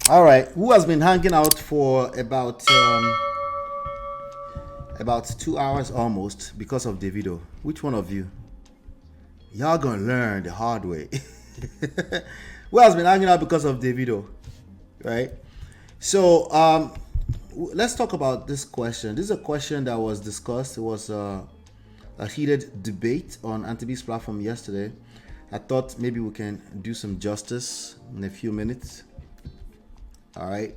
All right. Who has been hanging out for about 2 hours almost because of Davido? Which one of you? Y'all gonna learn the hard way. Who has been hanging out because of Davido? Right. So let's talk about this question. This is a question that was discussed. It was a heated debate on Antibi's platform yesterday. I thought maybe we can do some justice in a few minutes. All right.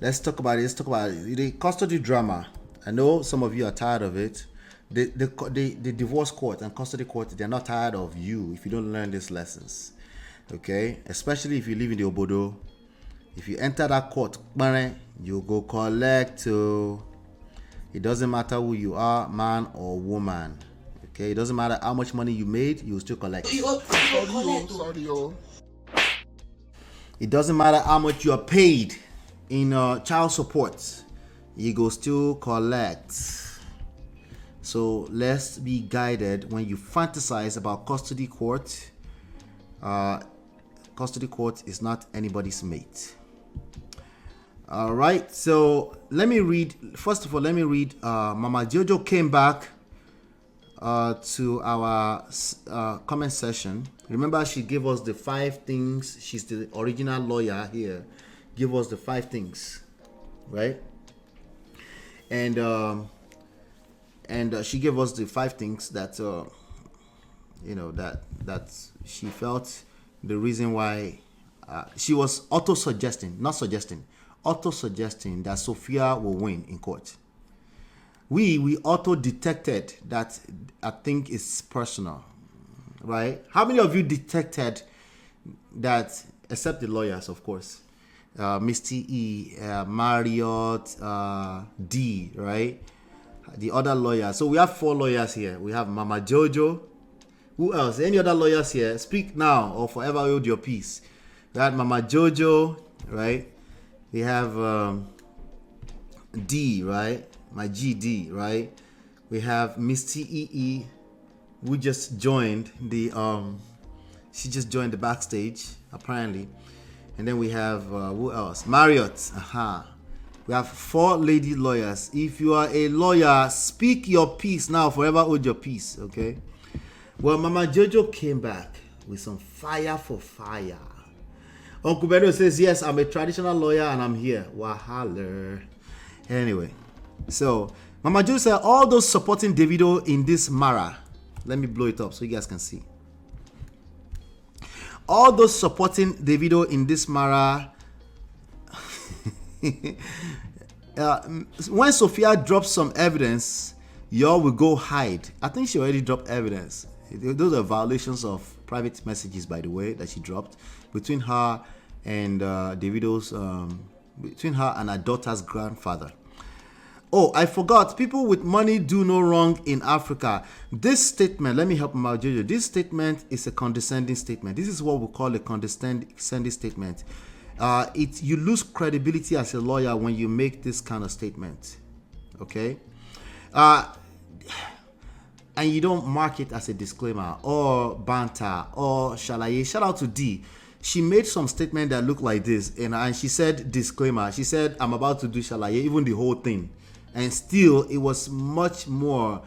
Let's talk about it. Let's talk about it. The custody drama. I know some of you are tired of it. The divorce court and custody court, they're not tired of you if you don't learn these lessons. Okay? Especially if you live in the Obodo. If you enter that court, you go collect. It doesn't matter who you are, man or woman. Okay? It doesn't matter how much money you made, you will still collect. Sorry. It doesn't matter how much you are paid in child support, you go still collect. So let's be guided when you fantasize about custody court. Custody court is not anybody's mate. All right, so let me read. First of all, let me read. Mama Jojo came back to our comment session. Remember, she gave us the 5 things. She's the original lawyer here. Give us the 5 things, right? And she gave us the 5 things that that she felt the reason why she was auto-suggesting that Sophia will win in court. We auto-detected that. I think it's personal, right? How many of you detected that, except the lawyers, of course, Misty E, Marriott, D, right? The other lawyers. So we have 4 lawyers here. We have Mama Jojo. Who else? Any other lawyers here? Speak now or forever hold your peace. We had Mama Jojo, right? We have D, right? My GD, right? We have Misty EE, who just joined the she just joined the backstage apparently. And then we have who else? Marriott. We have 4 lady lawyers. If you are a lawyer, speak your piece now, forever hold your peace, okay? Well, Mama Jojo came back with some fire for fire. Uncle Bedo says, yes, I'm a traditional lawyer and I'm here. Wahala. Anyway, so Mama Jojo said, all those supporting Davido in this Mara. Let me blow it up so you guys can see. All those supporting Davido in this Mara. When Sophia drops some evidence, y'all will go hide. I think she already dropped evidence. Those are violations of private messages, by the way, that she dropped between her and Davido's, between her and her daughter's grandfather. Oh, I forgot. People with money do no wrong in Africa. This statement, let me help Mama Jojo. This statement is a condescending statement. This is what we call a condescending statement. You lose credibility as a lawyer when you make this kind of statement. Okay? And you don't mark it as a disclaimer or banter or shalaye. Shout out to D. She made some statement that looked like this, and she said disclaimer. She said, I'm about to do shalaye, even the whole thing. And still, it was much more.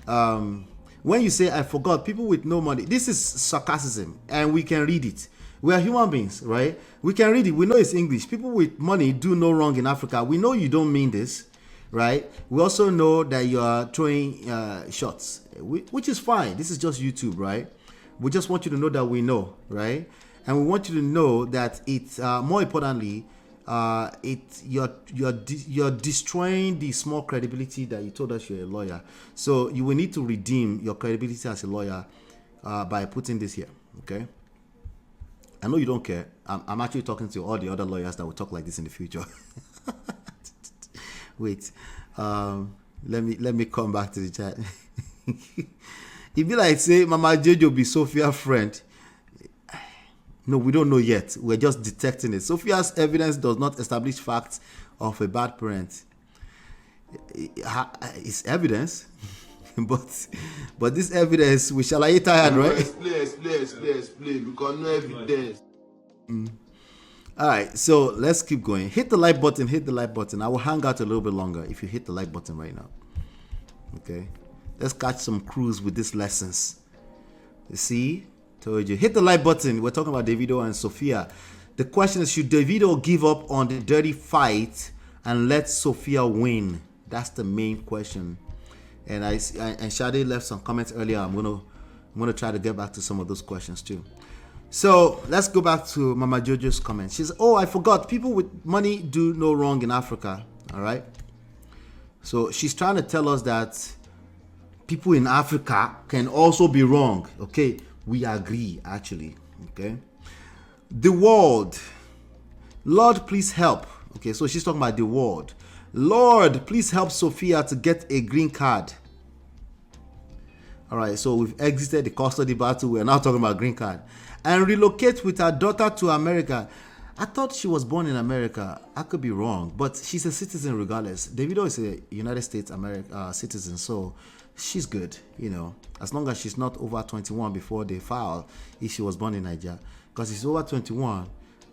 When you say, I forgot, people with no money, this is sarcasm, and we can read it. We are human beings, right? We can read it. We know it's English. People with money do no wrong in Africa. We know you don't mean this, right? We also know that you are throwing shots, which is fine. This is just YouTube, right? We just want you to know that we know, right? And we want you to know that it's more importantly, you're destroying the small credibility that you told us you're a lawyer. So you will need to redeem your credibility as a lawyer by putting this here, okay? I know you don't care. I'm actually talking to all the other lawyers that will talk like this in the future. Wait, let me come back to the chat. If you like say Mama Jojo be Sophia's friend, no, we don't know yet. We're just detecting it. Sophia's evidence does not establish facts of a bad parent. It's evidence, but this evidence we shall tired, right? Explain, because no evidence. All right, so let's keep going. Hit the like button, hit the like button. I will hang out a little bit longer if you hit the like button right now. Okay, let's catch some cruise with these lessons. You see, told you. Hit the like button. We're talking about Davido and Sophia. The question is, should Davido give up on the dirty fight and let Sophia win? That's the main question. And Shade left some comments earlier. I'm gonna try to get back to some of those questions too. So let's go back to Mama Jojo's comment. She says, "Oh, I forgot. People with money do no wrong in Africa." All right. So she's trying to tell us that people in Africa can also be wrong. Okay, we agree actually. Okay. The world, Lord, please help. Okay, so she's talking about the world. Lord, please help Sophia to get a green card. All right, so we've exited the custody battle. We're now talking about green card. And relocate with her daughter to America. I thought she was born in America. I could be wrong, but she's a citizen regardless. Davido is a United States citizen, so she's good, you know, as long as she's not over 21 before they file if she was born in Nigeria. Because she's over 21,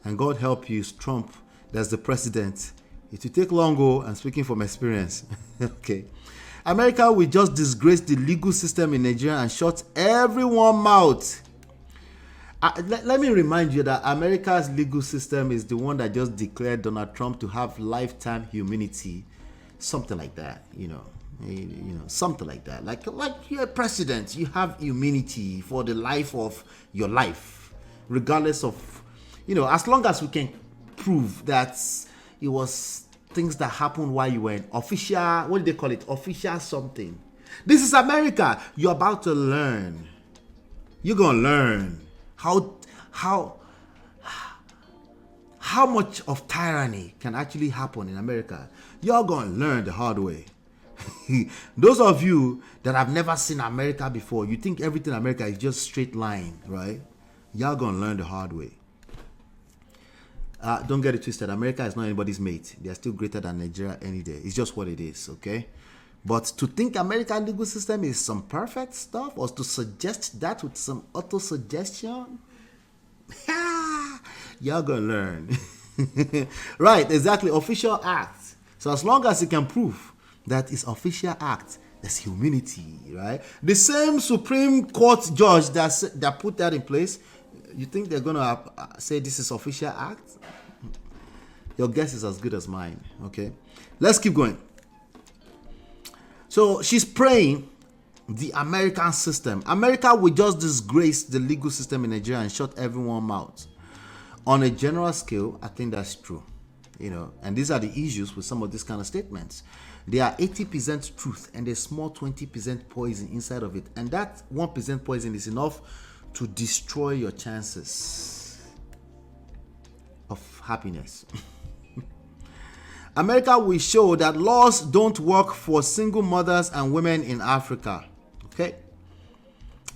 and God help you, Trump, that's the president. It will take long, and speaking from experience. Okay. America will just disgrace the legal system in Nigeria and shut everyone's mouth. Let me remind you that America's legal system is the one that just declared Donald Trump to have lifetime immunity, something like that, you know, something like that. Like you're a president, you have immunity for the life of your life, regardless of, you know, as long as we can prove that it was things that happened while you were in official, what do they call it? Official something. This is America. You're about to learn. You're gonna learn how much of tyranny can actually happen in America. You're gonna learn the hard way. Those of you that have never seen America before, you think everything in America is just straight line, right? Y'all gonna learn the hard way. Don't get it twisted. America is not anybody's mate. They are still greater than Nigeria any day. It's just what it is, okay? But to think American legal system is some perfect stuff, or to suggest that with some auto-suggestion, y'all gonna learn. Right, exactly. Official act. So as long as you can prove that it's official act, there's immunity, right? The same Supreme Court judge that put that in place, you think they're gonna say this is official act? Your guess is as good as mine. Okay, let's keep going. So she's praying the American system. America will just disgrace the legal system in Nigeria and shut everyone out. On a general scale, I think that's true. You know, and these are the issues with some of these kind of statements. There are 80% truth and a small 20% poison inside of it, and that 1% poison is enough to destroy your chances of happiness. America will show that laws don't work for single mothers and women in Africa. Okay,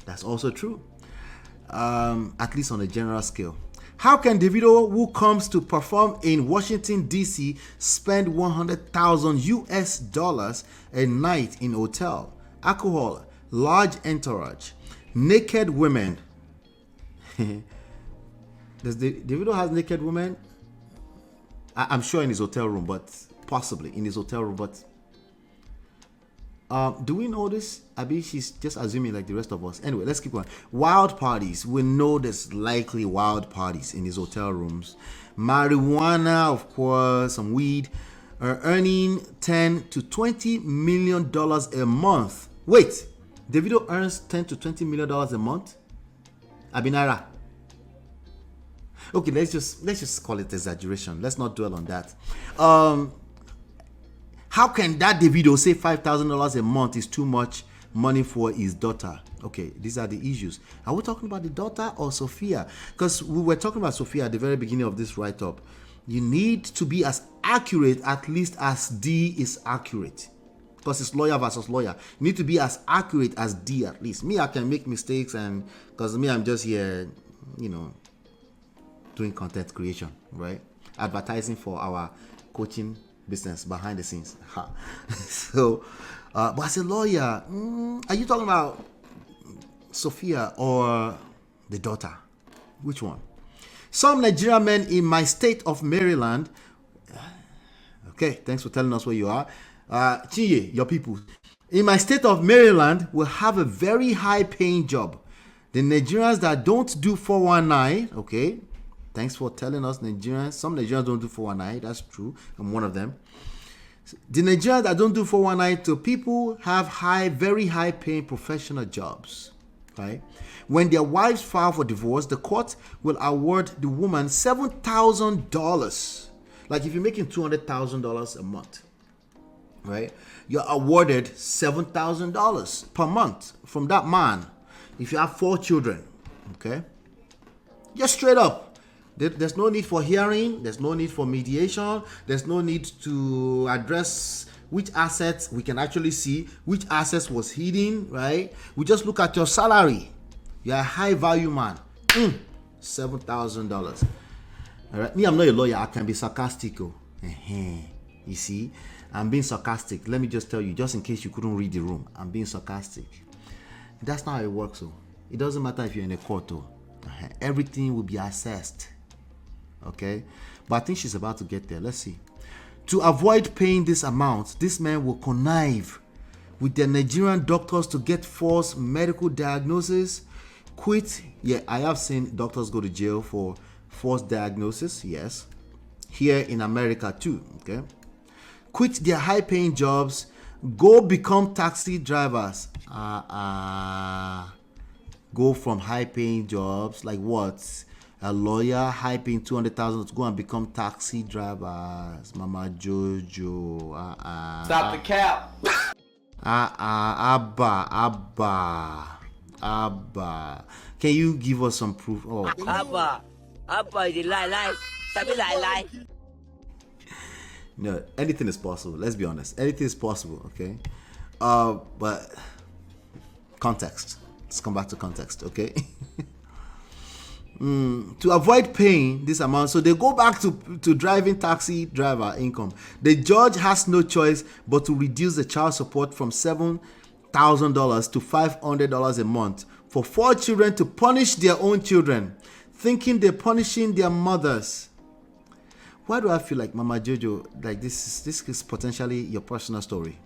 that's also true, at least on a general scale. How can Davido, who comes to perform in Washington, D.C., spend $100,000 a night in hotel, alcohol, large entourage, naked women? Does Davido has naked women? I'm sure in his hotel room, but possibly in his hotel room. But do we know this? I mean, she's just assuming like the rest of us. Anyway, let's keep going. Wild parties. We know there's likely wild parties in his hotel rooms. Marijuana, of course, some weed. Earning $10 to $20 million a month. Wait, Davido earns $10 to $20 million a month? Abinara. Okay, let's just call it exaggeration. Let's not dwell on that. How can that Davido say $5,000 a month is too much money for his daughter? Okay, these are the issues. Are we talking about the daughter or Sophia? Because we were talking about Sophia at the very beginning of this write-up. You need to be as accurate, at least as D is accurate. Because it's lawyer versus lawyer. You need to be as accurate as D at least. Me, I can make mistakes, and because me, I'm just here, you know, doing content creation, right? Advertising for our coaching business behind the scenes. So, but as a lawyer, are you talking about Sophia or the daughter? Which one? Some Nigerian men in my state of Maryland. Okay, thanks for telling us where you are. Chiye, your people. In my state of Maryland, will have a very high paying job. The Nigerians that don't do 419, okay, thanks for telling us Nigerians. Some Nigerians don't do 419, that's true. I'm one of them. The Nigerians that don't do 419 to people have very high paying professional jobs, right? When their wives file for divorce, the court will award the woman $7,000. Like if you're making $200,000 a month, right? You're awarded $7,000 per month from that man. If you have 4 children, okay? Just straight up. There's no need for hearing. There's no need for mediation. There's no need to address which assets we can actually see, which assets was hidden, right? We just look at your salary. You're a high value man. $7,000. All right. Me, I'm not a lawyer. I can be sarcastic. You see, I'm being sarcastic. Let me just tell you, just in case you couldn't read the room, I'm being sarcastic. That's not how it works. It doesn't matter if you're in a court. Everything will be assessed. Okay. But I think she's about to get there. Let's see. To avoid paying this amount, this man will connive with the Nigerian doctors to get false medical diagnosis. Quit. Yeah, I have seen doctors go to jail for false diagnosis. Yes. Here in America too. Okay. Quit their high-paying jobs. Go become taxi drivers. Go from high-paying jobs like what? A lawyer, high-paying $200,000 to go and become taxi drivers. Mama Jojo. Stop the cap. Abba. Can you give us some proof? Oh. Abba, you lie. Stop it, lie. No, anything is possible. Let's be honest. Anything is possible, okay? But context. Let's come back to context, okay? To avoid paying this amount, so they go back to driving taxi driver income. The judge has no choice but to reduce the child support from $7,000 to $500 a month for 4 children to punish their own children, thinking they're punishing their mothers. Why do I feel like Mama Jojo, like this is potentially your personal story?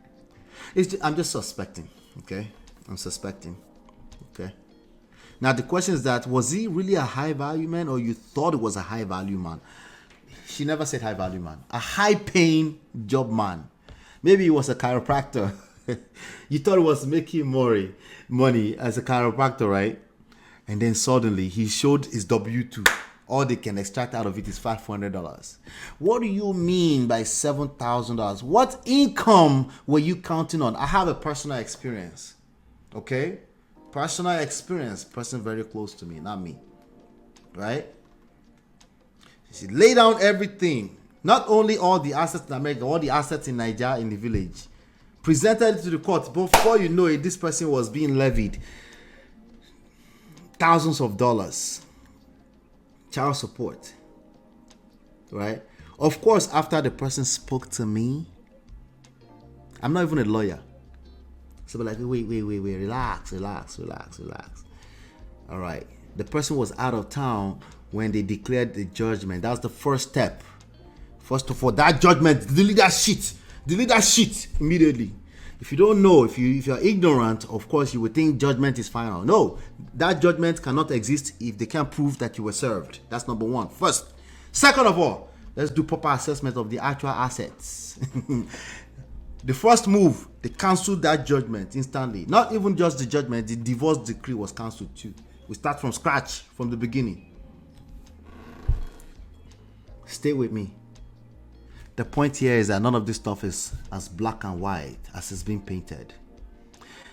I'm just suspecting, okay? I'm suspecting, okay? Now the question is that, was he really a high value man, or you thought it was a high value man? She never said high value man. A high paying job man. Maybe he was a chiropractor. You thought he was making more money as a chiropractor, right? And then suddenly he showed his W-2. All they can extract out of it is $500. What do you mean by $7,000? What income were you counting on? I have a personal experience. Okay? Personal experience. Person very close to me, not me. Right? She laid down everything. Not only all the assets in America, all the assets in Nigeria, in the village. Presented it to the court. Before you know it, this person was being levied thousands of dollars. Child support, right? Of course, after the person spoke to me, I'm not even a lawyer. So we're like, wait, relax. All right. The person was out of town when they declared the judgment. That's the first step. First of all, that judgment, delete that shit immediately. If you don't know, if you're ignorant, of course you would think judgment is final. No, that judgment cannot exist if they can't prove that you were served. That's number one. First. Second of all, let's do proper assessment of the actual assets. The first move, they cancelled that judgment instantly. Not even just the judgment, the divorce decree was cancelled too. We start from scratch, from the beginning. Stay with me. The point here is that none of this stuff is as black and white as it's being painted.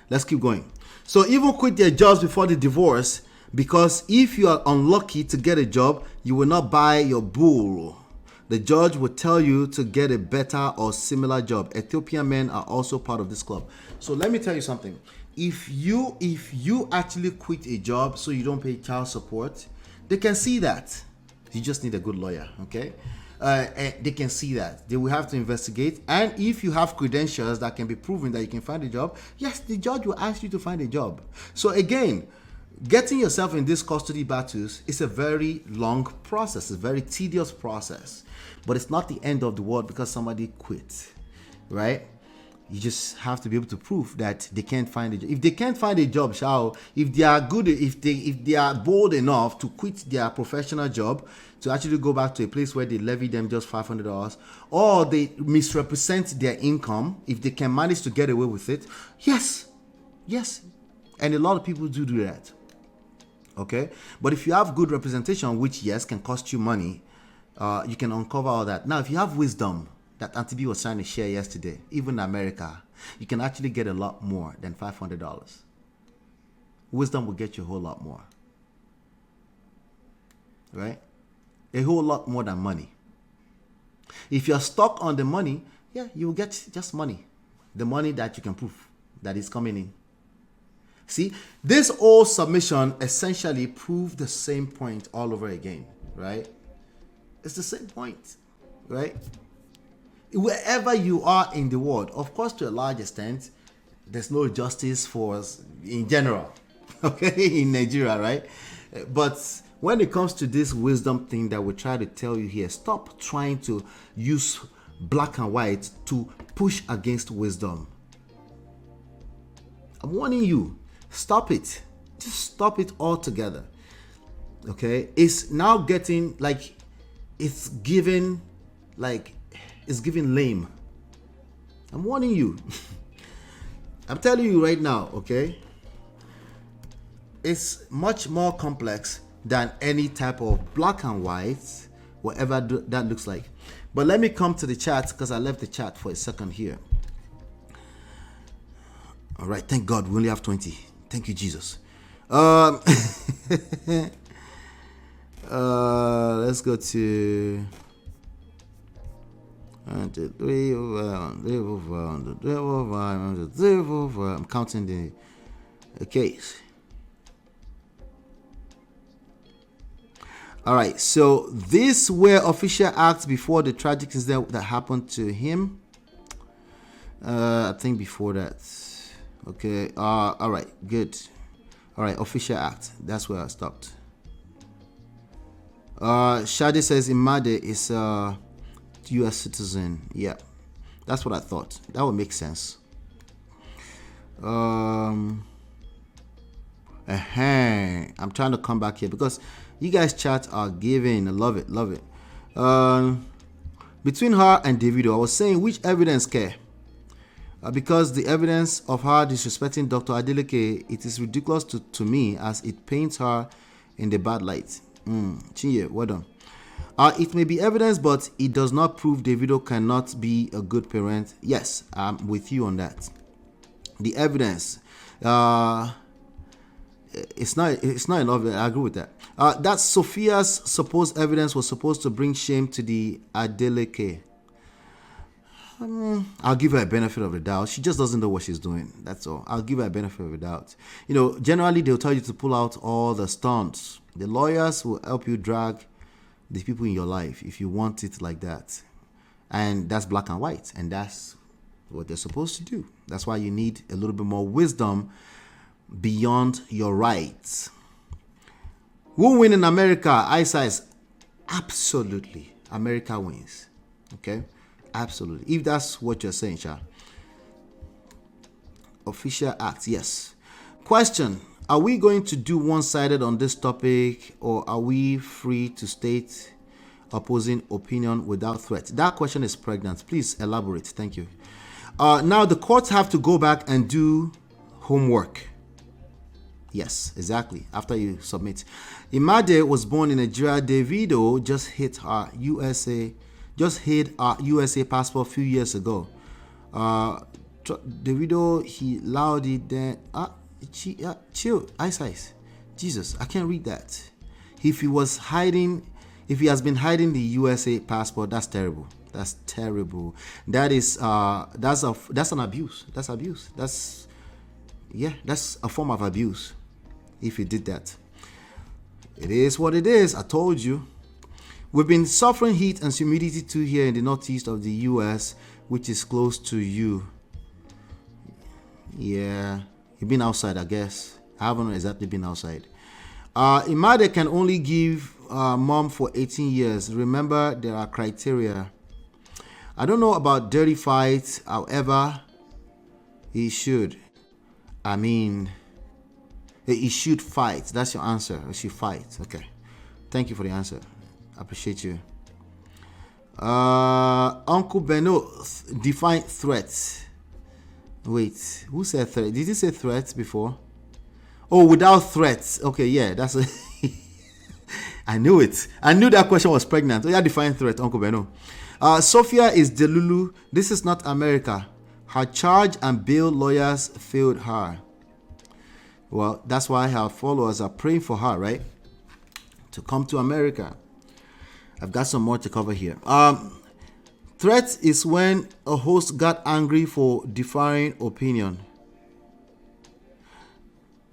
Let's keep going. So even quit their jobs before the divorce, because if you are unlucky to get a job, you will not buy your bull. The judge will tell you to get a better or similar job. Ethiopian men are also part of this club. So let me tell you something. If you actually quit a job so you don't pay child support, they can see that. You just need a good lawyer, okay? They can see that. They will have to investigate, and if you have credentials that can be proven that you can find a job, yes, the judge will ask you to find a job. So again, Getting yourself in these custody battles is a very long process, a very tedious process, but it's not the end of the world because somebody quit, right? You just have to be able to prove that they can't find a job. If they can't find a job, if they are good, if they are bold enough to quit their professional job to actually go back to a place where they levy them just $500, or they misrepresent their income, if they can manage to get away with it, yes, and a lot of people do that. Okay, but if you have good representation, which yes can cost you money, you can uncover all that. Now, if you have wisdom that Auntie B was trying to share yesterday, even in America, you can actually get a lot more than $500. Wisdom will get you a whole lot more, right? A whole lot more than money. If you're stuck on the money, yeah, you will get just money, the money that you can prove that is coming in. See, this whole submission essentially proved the same point all over again, right? It's the same point, right? Wherever you are in the world, of course, to a large extent, there's no justice for us in general, okay, in Nigeria, right? But when it comes to this wisdom thing that we try to tell you here, stop trying to use black and white to push against wisdom. I'm warning you. Stop it. Just stop it altogether. Okay? It's now getting like it's giving lame. I'm warning you. I'm telling you right now, okay? It's much more complex than any type of black and white, whatever that looks like. But let me come to the chat because I left the chat for a second here. All right, thank God we only have 20. Thank you, Jesus. Let's go to 1, 2, 3, 4. I'm counting the case. All right, so these were official acts before the tragic incident that happened to him. I think before that. Okay. All right. Good. All right. Official act. That's where I stopped. Shadi says Imade is a U.S. citizen. Yeah, that's what I thought. That would make sense. I'm trying to come back here because you guys chat are giving. I love it. Love it. Between her and Davido, I was saying which evidence care. Because the evidence of her disrespecting Dr. Adeleke, it is ridiculous to me as it paints her in the bad light. Chinye, well done. It may be evidence, but it does not prove Davido cannot be a good parent. Yes, I'm with you on that. The evidence, it's not enough. I agree with that. That Sophia's supposed evidence was supposed to bring shame to the Adeleke. I'll give her a benefit of the doubt. She just doesn't know what she's doing. That's all. I'll give her a benefit of the doubt. You know, generally they'll tell you to pull out all the stunts. The lawyers will help you drag the people in your life if you want it like that. And that's black and white. And that's what they're supposed to do. That's why you need a little bit more wisdom beyond your rights. Who win in America? I says absolutely. America wins. Okay? Absolutely. If that's what you're saying, Sha. Official act, yes. Question: are we going to do one-sided on this topic, or are we free to state opposing opinion without threat? That question is pregnant. Please elaborate. Thank you. Now the courts have to go back and do homework. Yes, exactly. After you submit. Imade was born in Nigeria. Davido just hid our USA passport a few years ago. Davido, he allowed it then. Chill, ice. Jesus, I can't read that. If he has been hiding the USA passport, that's terrible. That's terrible. That's an abuse. That's abuse. That's a form of abuse. If he did that, it is what it is. I told you. We've been suffering heat and humidity too here in the northeast of the U.S., which is close to you. Yeah, you've been outside, I guess. I haven't exactly been outside. Imade can only give mom for 18 years. Remember, there are criteria. I don't know about dirty fights. However, he should. I mean, he should fight. That's your answer. He should fight. Okay. Thank you for the answer. I appreciate you. Uncle Beno, define threats. Wait, who said threat? Did you say threats before? Oh, without threats. Okay, yeah, that's a I knew it. I knew that question was pregnant. Oh, yeah, define threat, Uncle Beno. Sophia is Delulu. This is not America. Her charge and bail lawyers failed her. Well, that's why her followers are praying for her, right? To come to America. I've got some more to cover here. Threat is when a host got angry for differing opinion.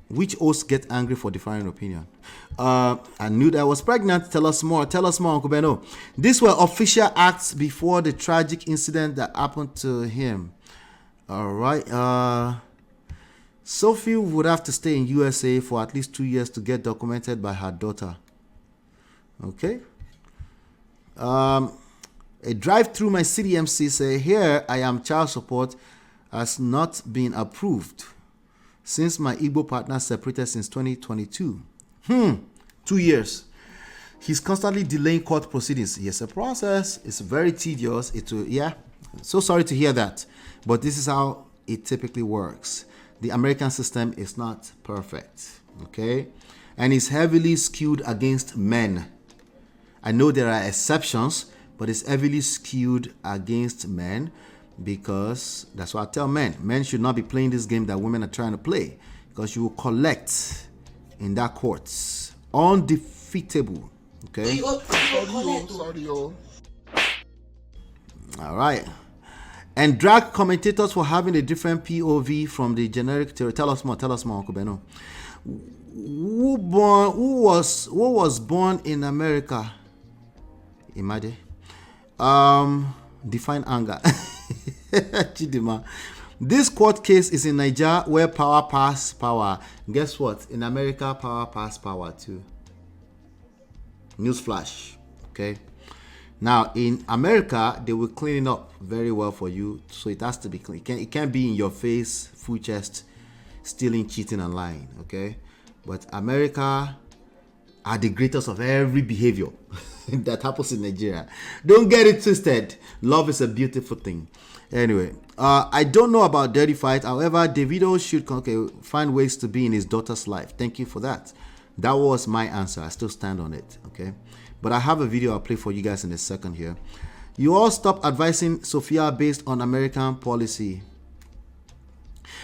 Which host get angry for differing opinion? I knew that I was pregnant. Tell us more. Tell us more, Uncle Beno. These were official acts before the tragic incident that happened to him. All right. Sophie would have to stay in USA for at least 2 years to get documented by her daughter. Okay. A drive through my city MC say, here I am, child support has not been approved since my Igbo partner separated since 2022. 2 years. He's constantly delaying court proceedings. Yes, a process. It's very tedious. So sorry to hear that. But this is how it typically works. The American system is not perfect. Okay? And it's heavily skewed against men. I know there are exceptions, but it's heavily skewed against men because that's what I tell men. Men should not be playing this game that women are trying to play because you will collect in that courts. Undefeatable. Okay? Sorry, oh. All right. And drag commentators for having a different POV from the generic theory. Tell us more, Uncle Beno. Who was born in America? Imagine. Define anger. Chidima. This court case is in Nigeria where power pass power. Guess what? In America, power pass power too. Newsflash. Okay. Now in America, they will clean it up very well for you, so it has to be clean. It can't be in your face, full chest, stealing, cheating, and lying. Okay. But America are the greatest of every behavior that happens in Nigeria. Don't get it twisted. Love is a beautiful thing. Anyway, I don't know about dirty fight. However, Davido should find ways to be in his daughter's life. Thank you for that. That was my answer. I still stand on it. Okay. But I have a video I'll play for you guys in a second here. You all stop advising Sophia based on American policy.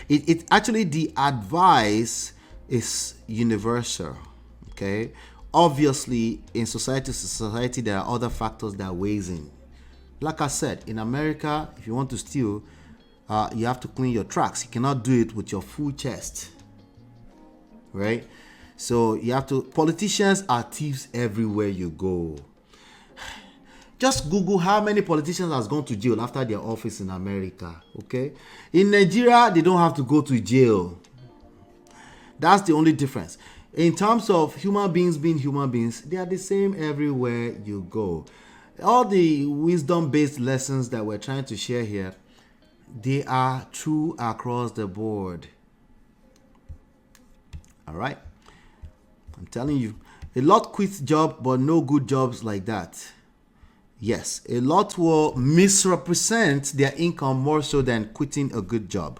It actually, the advice is universal. Okay. Obviously, in society to society, there are other factors that weighs in. Like I said, in America, if you want to steal, you have to clean your tracks. You cannot do it with your full chest, right? So you have to. Politicians are thieves everywhere you go. Just Google how many politicians has gone to jail after their office in America. Okay, in Nigeria, they don't have to go to jail. That's the only difference. In terms of human beings being human beings, they are the same everywhere you go. All the wisdom-based lessons that we're trying to share here, they are true across the board. All right? I'm telling you, a lot quit job, but no good jobs like that. Yes, a lot will misrepresent their income more so than quitting a good job.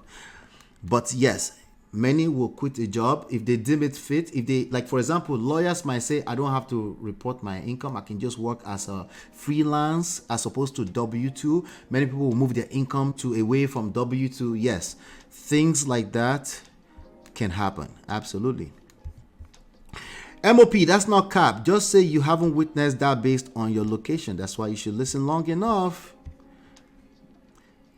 But yes, many will quit a job if they deem it fit. If they, like for example, lawyers might say, I don't have to report my income. I can just work as a freelance as opposed to W-2. Many people will move their income away from W-2. Yes, things like that can happen. Absolutely. MOP, that's not cap. Just say you haven't witnessed that based on your location. That's why you should listen long enough.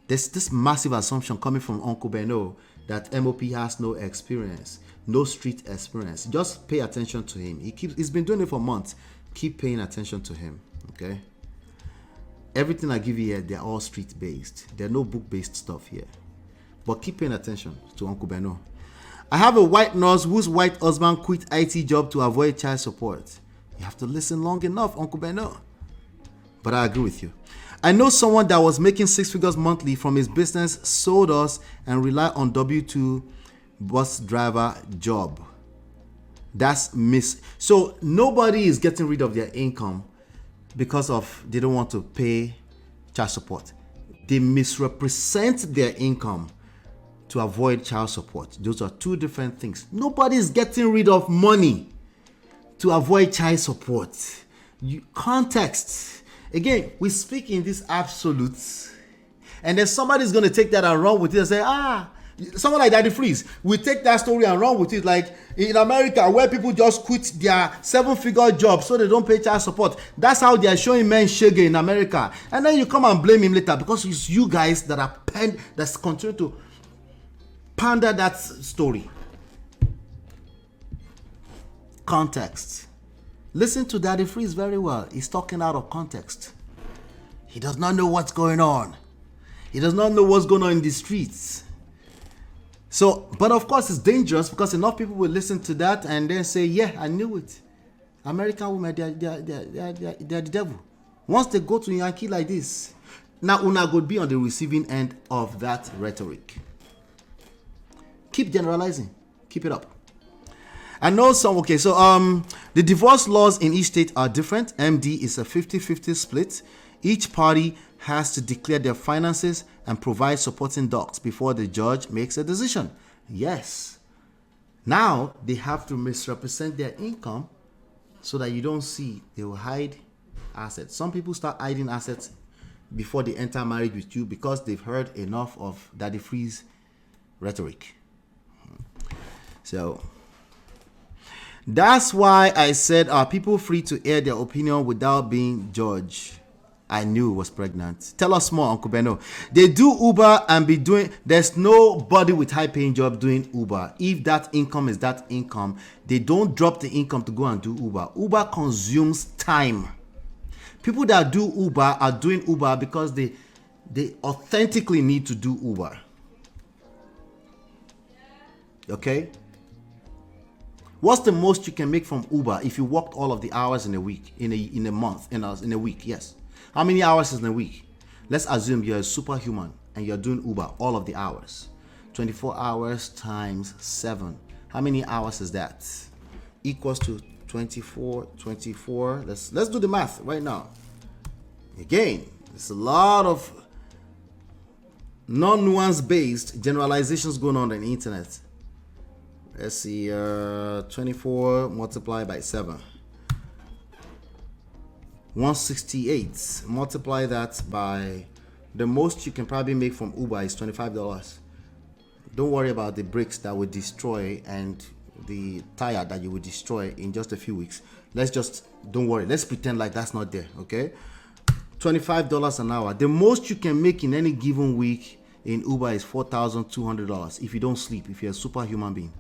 There's this massive assumption coming from Uncle Beno that MOP has no experience, no street experience. Just pay attention to him. He's been doing it for months. Keep paying attention to him, okay? Everything I give you here, they're all street-based. There's no book-based stuff here. But keep paying attention to Uncle Beno. I have a white nurse whose white husband quit IT job to avoid child support. You have to listen long enough, Uncle Beno. But I agree with you. I know someone that was making 6 figures monthly from his business, sold us, and rely on W2 bus driver job. That's So nobody is getting rid of their income because of they don't want to pay child support. They misrepresent their income to avoid child support. Those are two different things. Nobody is getting rid of money to avoid child support. Context. Again, we speak in these absolutes, and then somebody's going to take that and run with it and say, someone like Daddy Freeze will take that story and run with it, like in America where people just quit their 7-figure job so they don't pay child support. That's how they are showing men shege in America. And then you come and blame him later because it's you guys that are that's continue to pander that story. Context. Listen to Daddy Freeze very well. He's talking out of context. He does not know what's going on. He does not know what's going on in the streets. So, but of course it's dangerous because enough people will listen to that and then say, yeah, I knew it. American women, they're the devil. Once they go to Yankee like this, now una could be on the receiving end of that rhetoric. Keep generalizing. Keep it up. I know some, okay, so the divorce laws in each state are different. MD is a 50-50 split. Each party has to declare their finances and provide supporting docs before the judge makes a decision. Yes. Now they have to misrepresent their income so that you don't see. They will hide assets. Some people start hiding assets before they enter marriage with you because they've heard enough of Daddy Freeze rhetoric. So that's why I said, are people free to air their opinion without being judged? I knew it was pregnant. Tell us more, Uncle Beno. They do Uber and be doing, there's nobody with high paying job doing Uber. If that income is that income, they don't drop the income to go and do Uber. Uber consumes time. People that do Uber are doing Uber because they authentically need to do Uber. Okay? What's the most you can make from Uber if you worked all of the hours in a week, in a month, in a week? Yes. How many hours is in a week? Let's assume you're a superhuman and you're doing Uber all of the hours. 24 hours times 7. How many hours is that? Equals to 24. Let's do the math right now. Again, there's a lot of non-nuance based generalizations going on the internet. Let's see, 24 multiplied by 7. 168. Multiply that by the most you can probably make from Uber is $25. Don't worry about the brakes that will destroy and the tire that you will destroy in just a few weeks. Don't worry. Let's pretend like that's not there, okay? $25 an hour. The most you can make in any given week in Uber is $4,200 if you don't sleep, if you're a superhuman being.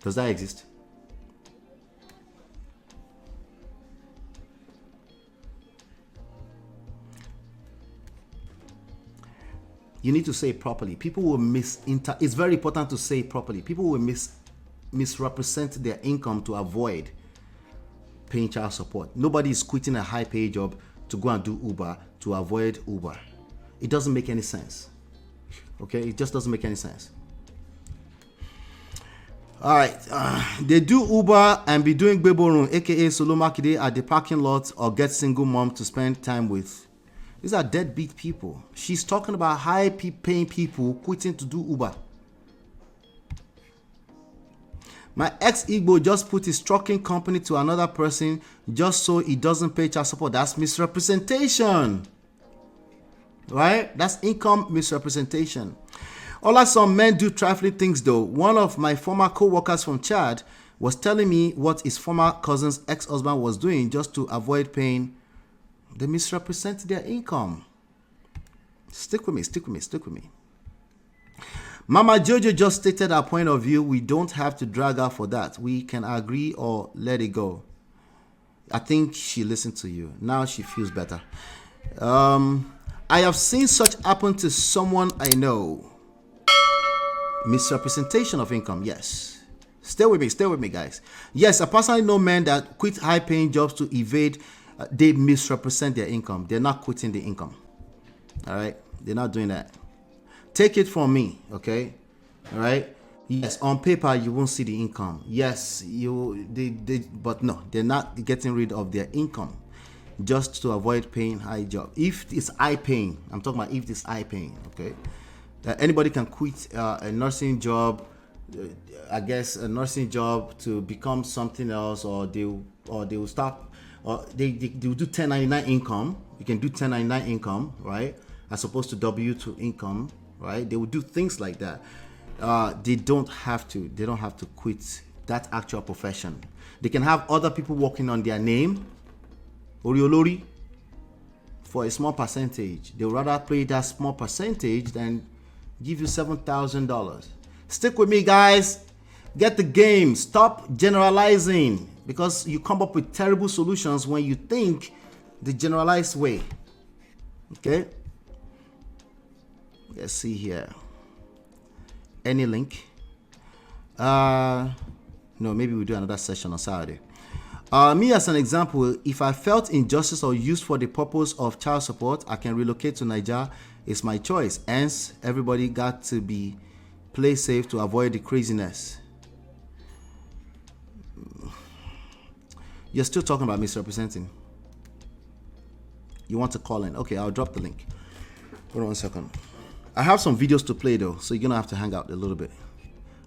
Does that exist? You need to say it properly. People will it's very important to say it properly. People will misrepresent their income to avoid paying child support. Nobody is quitting a high pay job to go and do Uber to avoid Uber. It doesn't make any sense. Okay? It just doesn't make any sense. All right, they do Uber and be doing Beborun, aka Solo Makide, at the parking lot or get single mom to spend time with. These are deadbeat people. She's talking about high-paying people quitting to do Uber. My ex-Igbo just put his trucking company to another person just so he doesn't pay child support. That's misrepresentation. Right? That's income misrepresentation. Although some men do trifling things though. One of my former co-workers from Chad was telling me what his former cousin's ex-husband was doing just to avoid paying. They misrepresent their income. Stick with me. Mama Jojo just stated our point of view. We don't have to drag her for that. We can agree or let it go. I think she listened to you. Now she feels better. I have seen such happen to someone I know. Misrepresentation of income, yes. Stay with me, guys. Yes, I personally know men that quit high-paying jobs to evade. They misrepresent their income. They're not quitting the income. All right, they're not doing that. Take it from me, okay? All right. Yes, on paper you won't see the income. Yes, but no, they're not getting rid of their income just to avoid paying high job. If it's high paying, I'm talking about if it's high paying, okay? Anybody can quit a nursing job, I guess a nursing job to become something else, or they will stop, or they will do 1099 income. You can do 1099 income, right? As opposed to W2 income, right? They will do things like that. They don't have to quit that actual profession. They can have other people working on their name, Oriolori, for a small percentage. They would rather pay that small percentage than give you $7,000. Stick with me, guys. Get the game. Stop generalizing, because you come up with terrible solutions when you think the generalized way. Okay? Let's see here. Any link? No, maybe we'll do another session on Saturday. Me as an example, if I felt injustice or used for the purpose of child support, I can relocate to Nigeria. It's my choice. Hence, everybody got to be play safe to avoid the craziness. You're still talking about misrepresenting. You want to call in? Okay, I'll drop the link. Hold on 1 second. I have some videos to play though, so you're gonna have to hang out a little bit.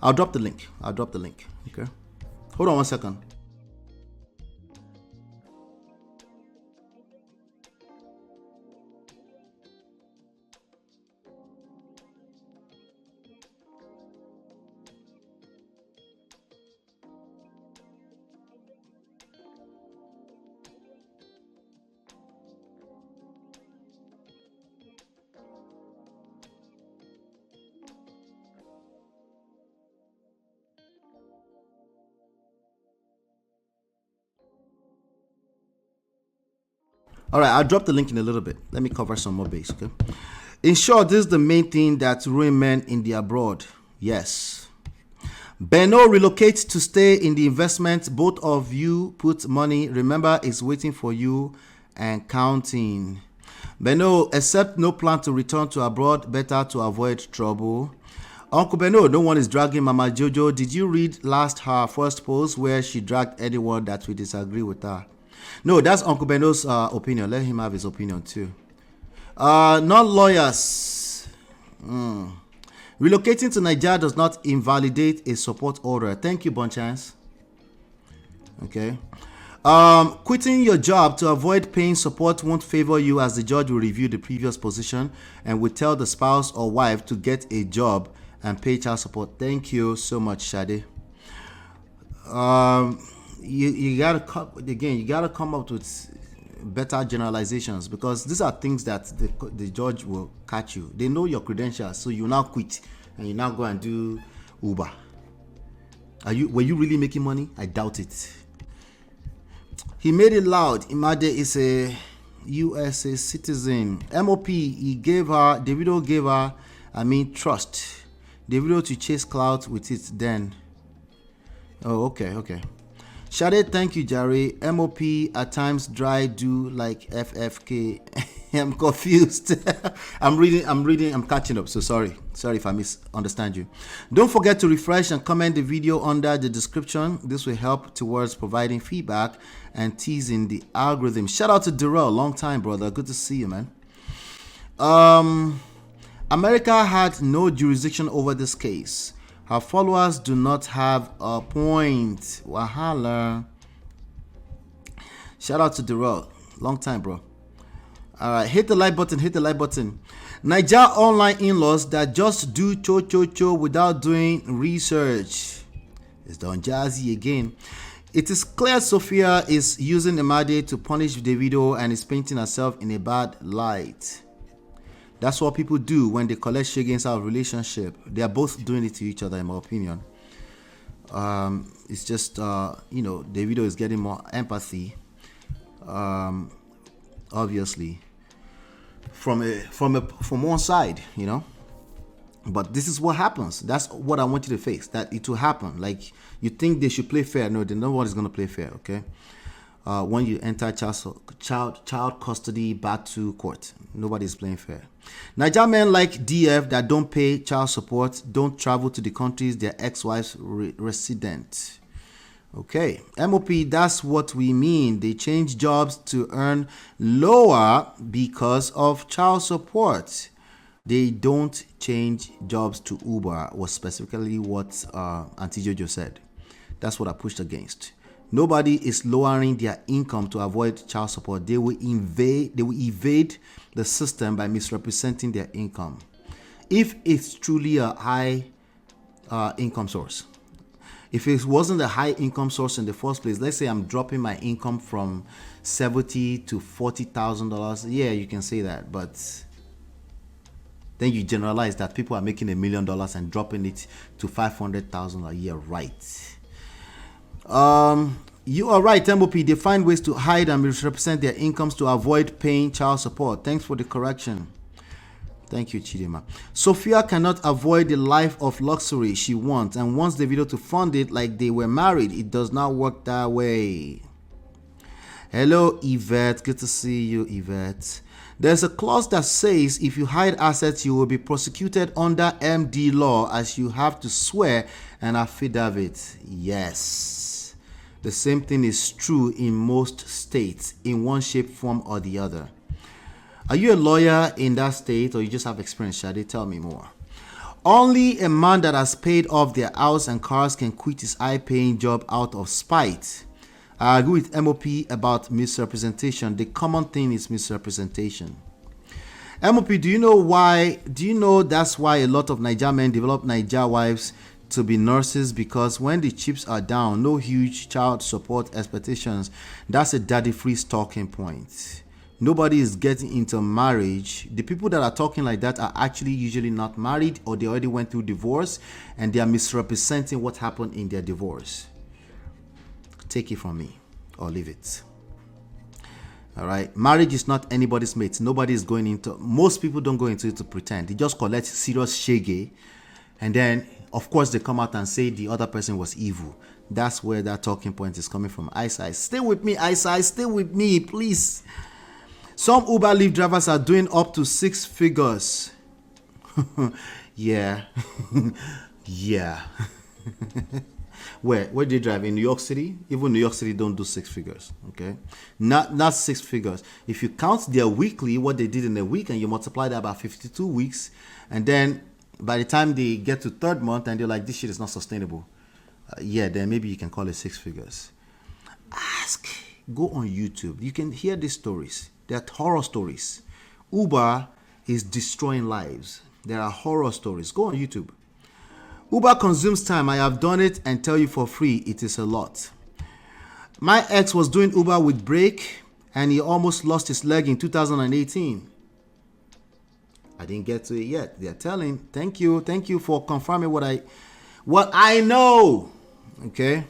I'll drop the link. Okay. Hold on 1 second. All right, I'll drop the link in a little bit. Let me cover some more base, okay? In short, this is the main thing that ruin men in the abroad. Yes. Beno relocates to stay in the investment. Both of you put money. Remember, it's waiting for you and counting. Beno, except no plan to return to abroad. Better to avoid trouble. Uncle Beno, no one is dragging Mama Jojo. Did you read her first post where she dragged anyone that we disagree with her? No, that's Uncle Beno's opinion. Let him have his opinion too. Non-lawyers. Relocating to Nigeria does not invalidate a support order. Thank you, Bonchance. Okay. Quitting your job to avoid paying support won't favor you, as the judge will review the previous position and will tell the spouse or wife to get a job and pay child support. Thank you so much, Shade. You gotta come up with better generalizations, because these are things that the judge will catch you. They know your credentials, so you now quit and you now go and do Uber. Were you really making money? I doubt it. He made it loud. Imade is a USA citizen. MOP, Davido gave her, trust. Davido to chase clout with it then. Oh, okay. Shade, thank you, Jerry. MOP at times dry do like FFK. I'm confused. I'm catching up. So sorry if I misunderstand you. Don't forget to refresh and comment the video under the description. This will help towards providing feedback and teasing the algorithm. Shout out to Darrell, long time brother. Good to see you, man. America had no jurisdiction over this case. Her followers do not have a point. Wahala. Shout out to Darrell. Long time, bro. All right. Hit the like button. Niger online in-laws that just do cho without doing research. It's Don Jazzy again. It is clear Sophia is using Imade to punish Davido and is painting herself in a bad light. That's what people do when they collect shagins out of relationship. They are both doing it to each other, in my opinion. It's just, Davido is getting more empathy, obviously, from one side, But this is what happens. That's what I want you to face, that it will happen. Like, you think they should play fair. No, nobody's going to play fair, okay? When you enter child custody battle court, nobody's playing fair. Niger men like DF that don't pay child support don't travel to the countries their ex-wives resident. Okay, MOP, that's what we mean. They change jobs to earn lower because of child support. They don't change jobs to Uber, was specifically what Auntie Jojo said. That's what I pushed against. Nobody is lowering their income to avoid child support. They will evade the system by misrepresenting their income. If it's truly a high income source. If it wasn't a high income source in the first place, let's say I'm dropping my income from $70,000 to $40,000. Yeah, you can say that, but then you generalize that people are making $1 million and dropping it to $500,000 a year, right? You are right, MOP. They find ways to hide and misrepresent their incomes to avoid paying child support. Thanks for the correction. Thank you, Chidima. Sophia cannot avoid the life of luxury she wants and wants Davido to fund it like they were married. It does not work that way. Hello, Yvette. Good to see you, Yvette. There's a clause that says if you hide assets, you will be prosecuted under MD law as you have to swear an affidavit. Yes. The same thing is true in most states in one shape, form, or the other. Are you a lawyer in that state or you just have experience, Shade? Tell me more. Only a man that has paid off their house and cars can quit his high-paying job out of spite. I agree with MOP about misrepresentation. The common thing is misrepresentation. MOP, do you know that's why a lot of Niger men develop Niger wives to be nurses? Because when the chips are down, no huge child support expectations. That's a daddy-free talking point. Nobody is getting into marriage. The people that are talking like that are actually usually not married, or they already went through divorce and they are misrepresenting what happened in their divorce. Take it from me or leave it. All right. Marriage is not anybody's mate. Nobody is going into, most people don't go into it to pretend. They just collect serious shege. And then, of course, they come out and say the other person was evil. That's where that talking point is coming from. Eyesight. Stay with me, Eyesight. Stay with me, please. Some Uber Lyft drivers are doing up to 6 figures. Yeah. Yeah. Where do they drive? In New York City? Even New York City don't do 6 figures. Okay, not 6 figures. If you count their weekly, what they did in a week, and you multiply that by 52 weeks, and then by the time they get to 3rd month and they're like, this shit is not sustainable. Yeah, then maybe you can call it 6 figures. Go on YouTube. You can hear these stories. They're horror stories. Uber is destroying lives. There are horror stories. Go on YouTube. Uber consumes time. I have done it and tell you for free, it is a lot. My ex was doing Uber with brake and he almost lost his leg in 2018. I didn't get to it yet. They're telling. Thank you for confirming what I know. Okay.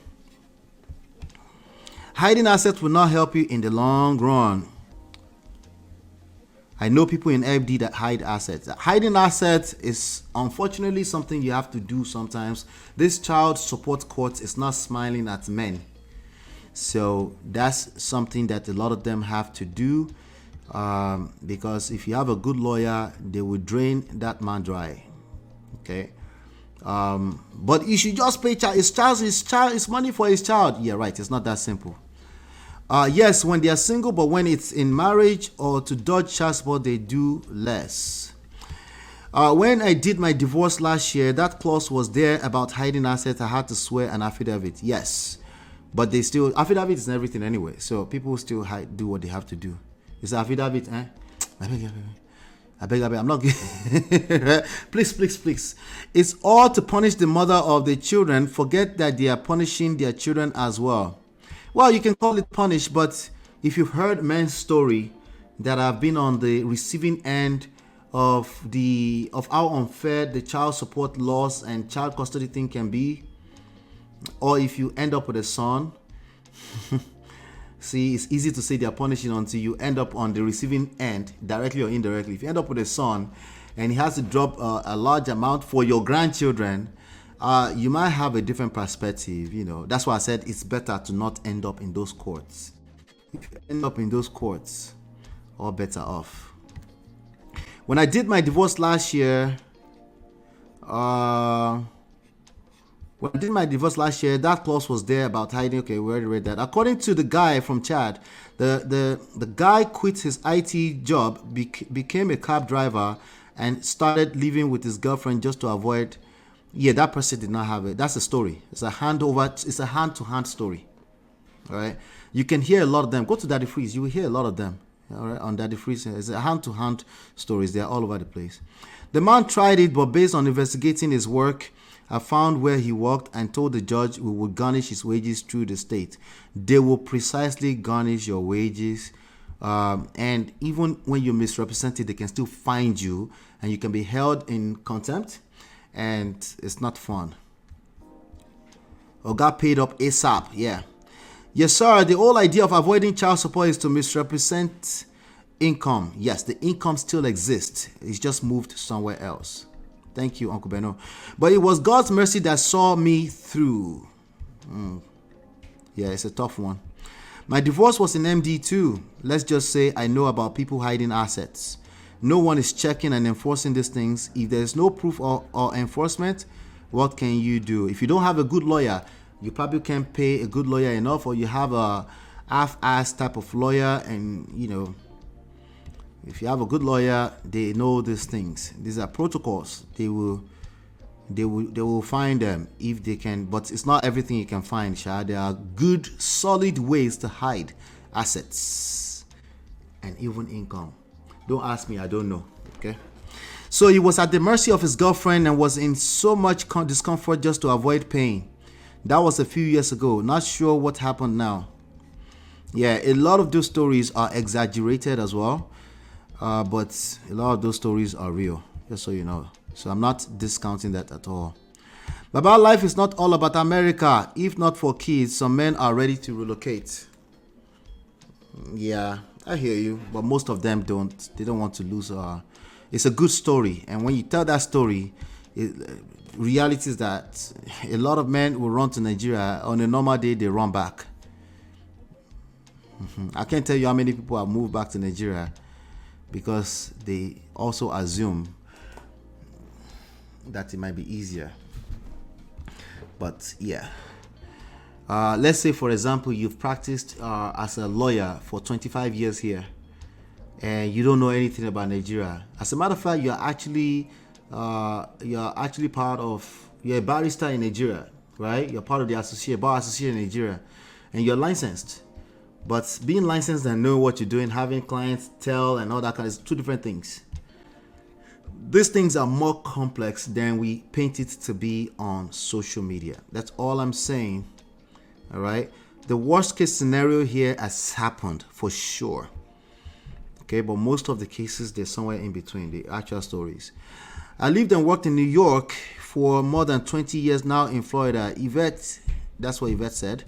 Hiding assets will not help you in the long run. I know people in FD that hide assets. Hiding assets is unfortunately something you have to do sometimes. This child support court is not smiling at men. So that's something that a lot of them have to do. Because if you have a good lawyer, they will drain that man dry. Okay. But you should just pay it's money for his child. Yeah, right. It's not that simple. Yes, when they are single, but when it's in marriage or to dodge child support, they do less. When I did my divorce last year, that clause was there about hiding assets. I had to swear an affidavit. Yes, but they still, affidavit is everything anyway. So people still do what they have to do. It's an affidavit, eh? I beg, I'm not please. It's all to punish the mother of the children. Forget that they are punishing their children as well. Well, you can call it punish, but if you've heard men's story that have been on the receiving end of how unfair the child support laws and child custody thing can be, or if you end up with a son, See, it's easy to say they are punishing until you end up on the receiving end, directly or indirectly. If you end up with a son and he has to drop a large amount for your grandchildren, you might have a different perspective. You know, that's why I said it's better to not end up in those courts. If you end up in those courts, all better off. When I did my divorce last year, that clause was there about hiding. Okay, we already read that. According to the guy from Chad, the guy quit his IT job, became a cab driver, and started living with his girlfriend just to avoid. Yeah, that person did not have it. That's a story. It's a hand-to-hand story. All right, you can hear a lot of them. Go to Daddy Freeze, you will hear a lot of them. All right, on Daddy Freeze, it's a hand-to-hand stories. They're all over the place. The man tried it, but based on investigating his work, I found where he worked and told the judge we would garnish his wages through the state. They will precisely garnish your wages. And even when you misrepresent it, they can still find you and you can be held in contempt. And it's not fun. Or got paid up ASAP. Yeah. Yes, sir. The whole idea of avoiding child support is to misrepresent income. Yes, the income still exists. It's just moved somewhere else. Thank you, Uncle Beno. But it was God's mercy that saw me through. Yeah, it's a tough one. My divorce was in MD too. Let's just say I know about people hiding assets. No one is checking and enforcing these things. If there's no proof or enforcement, what can you do? If you don't have a good lawyer, you probably can't pay a good lawyer enough, or you have a half-ass type of lawyer, and you know, if you have a good lawyer, they know these things. These are protocols. They will find them if they can, but it's not everything you can find, Sha. There are good, solid ways to hide assets and even income. Don't ask me, I don't know. Okay. So he was at the mercy of his girlfriend and was in so much discomfort just to avoid pain. That was a few years ago. Not sure what happened now. Yeah, a lot of those stories are exaggerated as well. But a lot of those stories are real, just so you know. So I'm not discounting that at all. Baba, life is not all about America. If not for kids, some men are ready to relocate. Yeah, I hear you. But most of them don't. They don't want to lose. It's a good story. And when you tell that story, reality is that a lot of men will run to Nigeria. On a normal day, they run back. I can't tell you how many people have moved back to Nigeria because they also assume that it might be easier. But yeah, let's say for example you've practiced as a lawyer for 25 years here and you don't know anything about Nigeria. As a matter of fact, you're actually part of, you're a barrister in Nigeria, right? You're part of the bar association in Nigeria, and you're licensed. But being licensed and knowing what you're doing, having clients tell and all that kind of two different things. These things are more complex than we paint it to be on social media. That's all I'm saying. All right. The worst case scenario here has happened for sure. Okay, but most of the cases, they're somewhere in between the actual stories. I lived and worked in New York for more than 20 years now in Florida. Yvette, that's what Yvette said.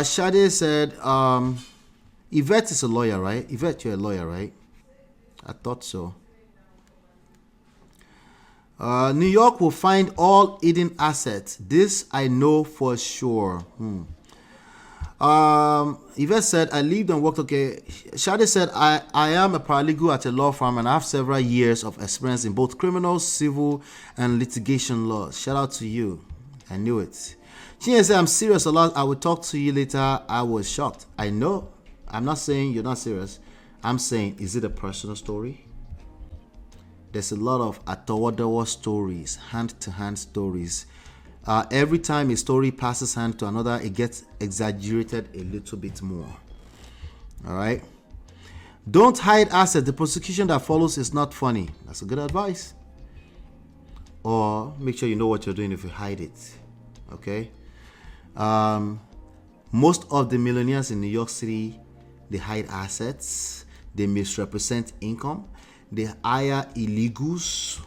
Shade said, Yvette is a lawyer, right? Yvette, you're a lawyer, right? I thought so. New York will find all hidden assets. This I know for sure. Yvette said, I lived and worked. Okay. Shade said, I am a paralegal at a law firm and I have several years of experience in both criminal, civil, and litigation law. Shout out to you. I knew it. She said, I'm serious a lot. I will talk to you later. I was shocked. I know. I'm not saying you're not serious. I'm saying, is it a personal story? There's a lot of atawadewa stories, hand-to-hand stories. Every time a story passes hand to another, it gets exaggerated a little bit more. All right? Don't hide assets. The prosecution that follows is not funny. That's a good advice. Or make sure you know what you're doing if you hide it. Okay? Most of the millionaires in New York City, they hide assets. They misrepresent income. They hire illegals.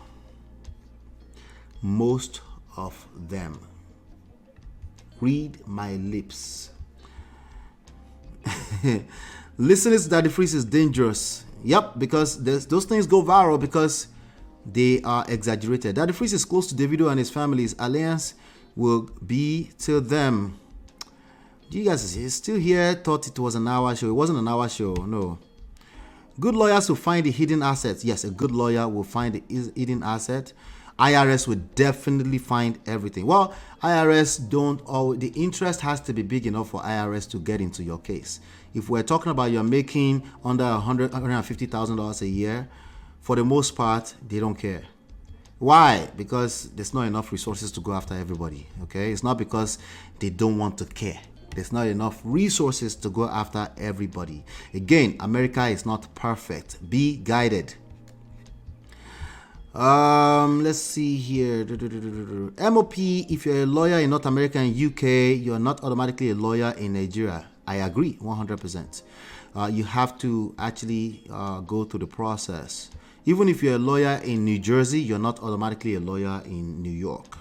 Most of them. Read my lips. Listening to Daddy Freeze is dangerous. Yep, because those things go viral because they are exaggerated. Daddy Freeze is close to Davido and his family's alliance will be till them. Do you guys still here? Thought it was an hour show. It wasn't an hour show. No. Good lawyers will find the hidden assets. Yes, a good lawyer will find the hidden asset. IRS will definitely find everything. Well, IRS don't always, the interest has to be big enough for IRS to get into your case. If we're talking about you're making under $150,000 a year, for the most part, they don't care. Why? Because there's not enough resources to go after everybody. Okay, it's not because they don't want to care. There's not enough resources to go after everybody. Again, America is not perfect. Be guided. Let's see here. MOP, if you're a lawyer in North America and UK, you're not automatically a lawyer in Nigeria. I agree 100%. You have to actually go through the process. Even if you're a lawyer in New Jersey, you're not automatically a lawyer in New York.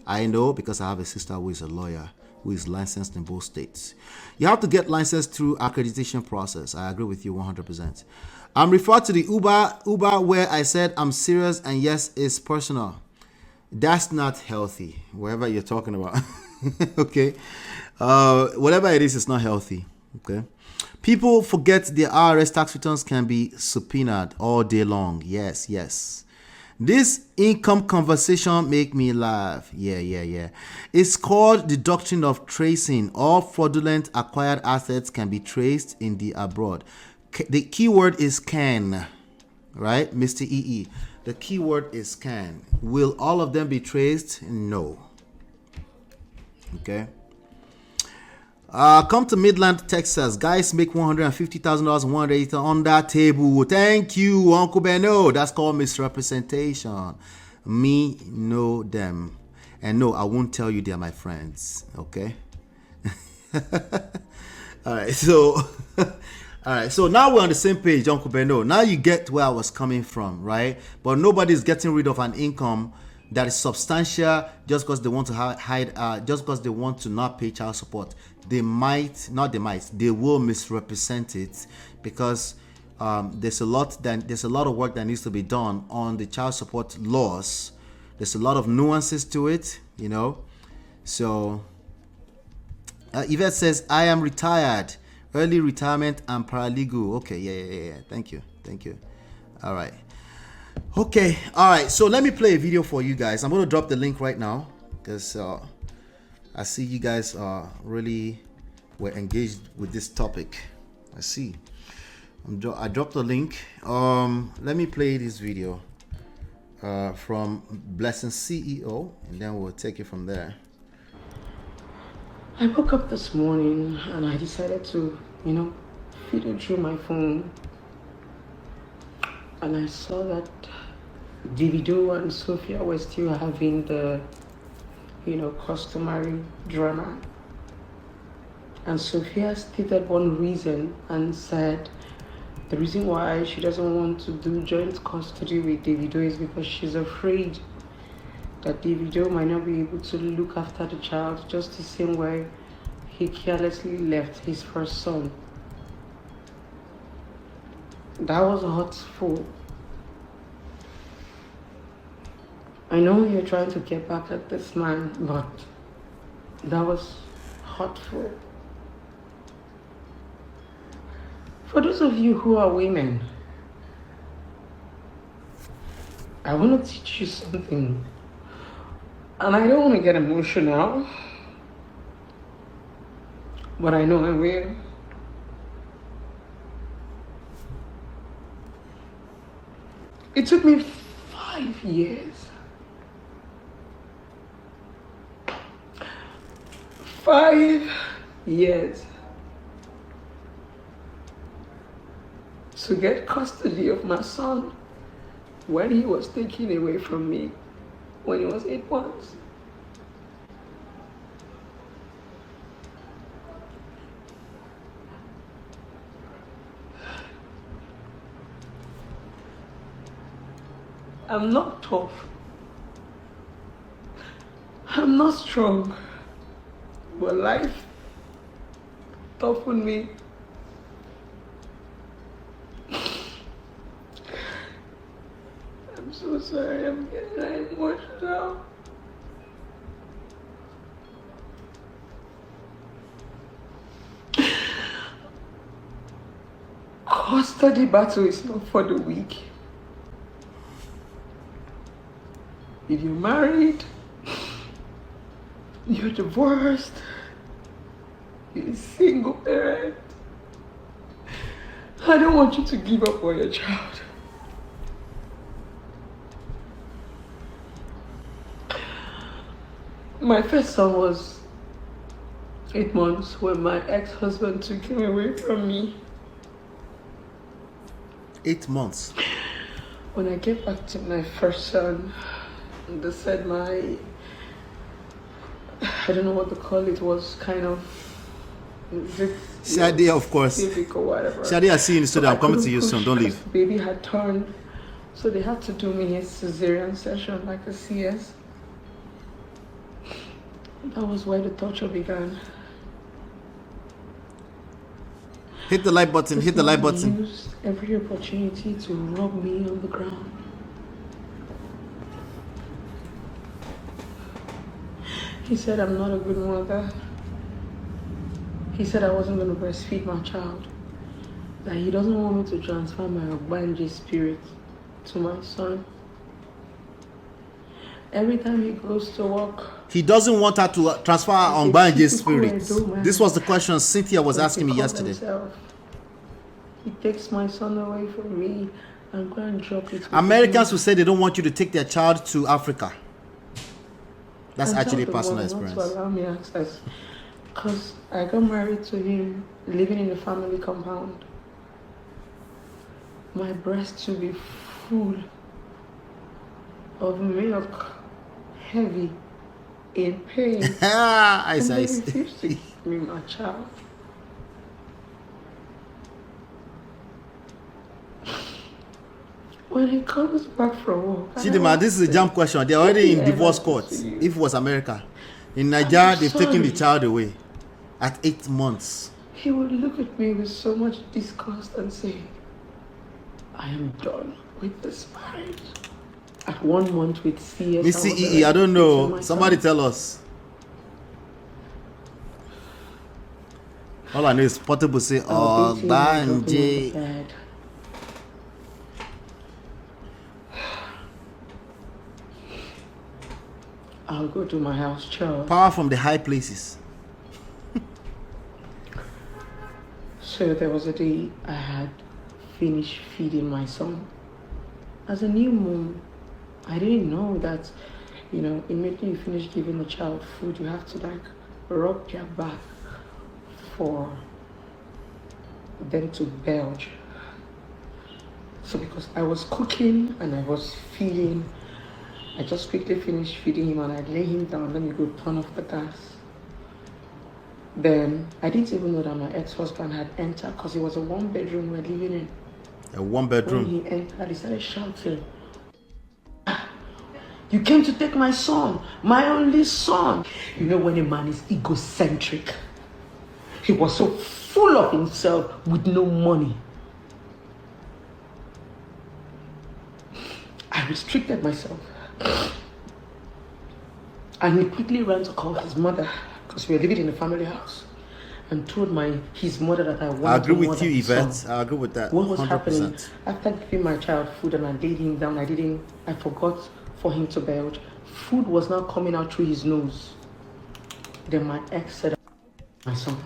I know because I have a sister who is a lawyer, who is licensed in both states. You have to get licensed through accreditation process. I agree with you 100%. I'm referred to the Uber where I said I'm serious and yes, it's personal. That's not healthy, wherever you're talking about. Okay. Whatever it is, it's not healthy. Okay. People forget their IRS tax returns can be subpoenaed all day long. Yes, yes. This income conversation make me laugh. Yeah. It's called the doctrine of tracing. All fraudulent acquired assets can be traced in the abroad. The keyword is can, right, Mr. EE? The keyword is can. Will all of them be traced? No. Okay. Come to Midland, Texas. Guys make $150,000 one day on that table. Thank you, Uncle Beno. That's called misrepresentation. Me know them. And no, I won't tell you they're my friends. Okay? All right, so all right, so now we're on the same page, Uncle Beno. Now you get where I was coming from, right? But nobody's getting rid of an income that is substantial just because they want to hide, just because they want to not pay child support. They will misrepresent it because there's a lot of work that needs to be done on the child support laws. There's a lot of nuances to it, you know. So Yvette says, I am retired, early retirement and paralegal. Okay, yeah. Thank you. All right. Okay, all right. So let me play a video for you guys. I'm going to drop the link right now because I see you guys really were engaged with this topic. I see. I dropped the link. Let me play this video from Blessing CEO, and then we'll take it from there. I woke up this morning and I decided to, fiddle through my phone, and I saw that Davido and Sophia were still having the, customary drama. And Sophia stated one reason and said the reason why she doesn't want to do joint custody with Davido is because she's afraid that Davido might not be able to look after the child just the same way he carelessly left his first son. That was hurtful. I know you're trying to get back at this man, but that was hurtful. For those of you who are women, I want to teach you something. And I don't want to get emotional, but I know I will. It took me 5 years. 5 years to get custody of my son when he was taken away from me when he was 8 months. I'm not tough. I'm not strong. But life toughen me. I'm so sorry, I'm getting emotional. Custody battle is not for the weak. If you're married, you're divorced, you're a single parent, I don't want you to give up on your child. My first son was 8 months when my ex-husband took him away from me. 8 months. When I get back to my first son, they said I don't know what to call it, was kind of, Shadia, of course. civic or whatever. Shadia, I see you in the studio. I'm coming to you soon. Don't leave. The baby had turned, so they had to do me a cesarean session, like a CS. That was where the torture began. Hit the like button. Hit the like button. He used every opportunity to rub me on the ground. He said I'm not a good mother. He said I wasn't going to breastfeed my child. That he doesn't want me to transfer my Ogbanje spirit to my son. Every time he goes to work, he doesn't want her to transfer her Ogbanje's spirit. This was the question Cynthia was asking me yesterday. He takes my son away from me and go and drop it. Americans will say they don't want you to take their child to Africa. That's actually a personal experience. Not to allow me access, because I got married to him living in a family compound. My breast to be full of milk, heavy, in pain. I They refused to give me my child. When he comes back from work, Chidima, this is a jump question. They're already in divorce courts. If it was America. In Nigeria, they've taken the child away at 8 months. He would look at me with so much disgust and say, I am done with this marriage. At 1 month with CS. Miss CEE, I don't know. Somebody tell us. All I know is Portable say, oh, Banje. I'll go to my house church. Power from the high places. So there was a day I had finished feeding my son. As a new mom, I didn't know that, immediately you finish giving the child food, you have to rub their back for them to belch. So because I was cooking and I was feeding, I just quickly finished feeding him and I lay him down, then you go turn off the gas. Then I didn't even know that my ex-husband had entered, because it was a 1-bedroom we're living in. A 1-bedroom? When he entered, he started shouting, you came to take my son, my only son. You know when a man is egocentric, he was so full of himself with no money. I restricted myself. And he quickly ran to call his mother, because we were living in a family house, and told his mother that I wanted to I agree with you, Yvette. I agree with that. What was 100%. happening? After giving my child food and I laid him down, I forgot for him to belch. Food was now coming out through his nose. Then my ex said, my son.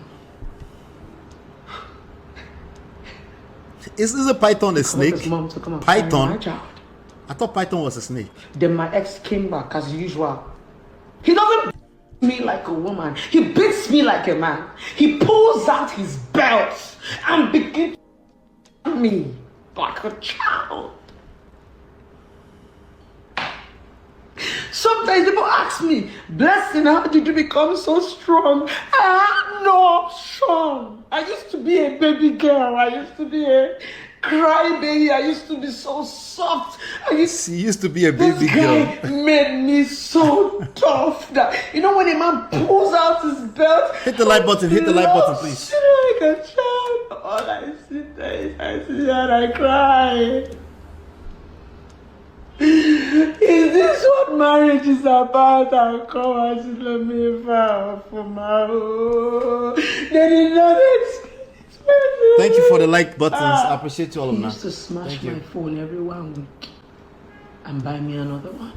Is a python a snake? His mom to come and Python? my child. I thought python was a snake. Then my ex came back as usual. He doesn't beat me like a woman. He beats me like a man. He pulls out his belt and begins to beat me like a child. Sometimes people ask me, Blessing, how did you become so strong? I had no son. I used to be a baby girl. I used to be a cry baby. I used to be so soft. She used to be a baby girl. This guy made me so tough that, you know, when a man pulls out his belt. Hit the like button, hit the like button, please. Like a child. All I sit there is I sit there and I cry. Is this what marriage is about? I come and let me vow for my own. They did not expect. Thank you for the like buttons. I appreciate you all of He that. used to smash my phone every 1 week and buy me another one.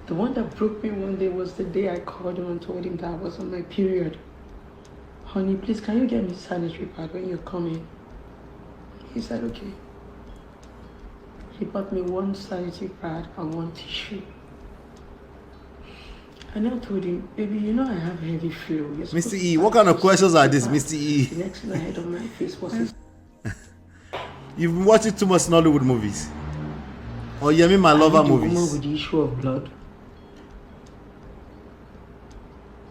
The one that broke me one day was the day I called him and told him that I was on my period. Honey, please, can you get me sanitary pad when you're coming? He said, okay. He bought me 1 sanitary pad and 1 tissue. And I told him, baby, you know I have heavy flow. Mr. E, what kind of questions are these, Mr. E? The next thing I had on my face was his. You've been watching too much Nollywood movies. Or you mean my lover movies? With the issue of blood.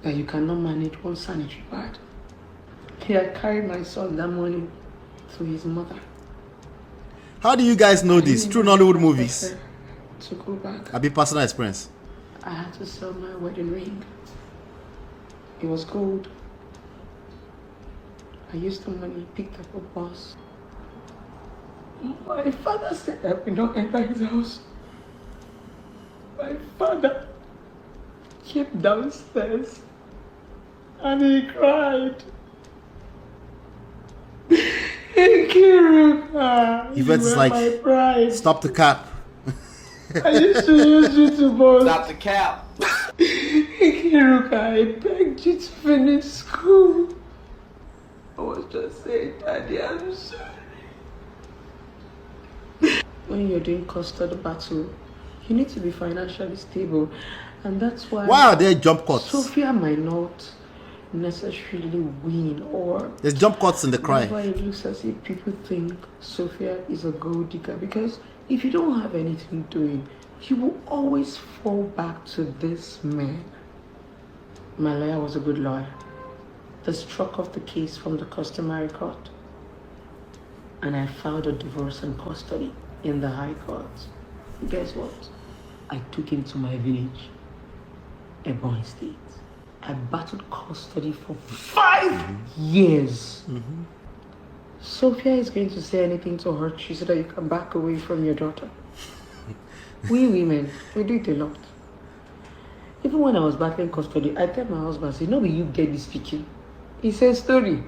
That you cannot manage 1 sanitary pad. He had carried my son that morning to his mother. How do you guys know this? True Nollywood movies? To go back. I'll be personal experience. I had to sell my wedding ring. It was gold. I used the money, picked up a bus. My father said I will not enter his house. My father came downstairs and he cried. Kiruka, Yvette is like, my pride. Stop the cap. I used to use you to boast. Stop the cap. Kiruka, I begged you to finish school. I was just saying, Daddy, I'm sorry. When you're doing custody battle, you need to be financially stable. And that's why... Why are there jump cuts? Sophia might not necessarily win, or... There's jump cuts in the cry. That's why it looks as if people think Sophia is a gold digger. Because if you don't have anything doing, you will always fall back to this man. My lawyer was a good lawyer. They struck off the case from the customary court. And I filed a divorce and custody in the High Court. Guess what? I took him to my village, Ebonyi State. I battled custody for 5 years. Sophia is going to say anything to hurt you so that you can back away from your daughter. We women, we do it a lot. Even when I was battling custody, I tell my husband, say, no, will you get this speaking? He says, story.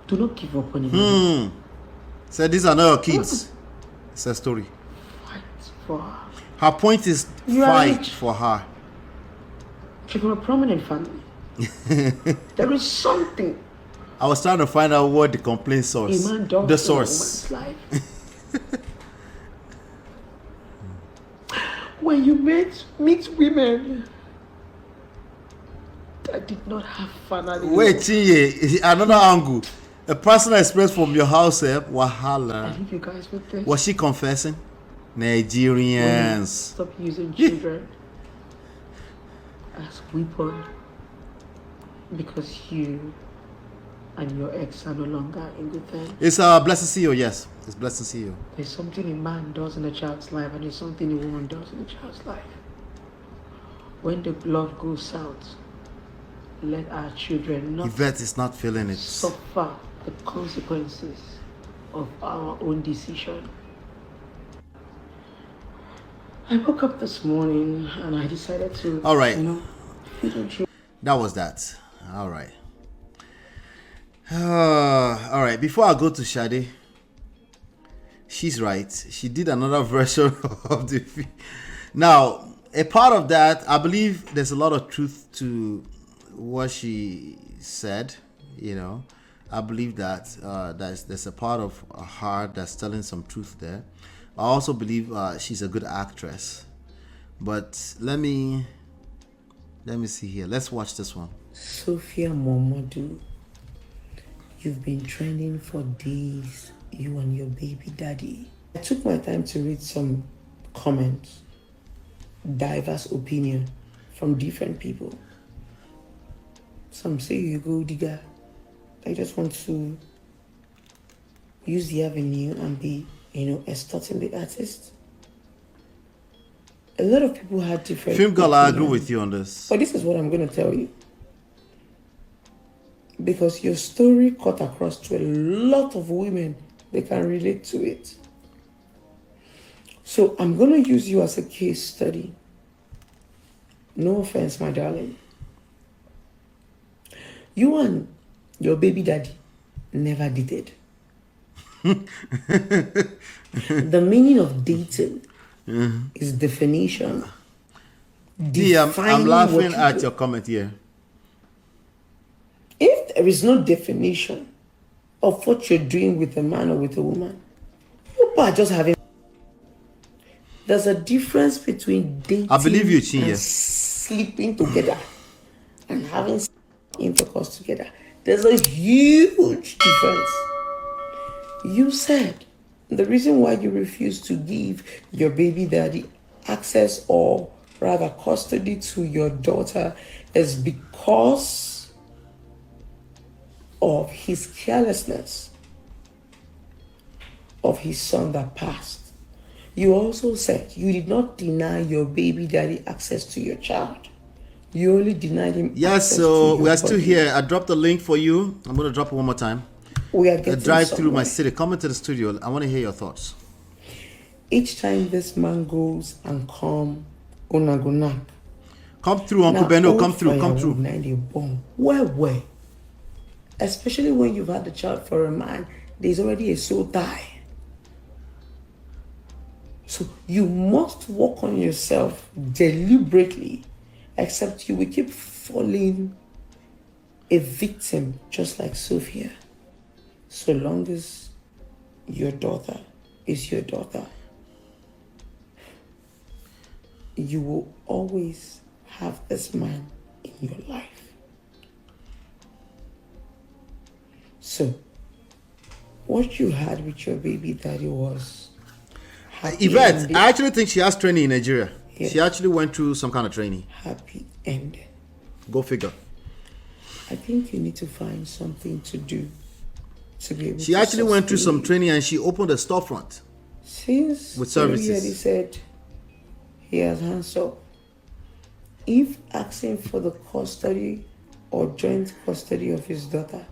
Do not give up on him. So these are not your kids. It's a story. Fight for her. Her point is You are fight rich. for her. She's from a prominent family. There is something I was trying to find out what the complaint a source. man does The in a source. woman's life. When you meet women that did not have family. Wait, Chinye, another angle. A personal experience from your house, I Wahala. leave you guys with this. Was she confessing? Nigerians. Stop using children as weapon because you and your ex are no longer in good terms. It's a blessed to see you, yes. It's blessed to see you. There's something a man does in a child's life and there's something a woman does in a child's life. When the love goes south, let our children not Yvette is not feeling it. suffer the consequences of our own decision. I woke up this morning and I decided to, All right. feed a dream. That was that. All right. All right. Before I go to Shade, she's right. She did another version of the Now, a part of that, I believe there's a lot of truth to what she said. I believe that there's a part of her that's telling some truth there. I also believe she's a good actress. But let me see here. Let's watch this one. Sophia Momodu, you've been trending for days, you and your baby daddy. I took my time to read some comments, diverse opinion from different people. Some say you go digger, I just want to use the avenue and be, extorting the artist. A lot of people had different Film girl, I agree opinions. with you on this. But this is what I'm going to tell you. Because your story cut across to a lot of women. They can relate to it. So I'm going to use you as a case study. No offense, my darling. You and your baby daddy never dated. The meaning of dating is definition. D, I'm Defining laughing what you at do. your comment here. If there is no definition of what you're doing with a man or with a woman, you are just having. There's a difference between dating I believe you, and Chinye. sleeping together and having intercourse together. There's a huge difference. You said the reason why you refuse to give your baby daddy access or rather custody to your daughter is because of his carelessness of his son that passed. You also said you did not deny your baby daddy access to your child. You only denied him Yes, access so to we your are still body. here. I dropped the link for you. I'm going to drop it one more time. We are getting Drive through my somewhere. city. Come into the studio. I want to hear your thoughts. Each time this man goes and come, Onagonak. Come through, Uncle Beno. Come through. Where? Especially when you've had the child for a man, there's already a soul tie. So you must work on yourself deliberately, except you will keep falling a victim just like Sophia. So long as your daughter is your daughter, you will always have this man in your life. So, what you had with your baby daddy was happy Yvette, ending. I actually think she has training in Nigeria. Yes. She actually went through some kind of training. Happy ending. Go figure. I think you need to find something to do to be able She to actually went through some sustain. training and she opened a storefront. Since with he services. already said he has hands up, if asking for the custody or joint custody of his daughter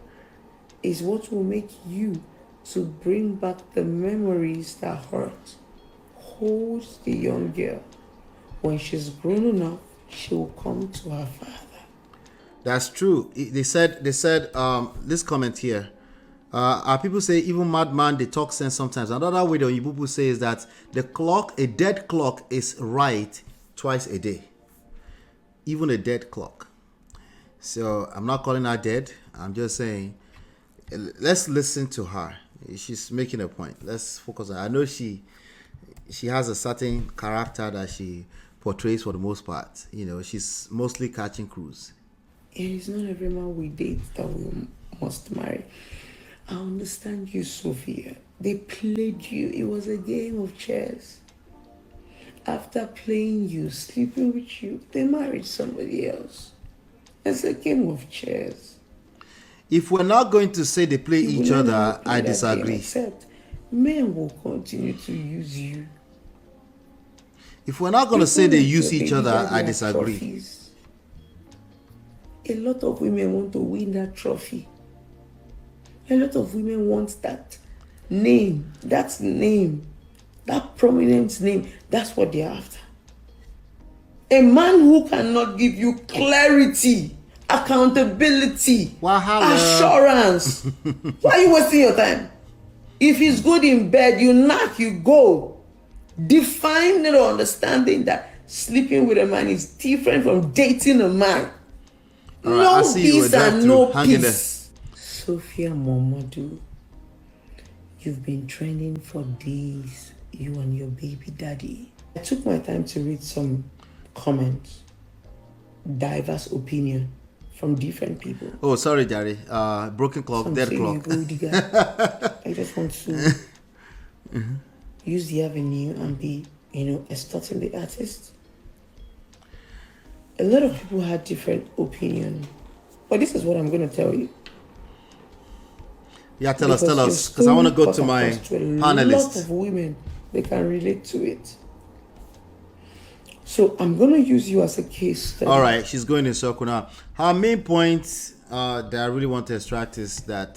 is what will make you to bring back the memories that hurt, hold the young girl. When she's grown enough, she will come to her father. That's true. They said this comment here. Our people say even madman they talk sense sometimes. Another way the people say is that a dead clock is right twice a day. Even a dead clock. So I'm not calling her dead. I'm just saying let's listen to her. She's making a point. Let's focus on her. I know she has a certain character that she portrays for the most part. She's mostly catching crews. It is not every man we date that we must marry. I understand you, Sophia. They played you. It was a game of chess. After playing you, sleeping with you, they married somebody else. It's a game of chess. If we're not going to say they play You each will other, never play I that disagree. game, except men will continue to use you. If we're not going to say People they with use your each baby other, daddy I are disagree. trophies. A lot of women want to win that trophy. A lot of women want that name, that prominent name. That's what they're after. A man who cannot give you clarity, accountability, Wahala. assurance. Why are you wasting your time? If he's good in bed, you knock, you go. Define the understanding that sleeping with a man is different from dating a man. All right, I No see you. peace Drive and through. no Hang in there. peace. Sophia Momodu, you've been trending for days, you and your baby daddy. I took my time to read some comments, diverse opinion from different people. Oh, sorry, Jerry. Broken clock, Some dead say clock. you go digger. I just want to use the avenue and be, extorting the artist. A lot of people had different opinion, but this is what I'm going to tell you. Yeah, tell us, Your because I want to story go cut to my across to a lot panelists. of women. They can relate to it. So I'm going to use you as a case study. All right, she's going in circle now. Her main point that I really want to extract is that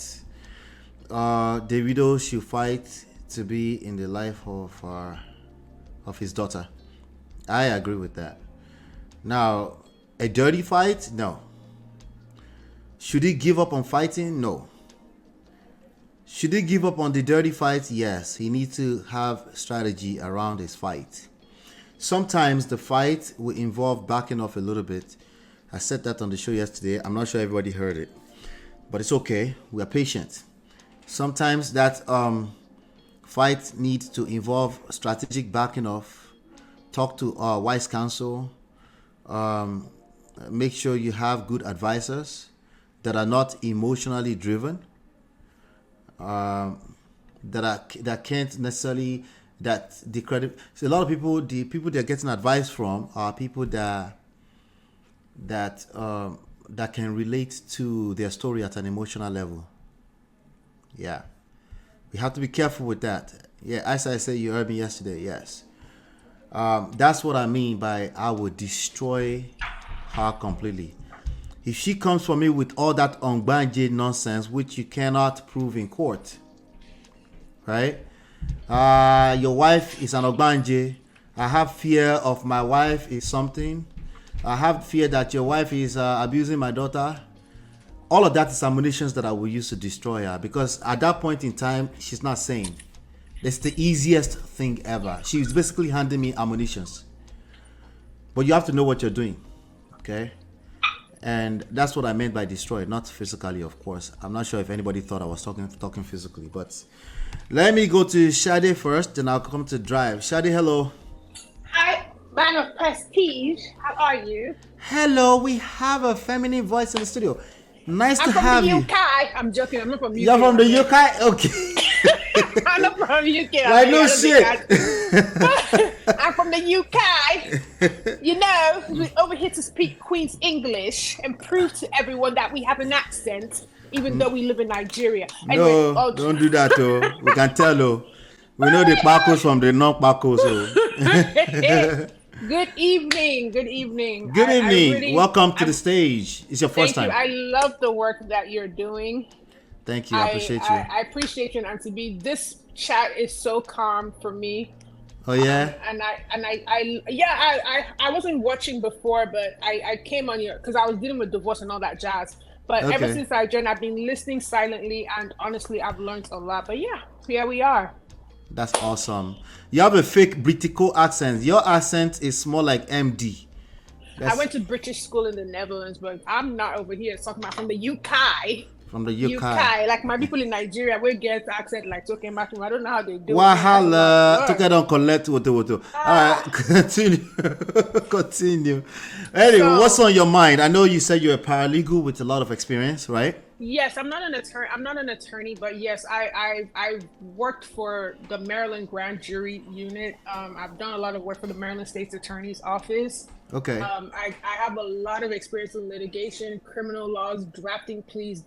Davido should fight to be in the life of his daughter. I agree with that. Now, a dirty fight? No. Should he give up on fighting? No. Should he give up on the dirty fight? Yes. He needs to have strategy around his fight. Sometimes the fight will involve backing off a little bit. I said that on the show yesterday. I'm not sure everybody heard it, but it's okay. We are patient. Sometimes that fight needs to involve strategic backing off. Talk to wise counsel. Make sure you have good advisors that are not emotionally driven. That can't necessarily the credit. So a lot of people, the people they're getting advice from are people that can relate to their story at an emotional level. Yeah, we have to be careful with that. Yeah, as I said, you heard me yesterday. Yes, that's what I mean by I would destroy her completely. If she comes for me with all that ongbanje nonsense, which you cannot prove in court, right? Your wife is an ogbanje. I have fear of my wife is something. I have fear that your wife is abusing my daughter. All of that is ammunition that I will use to destroy her, because at that point in time, she's not sane. It's the easiest thing ever. She's basically handing me ammunition. But you have to know what you're doing, okay? And that's what I meant by destroy, not physically, of course. I'm not sure if anybody thought I was talking physically, but let me go to Shade first, then I'll come to Drive. Shade, hello. Hi, man of prestige. How are you? Hello, we have a feminine voice in the studio. Nice to have I'm you. from the UK. I'm joking. I'm not from the UK. You're from the UK? Okay. I'm not from the UK. Like no shit. I'm from the UK. You know, we're over here to speak Queen's English and prove to everyone that we have an accent, even though we live in Nigeria. Anyway, No, don't do that, though. We can tell, though. We know the Pacos from the non-Pacos. Good evening. Good evening. Good evening. Welcome to the stage. It's your first time. Thank you. I love the work that you're doing. Thank you. I appreciate you. I appreciate you, Auntie B. This chat is so calm for me. Oh yeah. I wasn't watching before, but I came on here because I was dealing with divorce and all that jazz. But ever since I joined, I've been listening silently, and honestly, I've learned a lot. But yeah, here we are. That's awesome. You have a fake Britico accent. Your accent is more like MD. I went to British school in the Netherlands, but I'm not over here talking about from the UK. From the UK. Like my people in Nigeria, we get accent like talking about them. I don't know how they do Wahala. Took it on collect woto. All right, continue. Anyway, so, what's on your mind? I know you said you're a paralegal with a lot of experience, right? Yes, I'm not an attorney, but yes, I worked for the Maryland Grand Jury Unit. I've done a lot of work for the Maryland State's Attorney's Office. Okay. I have a lot of experience in litigation, criminal laws, drafting pleas.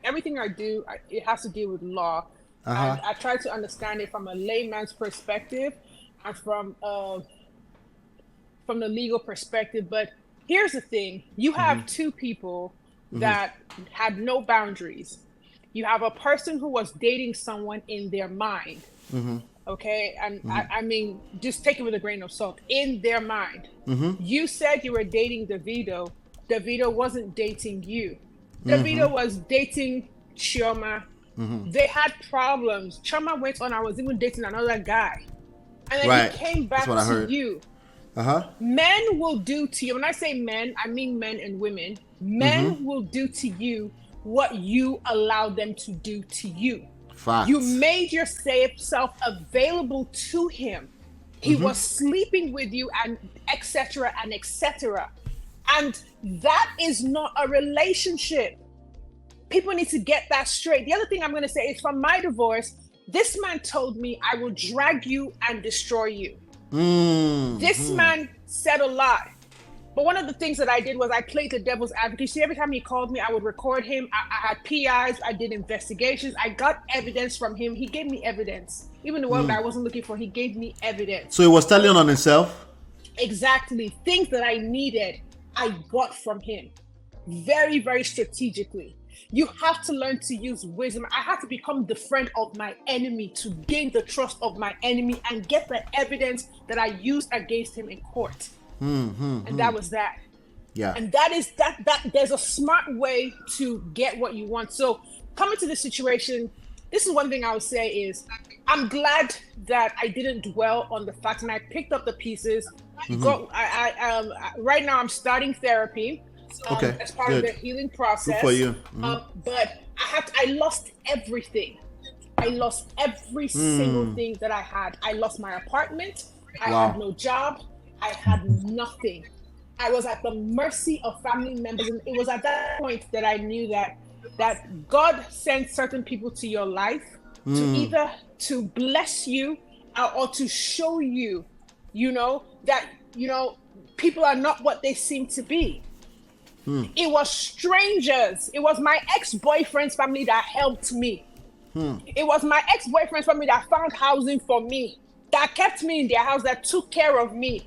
Everything I do, it has to deal with law. And I try to understand it from a layman's perspective and from the legal perspective. But here's the thing: you have two people that had no boundaries. You have a person who was dating someone in their mind. Okay, and I mean, just take it with a grain of salt. In their mind, you said you were dating Davido. Davido wasn't dating you. Davido was dating Chioma. They had problems. Chioma went on. I was even dating another guy, and then he came back to you. Men will do to you. When I say men, I mean men and women. Men will do to you what you allow them to do to you. Facts. You made yourself available to him. He was sleeping with you, and etc. and etc. And that is not a relationship. People need to get that straight. The other thing I'm going to say is, from my divorce, this man told me, I will drag you and destroy you. This man said a lot. But one of the things that I did was I played the devil's advocate. See, every time he called me, I would record him. I had PIs. I did investigations. I got evidence from him. He gave me evidence. Even the one that I wasn't looking for, he gave me evidence. So he was telling on himself? Exactly. Things that I needed, I got from him. Very, very strategically. You have to learn to use wisdom. I had to become the friend of my enemy to gain the trust of my enemy and get the evidence that I used against him in court. And that was that. Yeah. And that is that there's a smart way to get what you want. So coming to this situation, this is one thing I would say is I'm glad that I didn't dwell on the facts and I picked up the pieces. Right now I'm starting therapy. Okay, as part of the healing process. Good for you. But I lost everything. I lost every single thing that I had. I lost my apartment. I had no job. I had nothing. I was at the mercy of family members, and it was at that point that I knew that God sent certain people to your life to either to bless you or to show you, that people are not what they seem to be. It was strangers. It was my ex-boyfriend's family that helped me. It was my ex-boyfriend's family that found housing for me, that kept me in their house, that took care of me.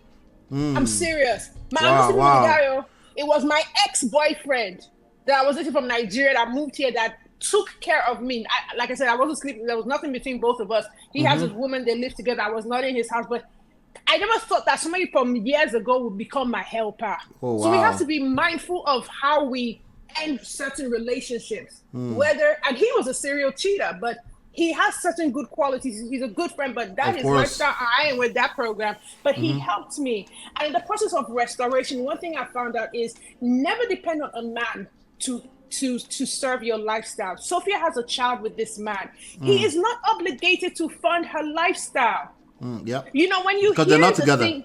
I'm serious. It was my ex-boyfriend that I was dating from Nigeria that moved here that took care of me. Like I said, I wasn't sleeping. There was nothing between both of us. He has his woman. They live together. I was not in his house, but I never thought that somebody from years ago would become my helper. Oh, wow. So we have to be mindful of how we end certain relationships. And he was a serial cheater, but he has certain good qualities. He's a good friend, but that is lifestyle. I ain't with that program. But he helped me. And in the process of restoration, one thing I found out is never depend on a man to serve your lifestyle. Sophia has a child with this man. He is not obligated to fund her lifestyle. Yep. When you because hear they're not together.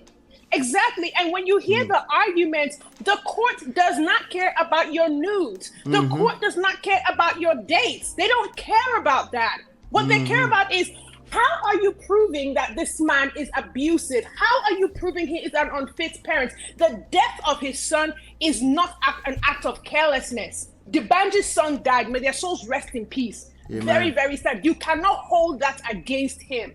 Exactly. And when you hear the arguments, the court does not care about your nudes. The court does not care about your dates. They don't care about that. What they care about is, how are you proving that this man is abusive? How are you proving he is an unfit parent? The death of his son is not an act of carelessness. Dibanji's son died. May their souls rest in peace. Amen. Very, very sad. You cannot hold that against him.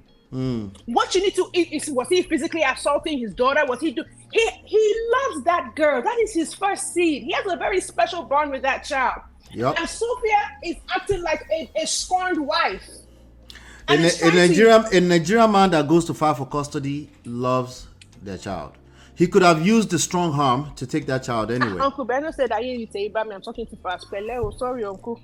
What you need to is, was he physically assaulting his daughter? Was he he loves that girl. That is his first seed. He has a very special bond with that child. Yep. And Sophia is acting like a scorned wife. A Nigerian man that goes to file for custody loves their child. He could have used the strong arm to take that child anyway. Uncle Beno said, I hear you say about me. I'm talking too fast. Sorry, Uncle.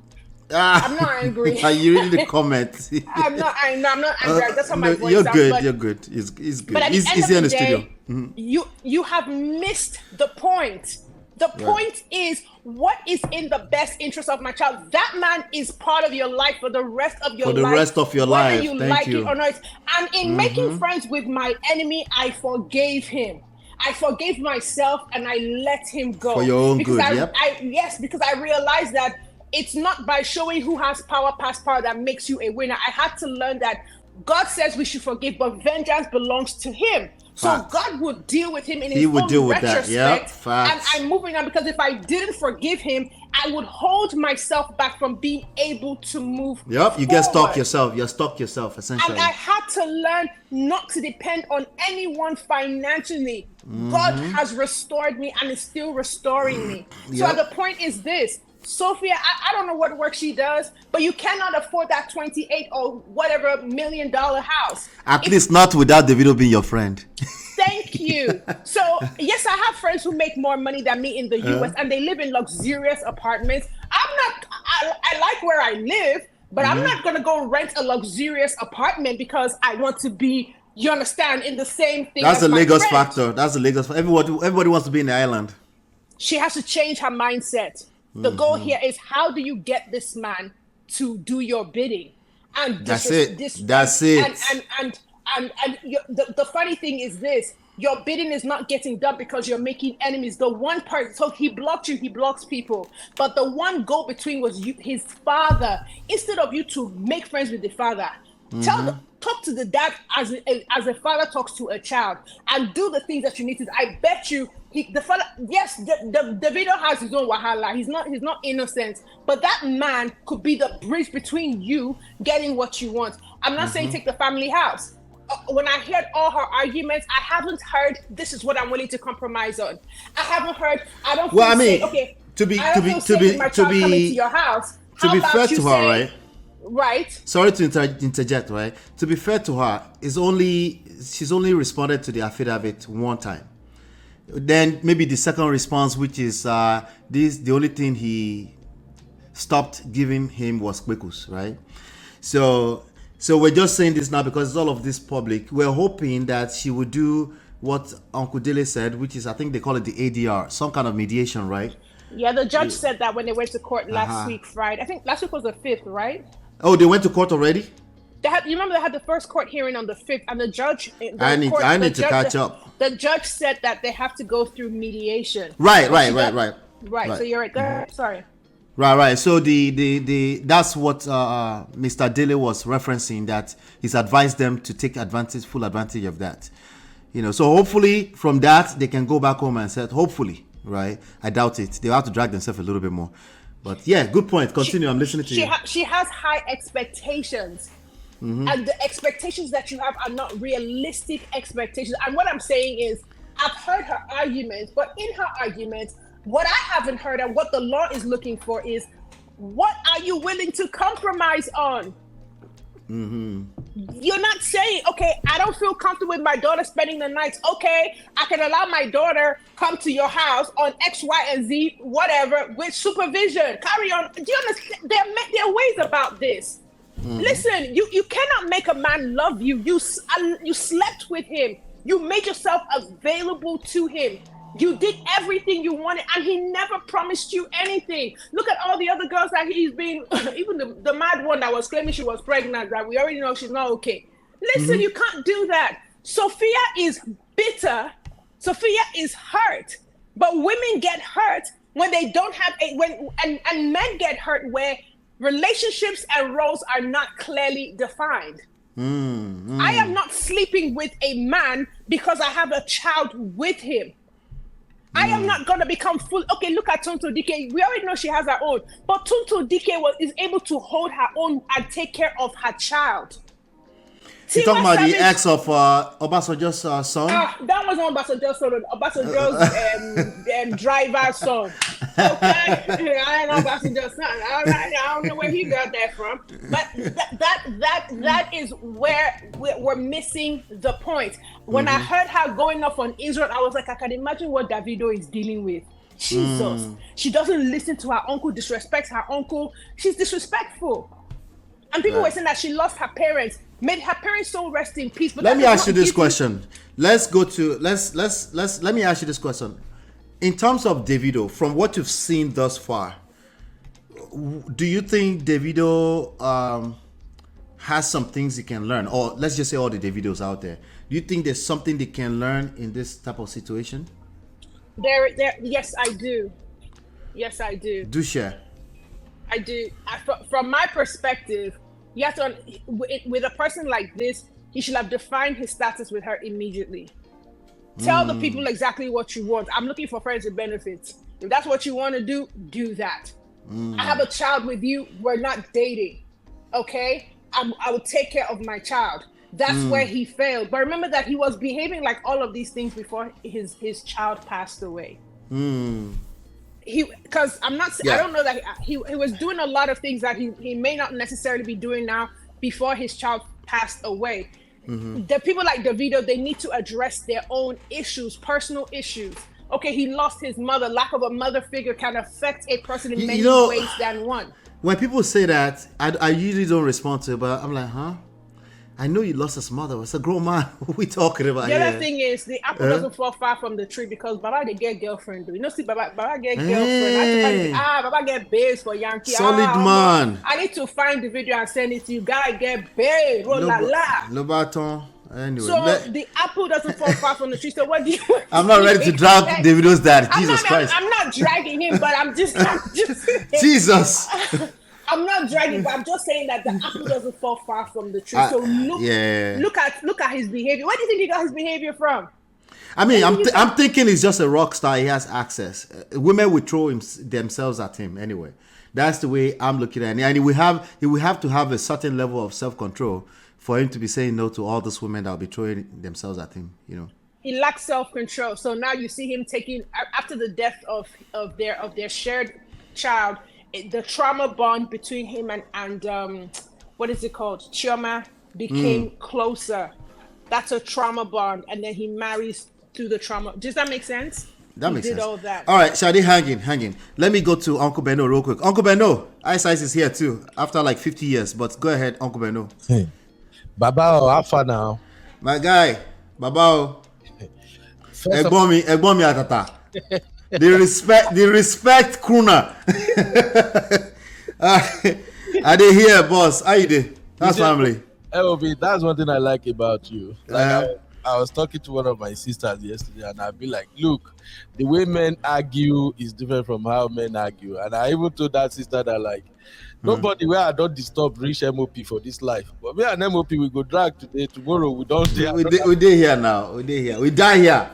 I'm not angry. Are you reading the comments? I'm not angry. That's how my voice You're sounds. good. You're good. It's good. But at He's the end here in of the the studio. day, you have missed the point. The point is, what is in the best interest of my child? That man is part of your life for the rest of your life. For the rest of your life. Whether you like it or not. And in making friends with my enemy, I forgave him. I forgave myself and I let him go. For your own because good, because I realized that it's not by showing who has power past power that makes you a winner. I had to learn that God says we should forgive, but vengeance belongs to him. So God would deal with him in his own retrospect. And I'm moving on, because if I didn't forgive him, I would hold myself back from being able to move Yep, you get stuck yourself. You're stuck yourself, essentially. And I had to learn not to depend on anyone financially. God has restored me and is still restoring me. So the point is this. Sophia, I don't know what work she does, but you cannot afford that 28 or whatever $1 million house. At least not without Davido being your friend. Thank you. So, yes, I have friends who make more money than me in the US and they live in luxurious apartments. I like where I live, but I'm not going to go rent a luxurious apartment because I want to be, you understand, in the same thing. That's the Lagos factor. That's the Lagos factor. Everybody wants to be in the island. She has to change her mindset. The goal here is, how do you get this man to do your bidding? And That's it. That's it. And the funny thing is this: your bidding is not getting done because you're making enemies. The one part, so he blocked you, he blocks people. But the one go between was his father. Instead of you to make friends with the father, Talk to the dad as a father talks to a child, and do the things that you need to do. I bet you the father, yes, Davido has his own wahala. He's not innocent, but that man could be the bridge between you getting what you want. I'm not saying take the family house. When I heard all her arguments, I haven't heard this is what I'm willing to compromise on. I haven't heard. I don't. Well, I mean, okay. to be coming to your house. To be fair to her, right? Right. Sorry to interject, right? To be fair to her, she's only responded to the affidavit one time. Then maybe the second response, which is the only thing he stopped giving him was kwekus, right? So we're just saying this now because it's all of this public. We're hoping that she would do what Uncle Dele said, which is, I think they call it the ADR, some kind of mediation, right? Yeah, the judge said that when they went to court last week, Friday. I think last week was the 5th, right? Oh, they went to court already? You remember they had the first court hearing on the 5th, and the judge... I need to catch up. The judge said that they have to go through mediation. Right. So you're right. Go ahead. Sorry. Right. So the that's what Mr. Dele was referencing, that he's advised them to take full advantage of that. So hopefully from that they can go back home and say, hopefully, right? I doubt it. They'll have to drag themselves a little bit more. But yeah, good point. Continue. I'm listening to you. She has high expectations. And the expectations that you have are not realistic expectations. And what I'm saying is, I've heard her arguments, but in her arguments, what I haven't heard and what the law is looking for is, what are you willing to compromise on? You're not saying, okay, I don't feel comfortable with my daughter spending the nights. Okay, I can allow my daughter come to your house on X, Y, and Z, whatever, with supervision. Carry on. Do you understand? There are ways about this. Listen, you cannot make a man love you. You slept with him. You made yourself available to him. You did everything you wanted, and he never promised you anything. Look at all the other girls that he's been, even the mad one that was claiming she was pregnant, right? We already know she's not okay. Listen, you can't do that. Sophia is bitter. Sophia is hurt. But women get hurt when they don't have and men get hurt where relationships and roles are not clearly defined. I am not sleeping with a man because I have a child with him. I am not going to become full. Okay, look at Tonto DK. We already know she has her own. But Tonto DK is able to hold her own and take care of her child. You talking about the ex of Obasanjo's son? That was not Obasanjo's son. Obasanjo's driver's son. Okay, I know Obasanjo's son. All right, I don't know where he got that from. But that is where we're missing the point. When I heard her going off on Israel, I was like, I can imagine what Davido is dealing with. Jesus, she doesn't listen to her uncle, disrespects her uncle. She's disrespectful. And people were saying that she lost her parents. Made her parents so rest in peace. But let me ask you this question. Let me ask you this question. In terms of Davido, from what you've seen thus far, do you think Davido has some things he can learn? Or let's just say all the Davidos out there. Do you think there's something they can learn in this type of situation? Yes, I do. Yes, I do. Do share. I do. From my perspective, you have to, with a person like this, he should have defined his status with her immediately. Tell the people exactly what you want. I'm looking for friends with benefits. If that's what you want to do, do that. I have a child with you. We're not dating. Okay? I will take care of my child. That's where he failed. But remember that he was behaving like all of these things before his child passed away. Because I don't know that he was doing a lot of things that he may not necessarily be doing now before his child passed away. The people like Davido, they need to address their own issues, personal issues. Okay, he lost his mother. Lack of a mother figure can affect a person in many ways than one. When people say that, I usually don't respond to it, but I'm like, huh? I know you lost his mother. It's a grown man. What we talking about the here? Other thing is, the apple doesn't fall far from the tree because Baba they get girlfriend. You know, see, Baba get girlfriend. Baba get babes for Yankee. Solid man. I need to find the video and send it to you. Guy get babe. Oh la la. No baton. Anyway. So the apple doesn't fall far from the tree. So what do you? I'm not ready to drag Davido's dad. Jesus Christ. I'm not dragging him, but I'm just Jesus. I'm not dragging, but I'm just saying that the apple doesn't fall far from the tree. So look at his behavior. Where do you think he got his behavior from? I mean, I'm thinking he's just a rock star. He has access. Women will throw themselves at him anyway. That's the way I'm looking at it. And he will have to have a certain level of self-control for him to be saying no to all those women that will be throwing themselves at him. You know, he lacks self-control. So now you see him taking, after the death of their shared child, the trauma bond between him and what is it called, Chioma, became closer. That's a trauma bond, and then he marries through the trauma. Does that make sense? That makes sense. All that. All right, Shadi, hang in. Let me go to Uncle Beno real quick. Uncle Beno, Ice is here too after like 50 years, but go ahead, Uncle Beno. Hey. Baba, how far now? My guy, Baba. Egbomi Atata. The respect Kuna. Are they here, boss? How you doing? That's family. LB, that's one thing I like about you. Like I was talking to one of my sisters yesterday, and I'd be like, look, the way men argue is different from how men argue. And I even told that sister that, like, nobody where I don't disturb reach MOP for this life. But me and MOP, we go drag today, tomorrow we don't stay. We dey here now. We die here.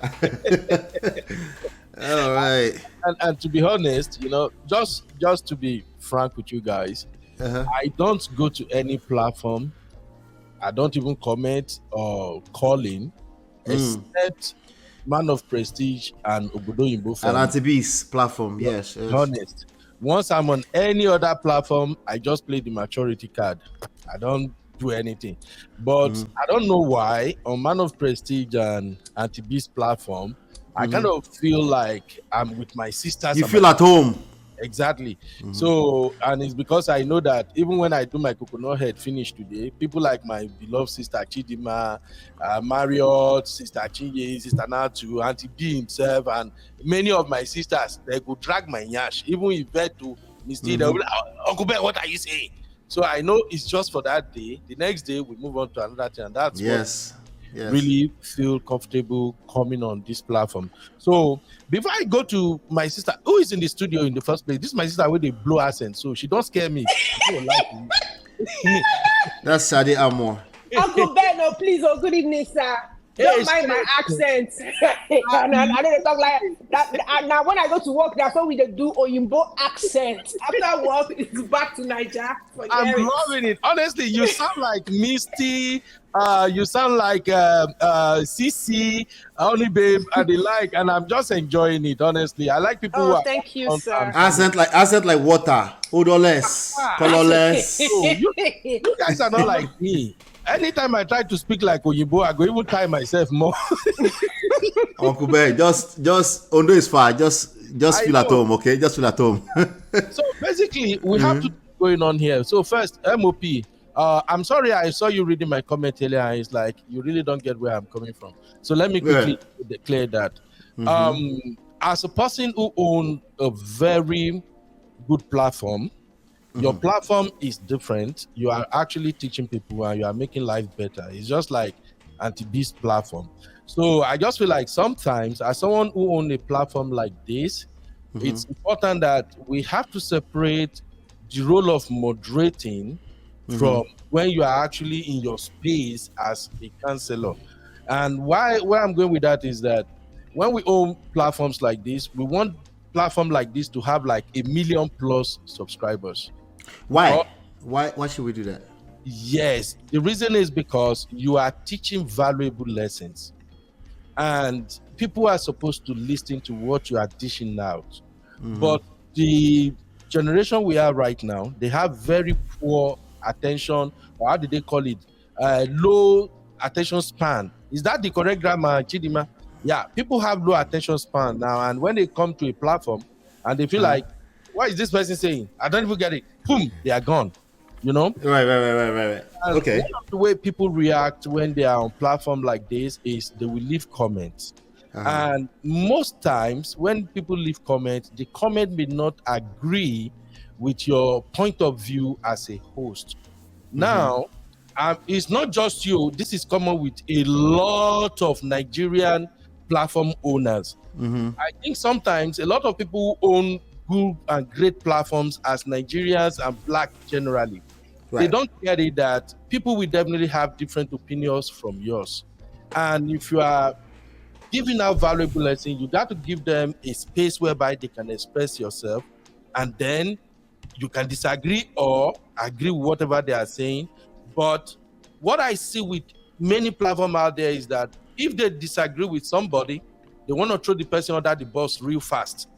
All right. And to be honest, you know, just to be frank with you guys, I don't go to any platform. I don't even comment or call in, except Man of Prestige and Obodo Yimbo. And Antibeast platform, yes. Honest. Once I'm on any other platform, I just play the maturity card. I don't do anything. But I don't know why on Man of Prestige and Antibeast platform, I kind of feel like I'm with my sisters. You feel at home. Exactly. So, and it's because I know that even when I do my coconut head finish today, people like my beloved sister Chidima, Marriott, sister Chinye, sister Natu, Auntie B himself, and many of my sisters, they could drag my nyash. Even if they to Misty, they'll be like, Uncle Ben, what are you saying? So I know it's just for that day. The next day we move on to another thing, and that's yes. Really feel comfortable coming on this platform. So before I go to my sister, who is in the studio in the first place, this is my sister with a blue accent, so she don't scare me. That's Shadi Amor. Uncle Ben, please, good evening, sir. Don't mind my accent. I don't talk like that. Now, when I go to work, that's what we do Oyinbo accent. After work, it's back to Nigeria. I'm loving it. Honestly, you sound like Misty. You sound like CC, Only Babe, and the like, and I'm just enjoying it. Honestly, I like people. Oh, thank you, sir. Accent like water, odorless, colorless. You guys are not like me. Anytime I try to speak like Oyibo, I go even tie myself more. Uncle Ben, just Ondo is far. Just feel at home, okay? Just feel at home. So basically, we have to going on here. So first, MOP. I'm sorry, I saw you reading my comment earlier, and it's like you really don't get where I'm coming from. So let me quickly declare that. As a person who owns a very good platform, your platform is different. You are actually teaching people and you are making life better. It's just like Anti-Beast platform. So I just feel like sometimes as someone who owns a platform like this, it's important that we have to separate the role of moderating from when you are actually in your space as a counselor. And where I'm going with that is that when we own platforms like this, we want platform like this to have like 1 million plus subscribers. Why? Why should we do that? Yes, the reason is because you are teaching valuable lessons, and people are supposed to listen to what you are dishing out. But the generation we are right now, they have very poor attention, or how do they call it? Low attention span. Is that the correct grammar, Chidima? Yeah, people have low attention span now, and when they come to a platform and they feel like, what is this person saying? I don't even get it. Boom, they are gone. You know? Right. Okay. One of the way people react when they are on platform like this is they will leave comments. And most times when people leave comments, the comment may not agree with your point of view as a host. Now, it's not just you. This is common with a lot of Nigerian platform owners. I think sometimes a lot of people who own good and great platforms as Nigerians and Black generally. Right. They don't get it that people will definitely have different opinions from yours. And if you are giving out valuable lessons, you got to give them a space whereby they can express yourself, and then you can disagree or agree with whatever they are saying. But what I see with many platforms out there is that if they disagree with somebody, they want to throw the person under the bus real fast.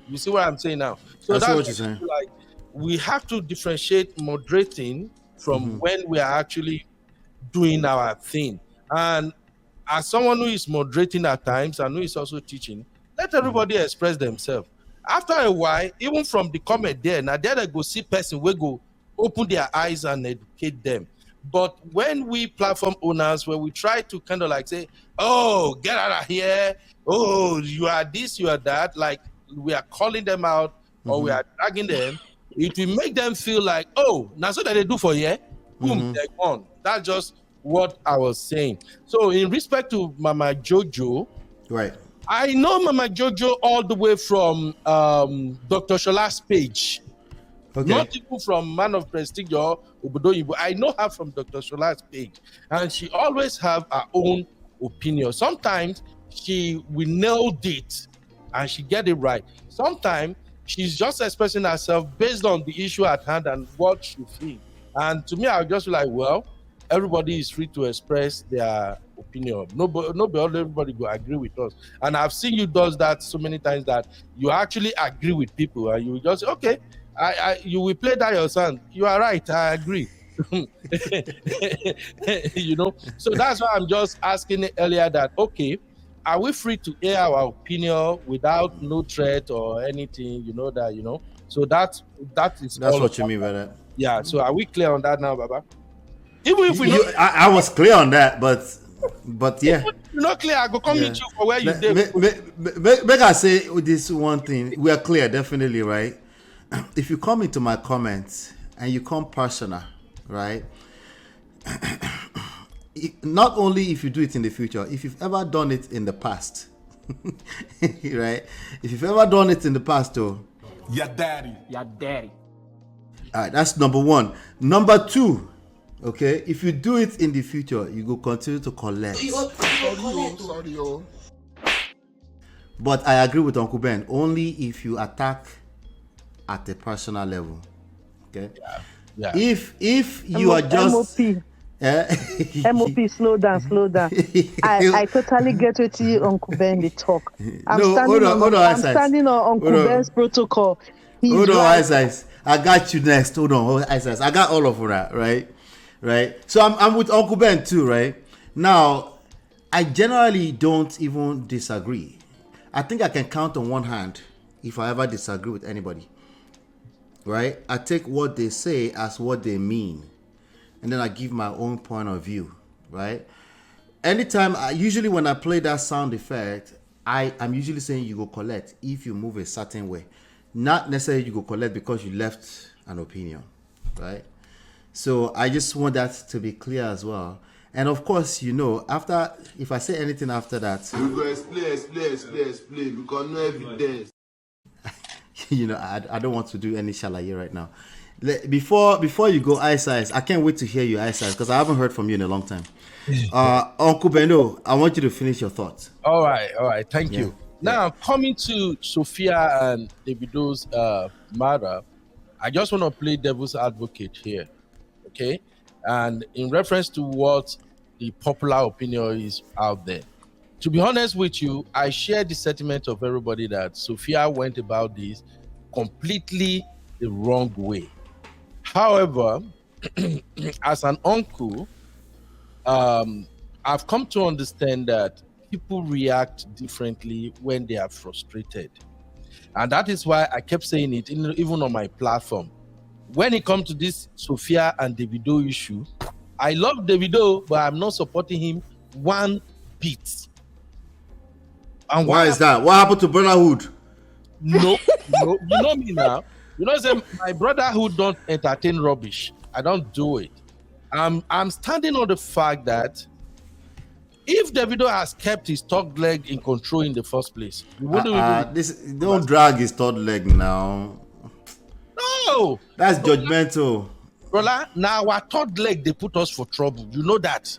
You see what I'm saying now? So that's what you're saying. Like, we have to differentiate moderating from when we are actually doing our thing. And as someone who is moderating at times and who is also teaching, let everybody express themselves. After a while, even from the comment there, now there they go see person, we go open their eyes and educate them. But when we platform owners, when we try to kind of like say, oh, get out of here, oh, you are this, you are that, like we are calling them out or we are dragging them, it will make them feel like, oh, now so that they do for you, boom, they're gone. That's just what I was saying. So in respect to Mama Jojo, Right. I know Mama Jojo all the way from Dr. Shola's page. Okay. Not even from Man of Prestige or Obodo Yibo. I know her from Dr. Shola's page. And she always have her own opinion. Sometimes she will nail it and she get it right. Sometimes she's just expressing herself based on the issue at hand and what she feels. And to me, I'll just be like, well, everybody is free to express their opinion. Nobody, everybody will agree with us. And I've seen you does that so many times that you actually agree with people and you just say, okay, you will play that your son. You are right, I agree. You know, so that's why I'm just asking earlier that, okay, are we free to air our opinion without no threat or anything, you know, that, you know? So that is That's all what you mean by that. Yeah, so are we clear on that now, Baba? Even if we I was clear on that, but yeah. You're not clear, I go come meet you for where you did. Make I say this one thing. We are clear, definitely, right? If you come into my comments and you come personal, right? Not only if you do it in the future, if you've ever done it in the past, right? If you've ever done it in the past, though, Your daddy. all right, that's number one. Number two, okay, if you do it in the future, you go continue to collect. Sorry, yo. But I agree with Uncle Ben, only if you attack at a personal level. Okay? Yeah. If you are just MOP. MOP, slow down. I totally get what you Uncle Ben they talk. I'm standing on Uncle Ben's protocol. Hold on, Ice. I got you next. Hold on, Ice. I got all of that, right? So I'm with Uncle Ben too, right? Now, I generally don't even disagree. I think I can count on one hand if I ever disagree with anybody, right? I take what they say as what they mean, and then I give my own point of view, right? Anytime, usually when I play that sound effect, I'm usually saying you go collect if you move a certain way. Not necessarily you go collect because you left an opinion, right? So I just want that to be clear as well. And of course, you know, if I say anything after that, You go explain because no evidence. you know, I don't want to do any shalaye right now. Before you go, Ice, I can't wait to hear you, Ice, because I haven't heard from you in a long time. Uncle Beno, I want you to finish your thoughts. All right. Thank you. Now, coming to Sophia and Davido's matter, I just want to play devil's advocate here, okay? And in reference to what the popular opinion is out there. To be honest with you, I share the sentiment of everybody that Sophia went about this completely the wrong way. However, as an uncle, I've come to understand that people react differently when they are frustrated. And that is why I kept saying it even on my platform. When it comes to this Sophia and Davido issue, I love Davido, but I'm not supporting him one bit. And Why is that? What happened to brotherhood? No, you know me now. You know, say my brotherhood don't entertain rubbish. I don't do it. I'm standing on the fact that if Davido has kept his third leg in control in the first place, don't drag his third leg now. No, that's judgmental. Brother, now our third leg, they put us for trouble. You know that.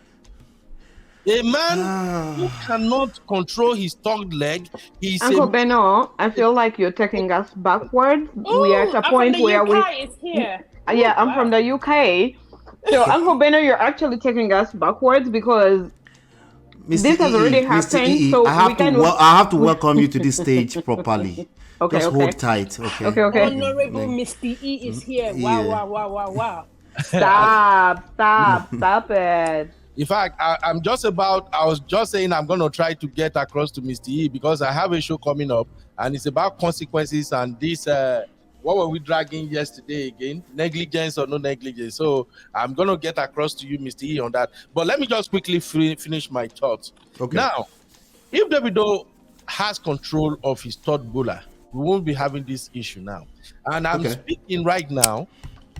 A man who cannot control his third leg, he's Uncle Beno, I feel like you're taking us backwards. We are at a point where is here. Yeah, I'm from the UK. So Uncle Beno, you're actually taking us backwards because Mr. this has already happened. So I have to welcome you to this stage properly. Okay, Just hold tight. Okay. Okay. Honorable Mr. E is here. Wow. Stop it. In fact, I was just saying I'm going to try to get across to Mr. E because I have a show coming up and it's about consequences and this, what were we dragging yesterday again? Negligence or no negligence. So I'm going to get across to you, Mr. E, on that. But let me just quickly finish my thoughts. Okay. Now, if Davido has control of his third bowler, we won't be having this issue now. And I'm speaking right now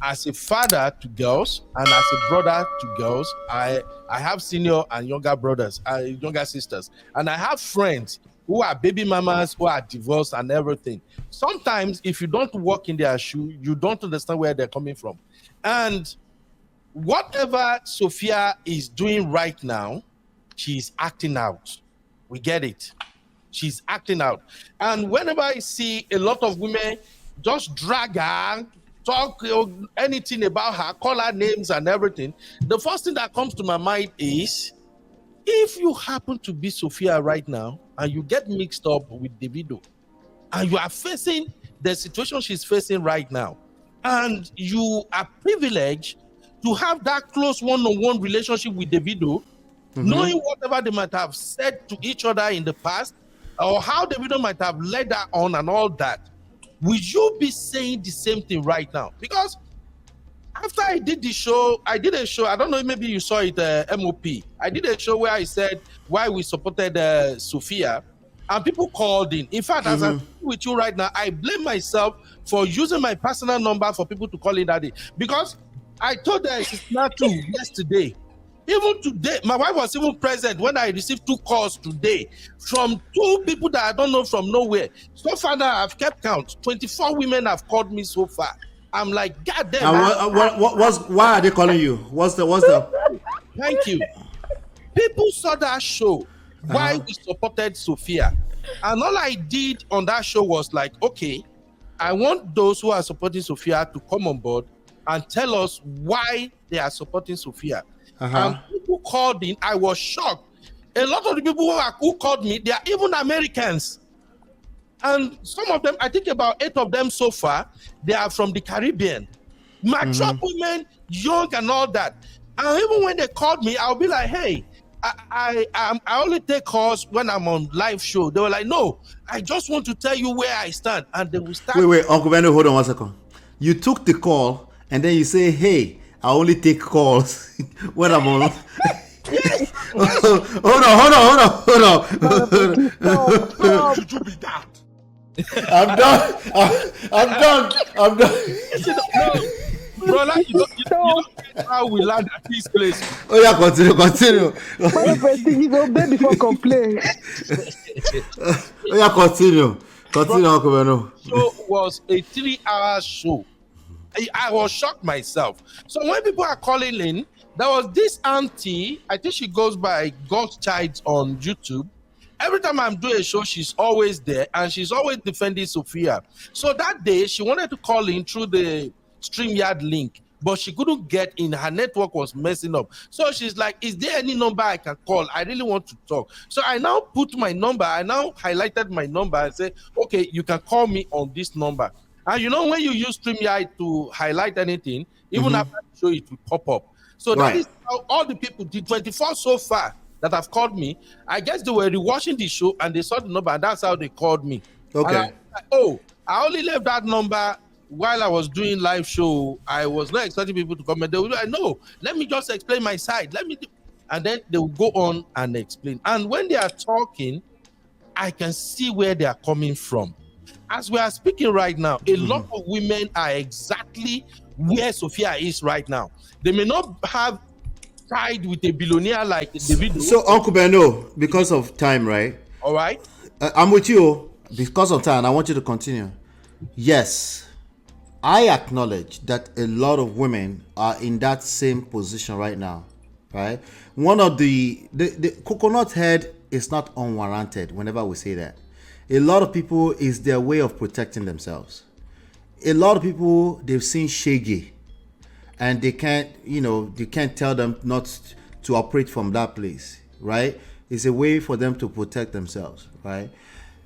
as a father to girls and as a brother to girls. I have senior and younger brothers, younger sisters, and I have friends who are baby mamas, who are divorced and everything. Sometimes if you don't walk in their shoe, you don't understand where they're coming from. And whatever Sophia is doing right now, she's acting out. We get it. She's acting out. And whenever I see a lot of women just drag her, talk anything about her, call her names and everything, the first thing that comes to my mind is, if you happen to be Sophia right now and you get mixed up with Davido and you are facing the situation she's facing right now and you are privileged to have that close one-on-one relationship with Davido, knowing whatever they might have said to each other in the past or how Davido might have led her on and all that, will you be saying the same thing right now? Because after I did a show, I don't know, maybe you saw it, MOP. I did a show where I said why we supported Sophia, and people called in. In fact, as I'm with you right now, I blame myself for using my personal number for people to call in that day. Because I told her it's not true yesterday. Even today, my wife was even present when I received 2 calls today from 2 people that I don't know from nowhere. So far now, I've kept count. 24 women have called me so far. I'm like, God damn. Why are they calling you? What's the? Thank you. People saw that show, why we supported Sophia. And all I did on that show was like, okay, I want those who are supporting Sophia to come on board and tell us why they are supporting Sophia. And people called in, I was shocked. A lot of the people who called me, they are even Americans. And some of them, I think about 8 of them so far, they are from the Caribbean. Mature women, young and all that. And even when they called me, I'll be like, hey, I only take calls when I'm on live show. They were like, no, I just want to tell you where I stand. And they will start. Wait, Uncle Beno, hold on 1 second. You took the call and then you say, hey, I only take calls when I'm on. Hold on. How should you be that? I'm done. Bro, like, you know how we land at this place. Oh yeah, continue. Before complain. Oh yeah, continue, Uncle Beno. Show was a 3-hour show. I was shocked myself. So when people are calling in, there was this auntie, I think she goes by God's Child on YouTube. Every time I'm doing a show, she's always there and she's always defending Sophia. So that day, she wanted to call in through the StreamYard link, but she couldn't get in. Her network was messing up. So she's like, is there any number I can call? I really want to talk. So I now put my number. I now highlighted my number and said, okay, you can call me on this number. And you know, when you use StreamYard to highlight anything, even after the show, it will pop up. So that is how all the people, the 24 so far that have called me, I guess they were rewatching the show and they saw the number and that's how they called me. Okay. I only left that number while I was doing live show. I was not expecting people to comment. They were like, no, let me just explain my side. And then they will go on and explain. And when they are talking, I can see where they are coming from. As we are speaking right now, a lot of women are exactly where Sophia is right now. They may not have side with a billionaire like Davido. So, Uncle Beno, because of time, right? All right. I'm with you. Because of time, I want you to continue. Yes, I acknowledge that a lot of women are in that same position right now, right? One of the coconut head is not unwarranted whenever we say that. A lot of people is their way of protecting themselves. A lot of people, they've seen shaggy and they can't, they can't tell them not to operate from that place, right? It's a way for them to protect themselves, right?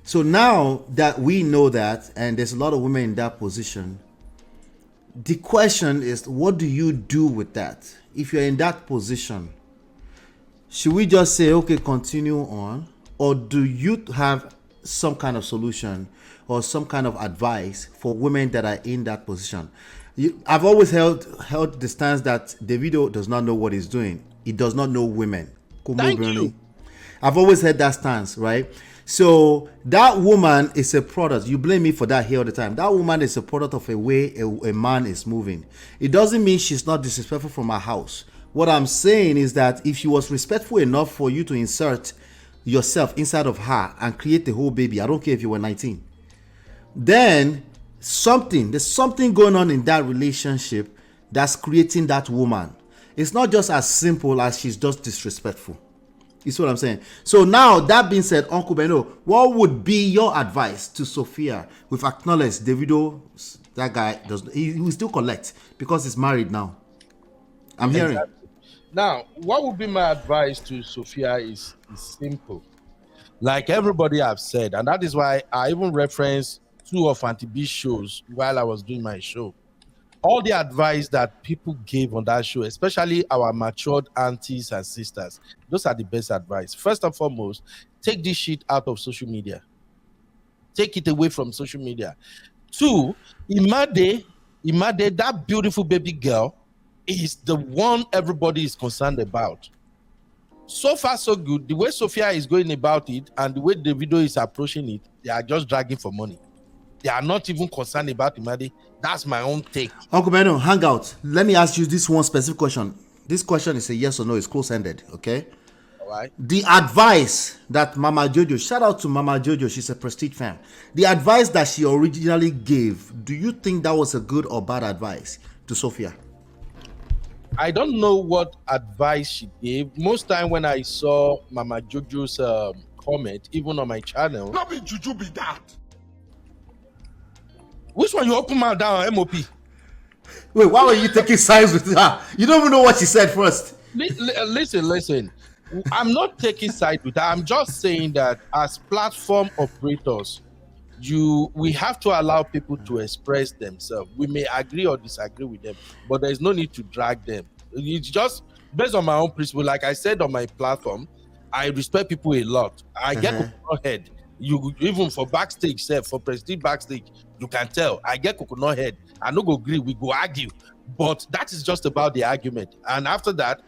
So now that we know that, and there's a lot of women in that position, the question is, what do you do with that? If you're in that position, should we just say, okay, continue on? Or do you have some kind of solution or some kind of advice for women that are in that position? I've always held the stance that Davido does not know what he's doing. He does not know women. Thank you. I've always had that stance, right? So that woman is a product. You blame me for that here all the time. That woman is a product of a way a man is moving. It doesn't mean she's not disrespectful from her house. What I'm saying is that if she was respectful enough for you to insert yourself inside of her and create the whole baby, I don't care if you were 19, then there's something going on in that relationship that's creating that woman. It's not just as simple as she's just disrespectful. You see what I'm saying? So now, that being said, Uncle Beno, what would be your advice to Sophia? We've acknowledged Davido, that guy, he will still collect because he's married now. I'm hearing. Now, what would be my advice to Sophia is simple. Like everybody have said, and that is why I even referenced 2 of Auntie B's shows while I was doing my show. All the advice that people gave on that show, especially our matured aunties and sisters, those are the best advice. First and foremost, take this shit out of social media. Take it away from social media. 2, Imade, that beautiful baby girl, is the one everybody is concerned about. So far, so good. The way Sophia is going about it and the way Davido is approaching it, they are just dragging for money. They are not even concerned about Imade. That's my own take. Uncle Beno, hang out. Let me ask you this one specific question. This question is a yes or no. It's close-ended, okay? All right. The advice that Mama Jojo, shout out to Mama Jojo, she's a Prestige fan. The advice that she originally gave, do you think that was a good or bad advice to Sophia? I don't know what advice she gave. Most time when I saw Mama Jojo's comment, even on my channel. Not be juju be that. Which one you open mouth down, MOP? Wait, why were you taking sides with her? You don't even know what she said first. Listen. I'm not taking sides with her. I'm just saying that as platform operators, we have to allow people to express themselves. We may agree or disagree with them, but there's no need to drag them. It's just based on my own principle. Like I said on my platform, I respect people a lot. I get coconut head. You even for backstage, for Prestige backstage, you can tell I get coconut head. I no go agree, we go argue, but that is just about the argument. And after that,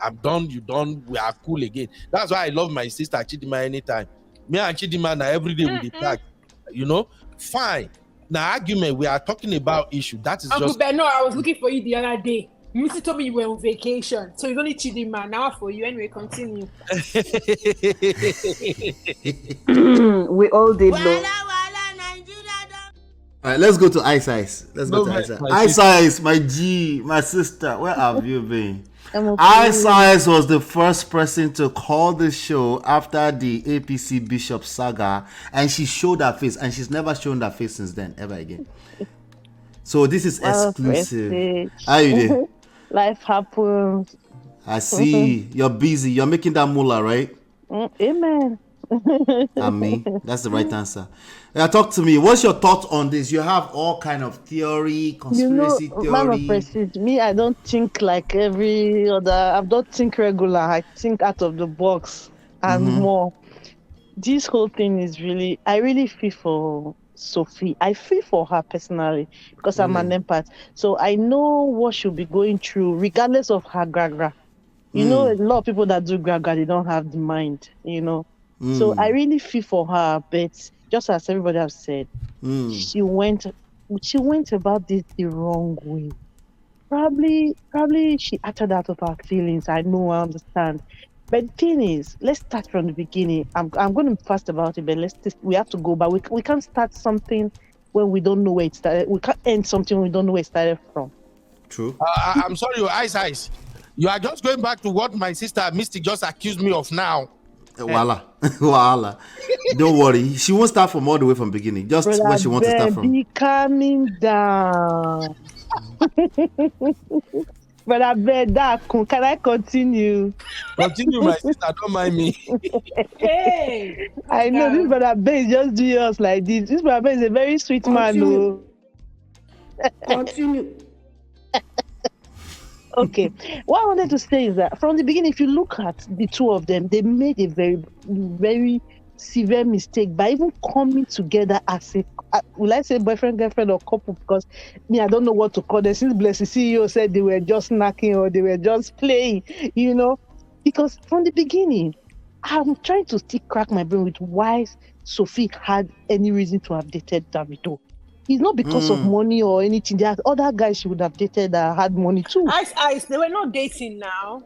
I'm done. You done. We are cool again. That's why I love my sister Chidima anytime. Me and Chidima now every day with the tag. Fine. Now argument, we are talking about issue. That is Uncle just. Ben, no, I was looking for you the other day. You told me you were on vacation, so it's only Chidima now for you. Anyway, continue. We all did know. All right, let's go to Ice Ice. Ice Ice, my G, my sister. Where have you been? Ice Ice was the first person to call the show after the APC Bishop saga, and she showed her face, and she's never shown her face since then, ever again. So this is exclusive. How you doing? Life happens. I see. You're busy. You're making that moolah, right? Amen. That's the right answer. Talk to me. What's your thought on this? You have all kind of theory, conspiracy theory. Man of Prestige, me, I don't think like every other. I don't think regular. I think out of the box and more. This whole thing is really. I really feel for Sophie. I feel for her personally because I'm an empath. So I know what she'll be going through, regardless of her gaga. A lot of people that do gaga, they don't have the mind. So I really feel for her, but just as everybody has said, she went about this the wrong way. Probably she acted out of her feelings. I know, I understand. But the thing is, let's start from the beginning. I'm going to be fast about it, but we have to go back. We can't start something when we don't know where it started. We can't end something when we don't know where it started from. True. I'm sorry, your eyes. You are just going back to what my sister Misty just accused me of now. Voila. Voila. Don't worry. She won't start from all the way from beginning. Just Brother, where she wants to start from. Be calming down. But I bet that can I continue? Continue, my sister. Don't mind me. Hey, I know this brother Ben is just doing us like this. This brother Ben is a very sweet man. No. Continue. Okay. What I wanted to say is that from the beginning, if you look at the two of them, they made a very, very severe mistake by even coming together as a, will I say boyfriend, girlfriend, or couple? Because me, I don't know what to call them. Since Blessed CEO said they were just snacking or they were just playing, you know, because from the beginning, I'm trying to still crack my brain with why Sophie had any reason to have dated Davido. It's not because of money or anything. There are other guys she would have dated that had money too. Ice. They were not dating now.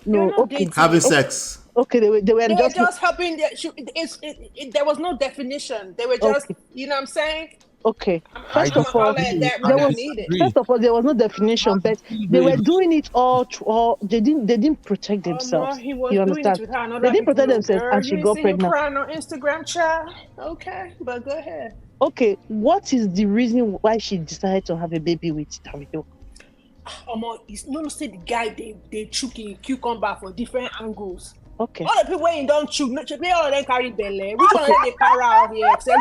No, okay. Dating. Having sex. Okay, they were just helping. There was no definition. They were just, you know what I'm saying? Okay. First of all, there was no definition, but they were doing it all. They didn't protect themselves. No, he was you doing understand? it with her. They didn't protect themselves, girl, and she got pregnant. Crying on Instagram, child. Okay, but go ahead. Okay, what is the reason why she decided to have a baby with Davido? It's not say the guy they choking cucumber for different angles. Okay. All the people when don't choke, all of them carry belly. Which one they carry out here? Except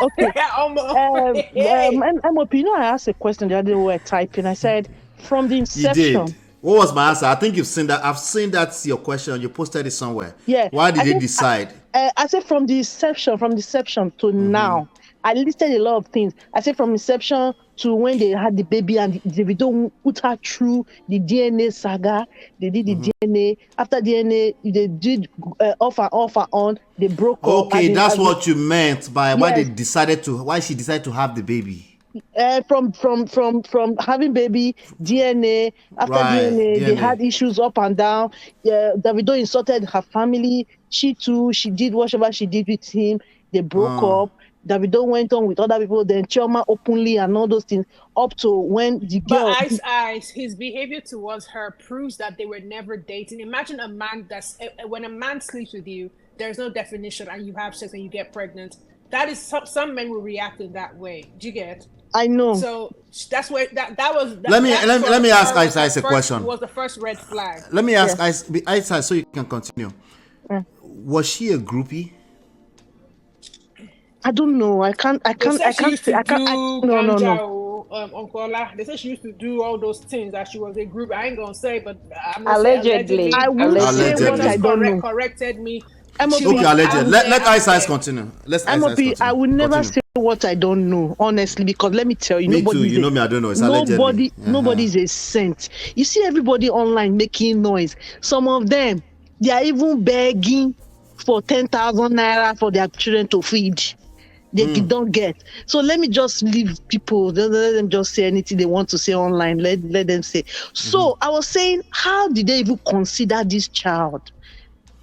MOP, you know, I asked a question the other day we were typing. I said, from the inception. You did. What was my answer? I think you've seen that. I've seen that's your question. You posted it somewhere. Yeah. Why did they decide? I said from the inception to now. I listed a lot of things. I said from inception to when they had the baby and Davido put her through the DNA saga. They did the DNA. After DNA, they did off and on. They broke up. Okay, that's what you meant by why she decided to have the baby. From having baby, DNA. After DNA, they had issues up and down. Davido insulted her family. She did whatever she did with him. They broke up. Davido went on with other people, then Chioma openly and all those things, up to when the girl... But Ice, his behavior towards her proves that they were never dating. Imagine a man when a man sleeps with you, there's no definition, and you have sex and you get pregnant. That is, some men will react in that way. Do you get? I know. So that's where that was... Let me ask Ice a question. Was the first red flag. Let me ask Ice so you can continue. Was she a groupie? I don't know. I can't. No. Uncle Ola, they said she used to do all those things that she was a group. I ain't gonna say, but I'm allegedly. I will say what I don't know. Corrected me. Okay, allegedly. Let Ice continue. I will never say what I don't know, honestly, because let me tell you, me too. You know me, I don't know. It's allegedly. Nobody's a saint. You see everybody online making noise. Some of them, they are even begging for 10,000 naira for their children to feed. They don't get. So let me just leave people. Let them just say anything they want to say online. Let them say. So I was saying, how did they even consider this child?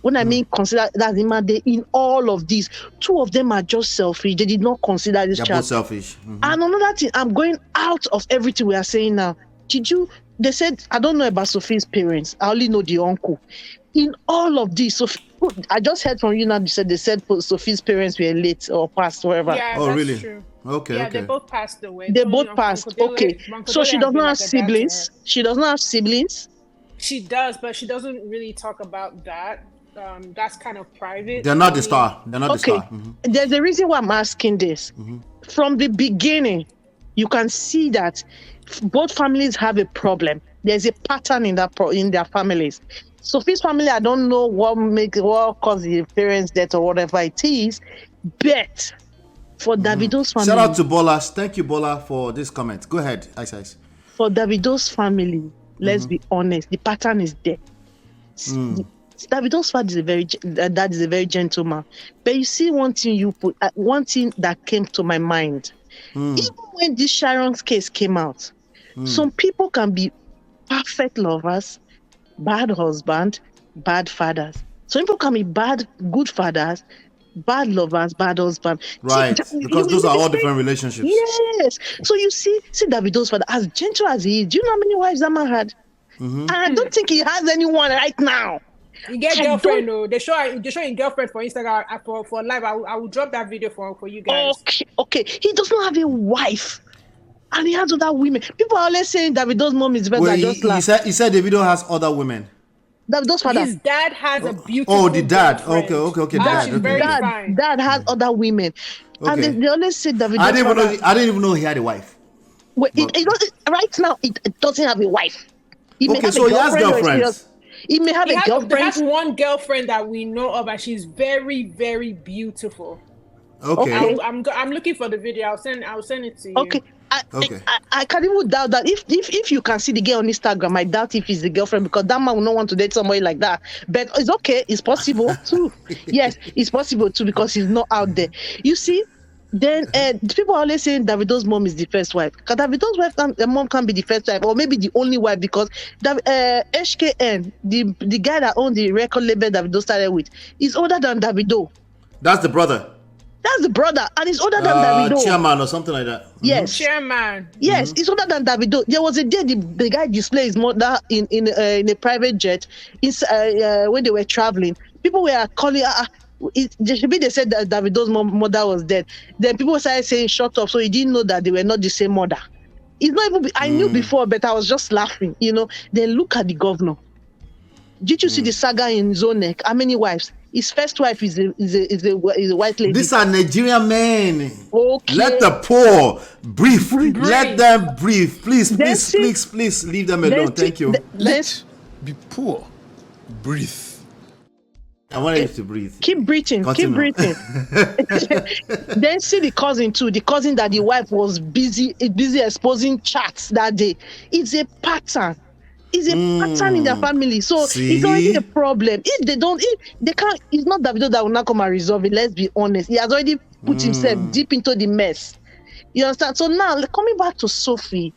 When I mean consider that, they in all of these, two of them are just selfish. They did not consider this child. They're both selfish. And another thing, I'm going out of everything we are saying now. They said, I don't know about Sophie's parents. I only know the uncle. In all of this, I just heard from you now. They said Sophie's parents were late or passed, whatever. Yeah, that's really true. Okay. Yeah, they both passed away. They both passed. Okay. So she does not have siblings. She does not have siblings. She does, but she doesn't really talk about that. That's kind of private. They're not the star. They're not the star. There's a reason why I'm asking this. From the beginning, you can see that both families have a problem. There's a pattern in their families. Sophie's family, I don't know what caused the parents' death or whatever it is, but for Davido's family... Shout out to Bola. Thank you, Bola, for this comment. Go ahead, Ice. For Davido's family, let's be honest, the pattern is there. Davido's father is a very gentleman. But you see one thing that came to my mind. Even when this Sharon's case came out, some people can be perfect lovers, bad husband, bad fathers. Some people can be good fathers, bad lovers, bad husband. Right. Because those are all different relationships. Yes. So you see Davido's father, as gentle as he is, do you know how many wives that man had? And I don't think he has anyone right now. You get girlfriend, no? They show a girlfriend for Instagram for live. I will drop that video for you guys. Okay. He does not have a wife. And he has other women. People are always saying Davido's mom is better. He said Davido has other women. Davido's father. His dad has a beautiful. Oh, the dad. girlfriend. Okay. Dad has other women. Okay. And they always say Davido's I father. didn't even know he had a wife. Well, right now, it doesn't have a wife. He Okay, so he has girlfriends. He may have a girlfriend. He has one girlfriend that we know of, and she's very, very beautiful. Okay. I'm looking for the video. I'll send it to you. Okay. I can't even doubt that if you can see the girl on Instagram, I doubt if it's the girlfriend, because that man will not want to date somebody like that. But it's okay, it's possible too. Yes, it's possible too, because he's not out there. You see, then people are always saying Davido's mom is the first wife. Because Davido's mom can be the first wife, or maybe the only wife, because HKN, the guy that owned the record label Davido started with, is older than Davido. That's the brother. That's the brother, and he's older than Davido. Chairman or something like that. Yes. Chairman. Yes, he's older than Davido. There was a day the guy displayed his mother in a private jet when they were traveling. People were calling they said that Davido's mother was dead. Then people started saying shut up, so he didn't know that they were not the same mother. It's not even I knew before, but I was just laughing, Then look at the governor. Did you see the saga in his own neck? How many wives? His first wife is a white lady. These are Nigerian men. Okay. Let the poor breathe. Let them breathe. Please leave them alone. Thank you. Let be poor. Breathe. I want you to breathe. Keep breathing. Continue. Keep breathing. Then see the cousin too. The cousin that the wife was busy exposing chats that day. It's a pattern. It's a pattern in their family, so it's already a problem. If they can't. It's not Davido that will not come and resolve it. Let's be honest. He has already put himself deep into the mess. You understand? So now coming back to Sophie,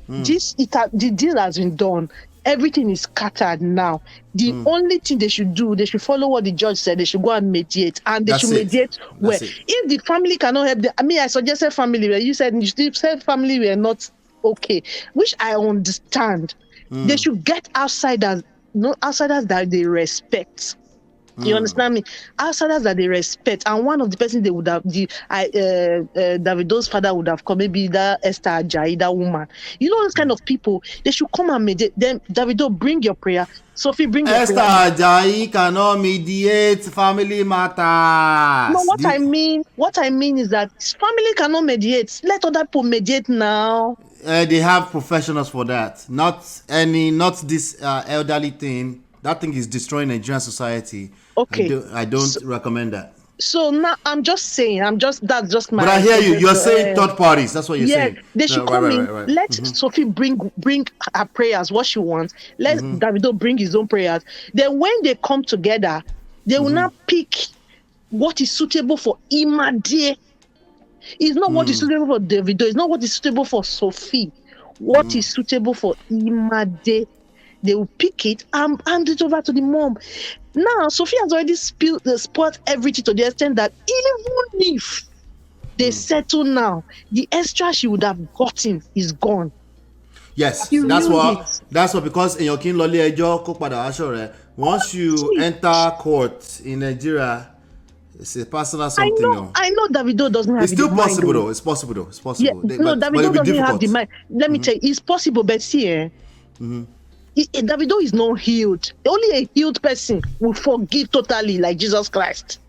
the deal has been done. Everything is scattered now. The only thing they should do, they should follow what the judge said. They should go and mediate, and they should mediate well. If the family cannot help them, I suggested family. Where you said family were not okay, which I understand. They should get outsiders that they respect. You understand me? Outsiders that they respect. And one of the persons they would have, Davido's father would have come, maybe that Esther Ajayi, that woman. Those kind of people, they should come and mediate. Then Davido, bring your prayer. Sophie, bring your prayer. Esther Ajayi cannot mediate family matters. No, what I mean is that family cannot mediate. Let other people mediate now. They have professionals for that. Not this elderly thing. That thing is destroying Nigerian society. Okay. I don't recommend that. So now I'm just saying, that's just my. But I hear you. You're saying third parties. That's what you're saying. They should come in. Right. Let Sophie bring her prayers, what she wants. Let Davido bring his own prayers. Then when they come together, they will now pick what is suitable for Imade. It's not what is suitable for Davido. It's not what is suitable for Sophie. What is suitable for Imade? They will pick it and hand it over to the mom. Now, Sophie has already spoiled everything to the extent that even if they settle now, the extra she would have gotten is gone. Yes, that's what because in your king lolly once you enter court in Nigeria, it's a personal something. I know Davido doesn't have it's still the possible mind, though. It's possible though. It's possible. Yeah, Davido doesn't have the mind. Let me tell you, it's possible, but see, Davido is not healed. Only a healed person will forgive totally, like Jesus Christ.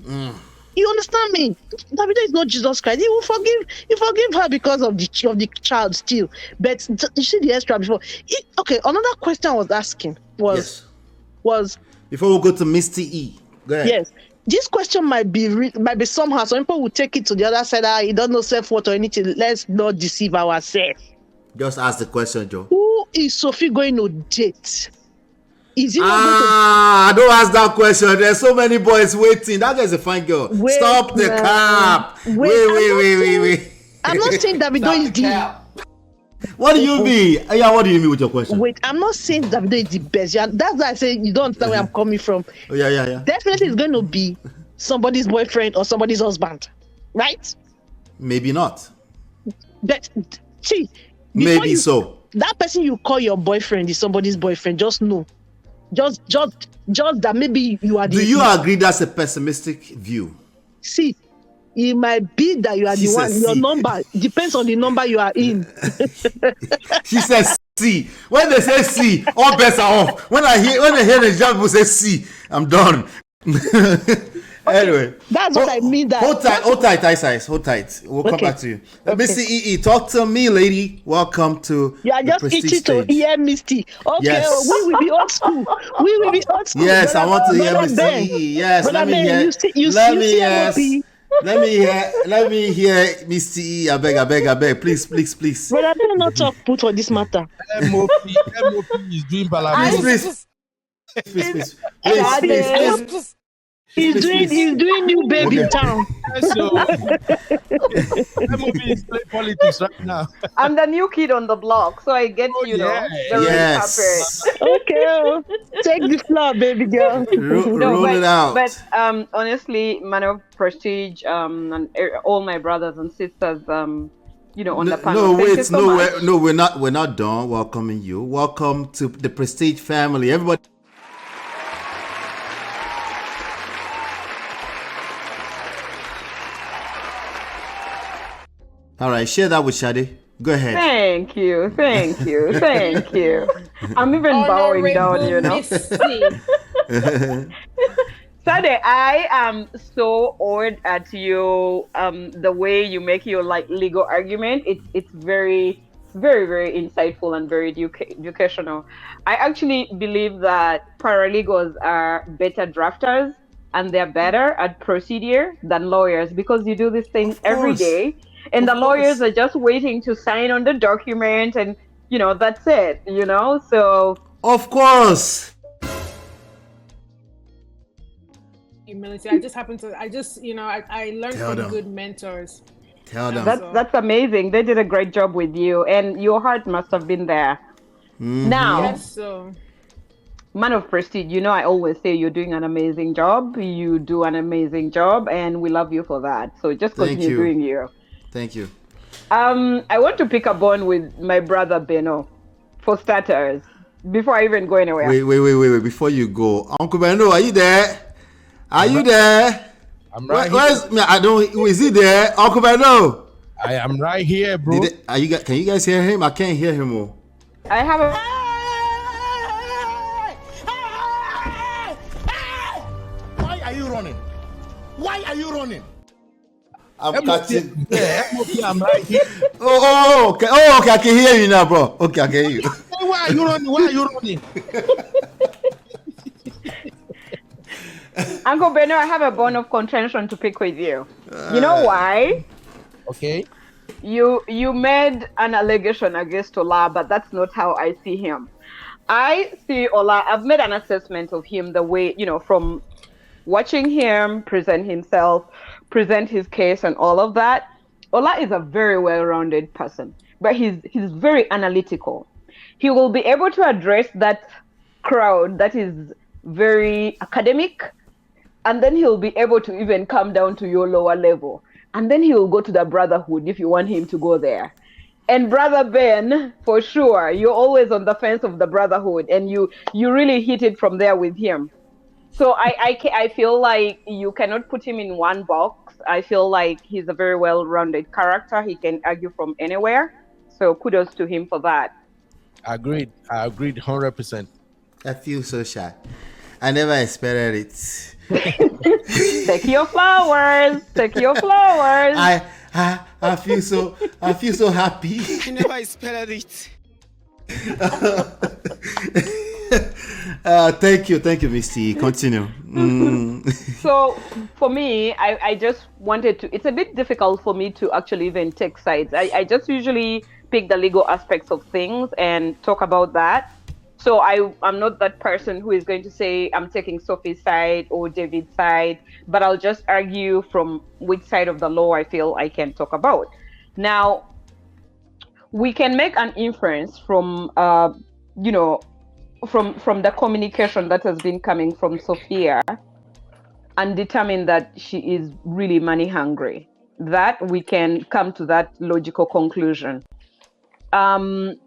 You understand me? Davido is not Jesus Christ. He will forgive. He forgive her because of the child still. But you see the extra before. Okay, another question I was asking was before we go to Misty E. Go ahead. Yes. This question might be somehow. Some people will take it to the other side. He don't know self-worth or anything. Let's not deceive ourselves. Just ask the question, Joe. Who is Sophie going to date? Is he not don't ask that question. There's so many boys waiting. That guy's a fine girl. Stop the cap. Wait. I'm not saying Davido is the. What do you mean? Yeah, what do you mean with your question? Wait, I'm not saying Davido is the best. That's why I say you don't understand where I'm coming from. Oh, yeah. Definitely it's going to be somebody's boyfriend or somebody's husband, right? Maybe not. See, Maybe so. That person you call your boyfriend is somebody's boyfriend. Just know. Just that maybe you are. Do you agree that's a pessimistic view? See, it might be that you are the one. Your number depends on the number you are in. She says C. When they say C, all bets are off. When I hear the young people say C, I'm done. Anyway, that's what I mean. Hold tight, Ice. Hold tight. We'll come back to you. Missy EE, talk to me, lady. Welcome to. You are just itchy to hear Misty. Okay, yes. We will be old school. Yes, I want to hear Missy EE. Yes, let me hear. Let me hear Misty EE. I beg. Please. But I don't not talk put on this matter. MOP is doing balance. Please. He's doing new baby in town. So, MOP is playing politics right now. I'm the new kid on the block, so I get the red carpet. Okay, take the floor, baby girl. Roll it out. But honestly, man of prestige, and all my brothers and sisters, on the panel. No, we're not done welcoming you. Welcome to the Prestige family, everybody. All right, share that with Shade. Go ahead. Thank you. I'm even bowing down, Sade, I am so awed at you. The way you make your legal argument. It's very, very, very insightful and very educational. I actually believe that paralegals are better drafters and they're better at procedure than lawyers because you do these things every day. And the lawyers are just waiting to sign on the document and, that's it, so. Of course. Humility. I learned from good mentors. Tell them. That's amazing. They did a great job with you and your heart must have been there. Mm-hmm. Now, yes, so. Man of prestige, I always say you're doing an amazing job. You do an amazing job and we love you for that. So just continue doing you. Thank you. I want to pick a bone with my brother Beno, for starters, before I even go anywhere. Wait. Before you go, Uncle Beno, are you there? I'm right here. Is he there? Uncle Beno? I am right here, bro. Can you guys hear him? I can't hear him. I have a. Why are you running? I'm catching. I'm right here. Okay. I can hear you now, bro. Okay, I can hear you. Why are you running? Uncle Beno, I have a bone of contention to pick with you. You know why? Okay. You made an allegation against Ola, but that's not how I see him. I see Ola, I've made an assessment of him the way, from watching him present himself, present his case and all of that. Ola is a very well-rounded person, but he's very analytical. He will be able to address that crowd that is very academic, and then he'll be able to even come down to your lower level. And then he will go to the brotherhood if you want him to go there. And Brother Ben, for sure, you're always on the fence of the brotherhood, and you really hit it from there with him. So I feel like you cannot put him in one box. I feel like he's a very well-rounded character. He can argue from anywhere. So kudos to him for that. I agreed 100%. I feel so shy. I never expected it. Take your flowers. I feel so happy. I never expected it. Thank you, Misty. Continue. So for me, I just wanted to. It's a bit difficult for me to actually even take sides. I just usually pick the legal aspects of things and talk about that. So I'm not that person who is going to say I'm taking Sophie's side or David's side, but I'll just argue from which side of the law I feel I can talk about. Now, we can make an inference from from the communication that has been coming from Sophia and determine that she is really money hungry. That we can come to that logical conclusion. And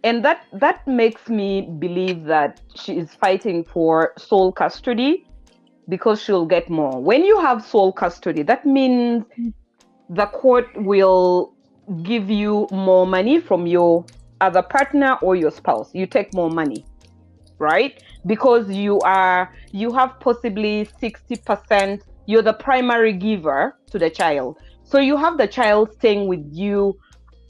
that makes me believe that she is fighting for sole custody because she'll get more. When you have sole custody, that means the court will give you more money from your other partner or your spouse. You take more money, right? Because you have possibly 60%, you're the primary giver to the child. So you have the child staying with you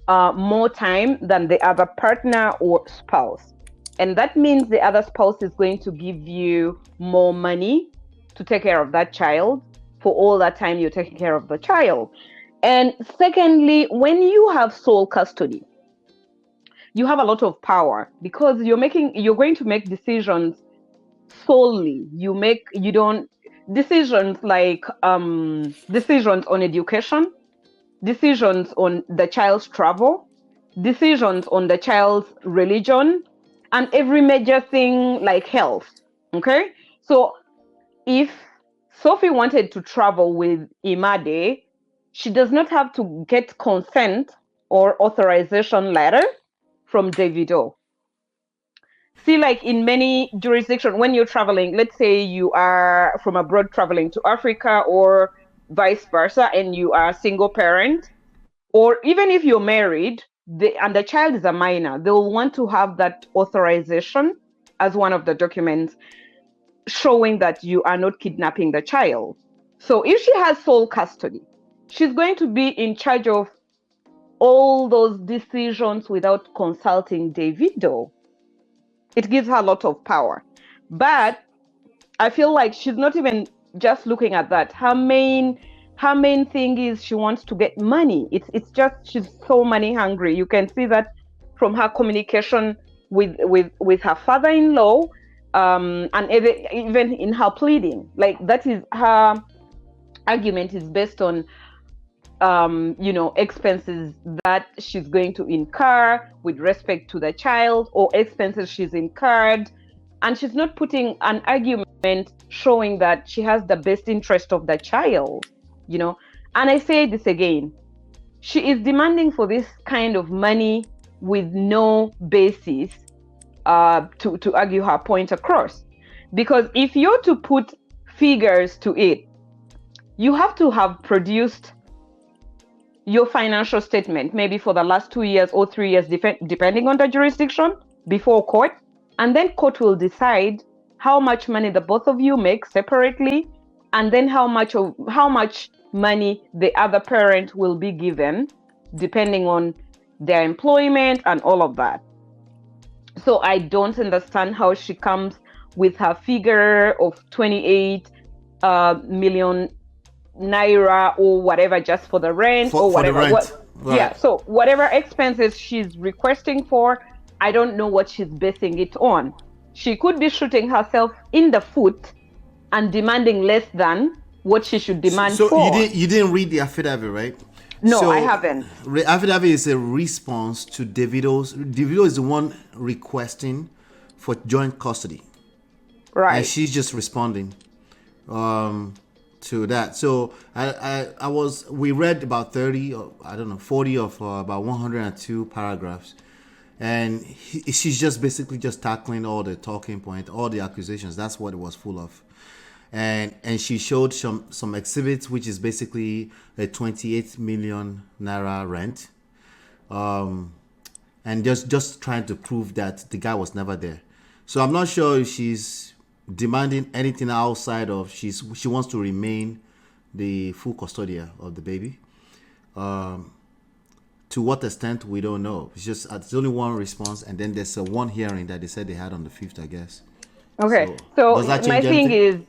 more time than the other partner or spouse. And that means the other spouse is going to give you more money to take care of that child for all that time you're taking care of the child. And secondly, when you have sole custody, you have a lot of power because you're going to make decisions solely. Decisions like decisions on education, decisions on the child's travel, decisions on the child's religion, and every major thing like health. Okay? So if Sophie wanted to travel with Imade, she does not have to get consent or authorization letter from Davido. See, like in many jurisdictions, when you're traveling, let's say you are from abroad traveling to Africa or vice versa, and you are a single parent, or even if you're married and the child is a minor, they'll want to have that authorization as one of the documents showing that you are not kidnapping the child. So if she has sole custody, she's going to be in charge of all those decisions without consulting Davido. It gives her a lot of power. But I feel like she's not even just looking at that. Her main thing is she wants to get money. It's just she's so money hungry. You can see that from her communication with her father-in-law, and even in her pleading. Like that is her argument is based on expenses that she's going to incur with respect to the child or expenses she's incurred. And she's not putting an argument showing that she has the best interest of the child, And I say this again, she is demanding for this kind of money with no basis to argue her point across. Because if you're to put figures to it, you have to have produced your financial statement, maybe for the last 2 years or 3 years, depending on the jurisdiction, before court. And then court will decide how much money the both of you make separately, and then how much money the other parent will be given, depending on their employment and all of that. So I don't understand how she comes with her figure of 28 million naira or whatever just for the rent or whatever. Right. Yeah, so whatever expenses she's requesting for, I don't know what she's basing it on. She could be shooting herself in the foot and demanding less than what she should demand for. So you didn't read the affidavit, right? No, so I haven't. The affidavit is a response to Davido's. Davido is the one requesting for joint custody. Right. And she's just responding to that. So we read about 30 or 40 of about 102 paragraphs. And she's just basically just tackling all the talking points, all the accusations. That's what it was full of. And she showed some exhibits, which is basically a 28 million naira rent, and just trying to prove that the guy was never there. So I'm not sure if she's demanding anything outside of she wants to remain the full custodian of the baby. To what extent, we don't know. It's only one response, and then there's one hearing that they said they had on the 5th, I guess. Okay, so my thing is,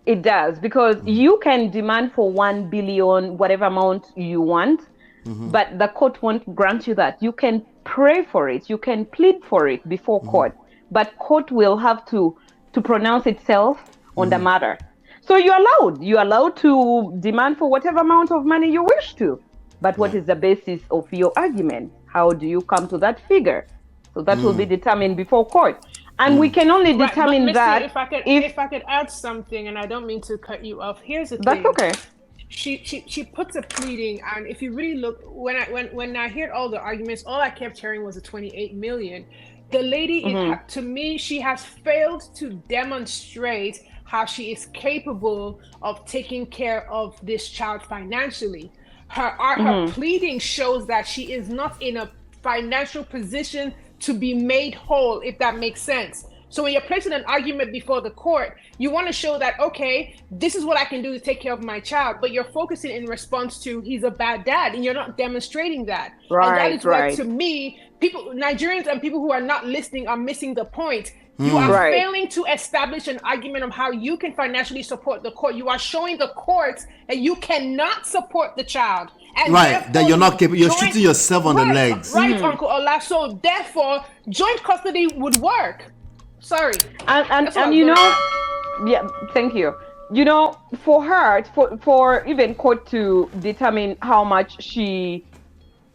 it does, because you can demand for 1 billion, whatever amount you want, but the court won't grant you that. You can pray for it, you can plead for it before court, but court will have to pronounce itself on the matter. So you're allowed to demand for whatever amount of money you wish to. But what is the basis of your argument? How do you come to that figure? So that will be determined before court. And we can only determine that if I could add something, and I don't mean to cut you off. Here's the that's thing. okay. She puts a pleading, and if you really look, when I heard all the arguments, all I kept hearing was the 28 million. The lady, to me, she has failed to demonstrate how she is capable of taking care of this child financially. Her pleading shows that she is not in a financial position to be made whole, if that makes sense. So when you're placing an argument before the court, you want to show that, okay, this is what I can do to take care of my child, but you're focusing in response to he's a bad dad, and you're not demonstrating that. Right, and that is why, right. to me, Nigerians and people who are not listening are missing the point. You are failing to establish an argument of how you can financially support the court. You are showing the courts that you cannot support the child. And that you're not capable. You're shooting yourself on the legs. Right, Uncle Ola. So therefore, joint custody would work. Sorry. And you know, yeah, thank you. You know, for her, for even court to determine how much she,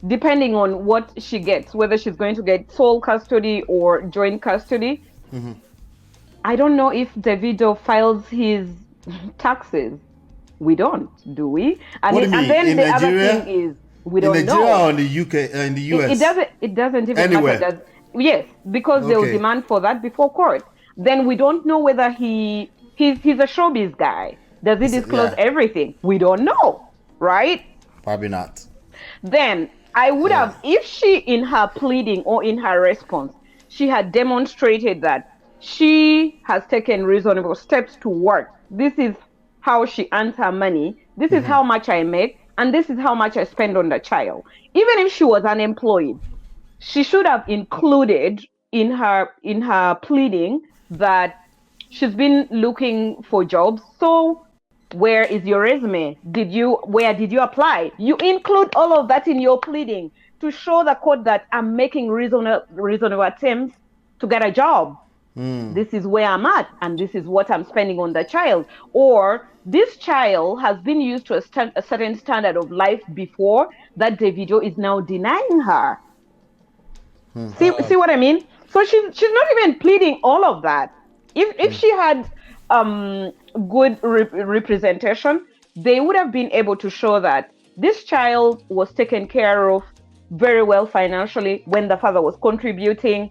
depending on what she gets, whether she's going to get sole custody or joint custody, I don't know if Davido files his taxes. We don't, do we? And, what do you mean? And then in the Nigeria? other thing is we don't know. In Nigeria or in the UK, in the US? It doesn't even Anywhere. matter. Yes, because they will demand for that before court. Then we don't know whether he's a showbiz guy. Does he disclose everything? We don't know, right? Probably not. Then I would have, if she in her pleading or in her response, she had demonstrated that she has taken reasonable steps to work. This is how she earns her money. This is how much I make, and this is how much I spend on the child. Even if she was unemployed, she should have included in her pleading that she's been looking for jobs. So where is your resume? Where did you apply? You include all of that in your pleading to show the court that I'm making reasonable attempts to get a job. This is where I'm at, and this is what I'm spending on the child. Or this child has been used to a certain standard of life before that Davido is now denying her. See what I mean? So she's not even pleading all of that. If she had good representation, they would have been able to show that this child was taken care of very well financially when the father was contributing,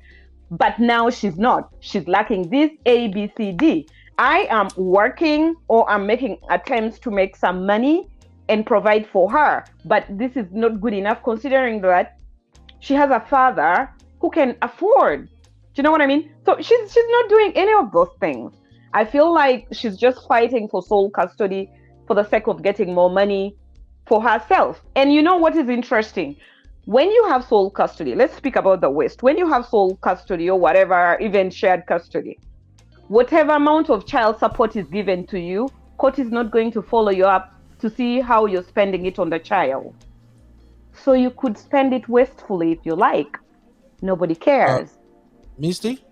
but now she's not. She's lacking this A, B, C, D. I am working, or I'm making attempts to make some money and provide for her, but this is not good enough considering that she has a father who can afford. Do you know what I mean? So she's not doing any of those things. I feel like she's just fighting for sole custody for the sake of getting more money for herself. And you know what is interesting? When you have sole custody, let's speak about the West. When you have sole custody or whatever, even shared custody, whatever amount of child support is given to you, court is not going to follow you up to see how you're spending it on the child. So you could spend it wastefully if you like. Nobody cares. Misty,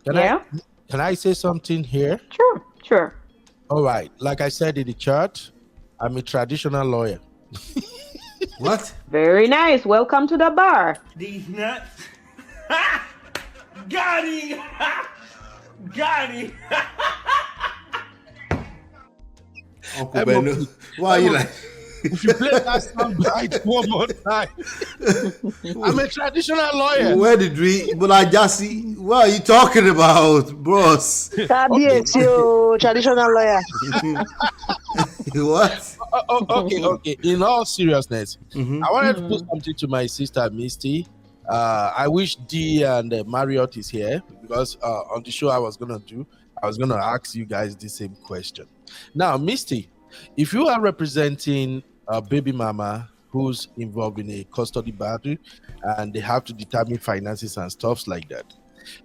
can I say something here? Sure. All right. Like I said in the chat, I'm a traditional lawyer. What? Very nice. Welcome to the bar. These nuts. Got him. Got him. Uncle Beno, why are you like? If you play that sound right one more time, I'm a traditional lawyer. Where did we? But I just see. What are you talking about, bros? You traditional lawyer. What? Okay. In all seriousness, I wanted to put something to my sister Misty. I wish Dee and Marriott is here because on the show I was gonna ask you guys the same question. Now, Misty, if you are representing a baby mama who's involved in a custody battle and they have to determine finances and stuff like that,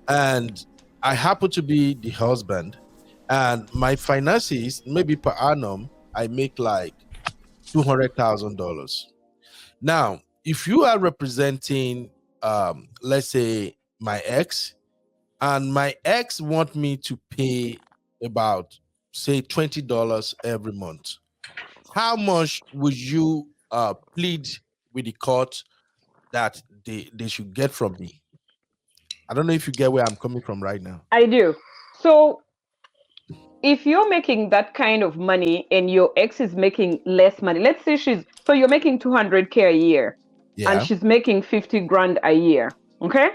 and I happen to be the husband, and my finances, maybe per annum, I make like $200,000. Now, if you are representing, let's say my ex, and my ex want me to pay about, say, $20 every month, how much would you plead with the court that they should get from me. I don't know if you get where I'm coming from right now. I do. So if you're making that kind of money and your ex is making less money, let's say you're making 200K a year, and she's making 50 grand a year. Okay.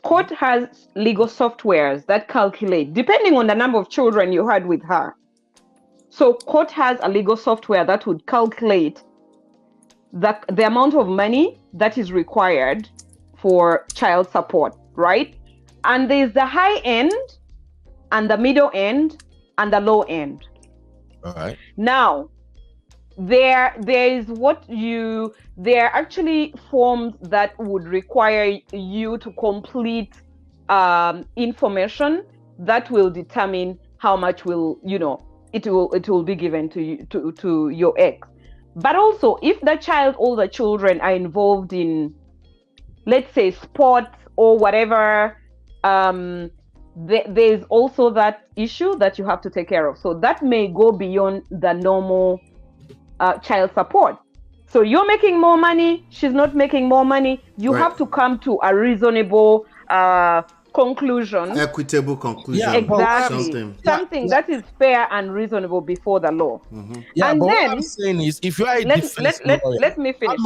Court has legal softwares that calculate depending on the number of children you had with her. So court has a legal software that would calculate the amount of money that is required for child support, right? And there's the high end and the middle end and the low end. All right. Now, there are actually forms that would require you to complete information that will determine how much it will be given to you, to your ex. But also, if all the children are involved in, let's say, sports or whatever, there's also that issue that you have to take care of. So that may go beyond the normal child support. So you're making more money, she's not making more money. You have to come to a reasonable conclusion. Equitable conclusion. Yeah, exactly. Something that is fair and reasonable before the law. Yeah, and but then, what I'm saying is, if you are a defense lawyer, let me finish.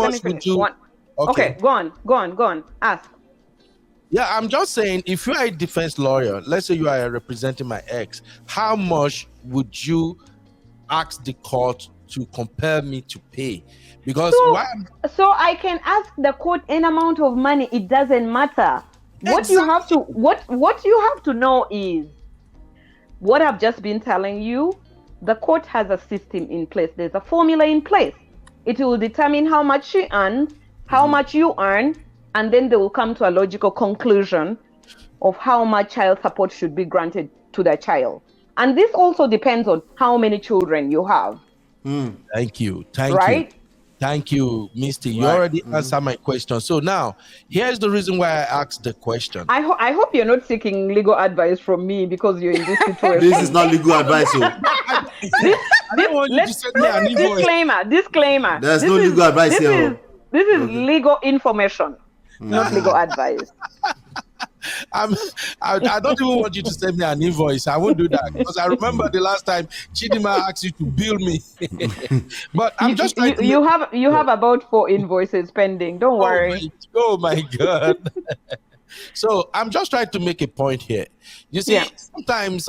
Okay, go on. Ask. Yeah, I'm just saying, if you are a defense lawyer, let's say you are representing my ex, how much would you ask the court to compel me to pay? Because so I can ask the court an amount of money. It doesn't matter. What you have to know is what I've just been telling you. The court has a system in place. There's a formula in place. It will determine how much she earns, how much you earn, and then they will come to a logical conclusion of how much child support should be granted to the child. And this also depends on how many children you have. Thank you. Thank you, Misty. You already answered my question. So now, here's the reason why I asked the question. I hope you're not seeking legal advice from me because you're in this situation. This is not legal advice. I don't want you to send me an invoice. Disclaimer. There's no legal advice here. This is legal information, not legal advice. I don't even want you to send me an invoice. I won't do that because I remember the last time Chidima asked you to bill me. But I'm just trying to you have about 4 invoices pending. Don't worry. Oh my God. So I'm just trying to make a point here. You see, sometimes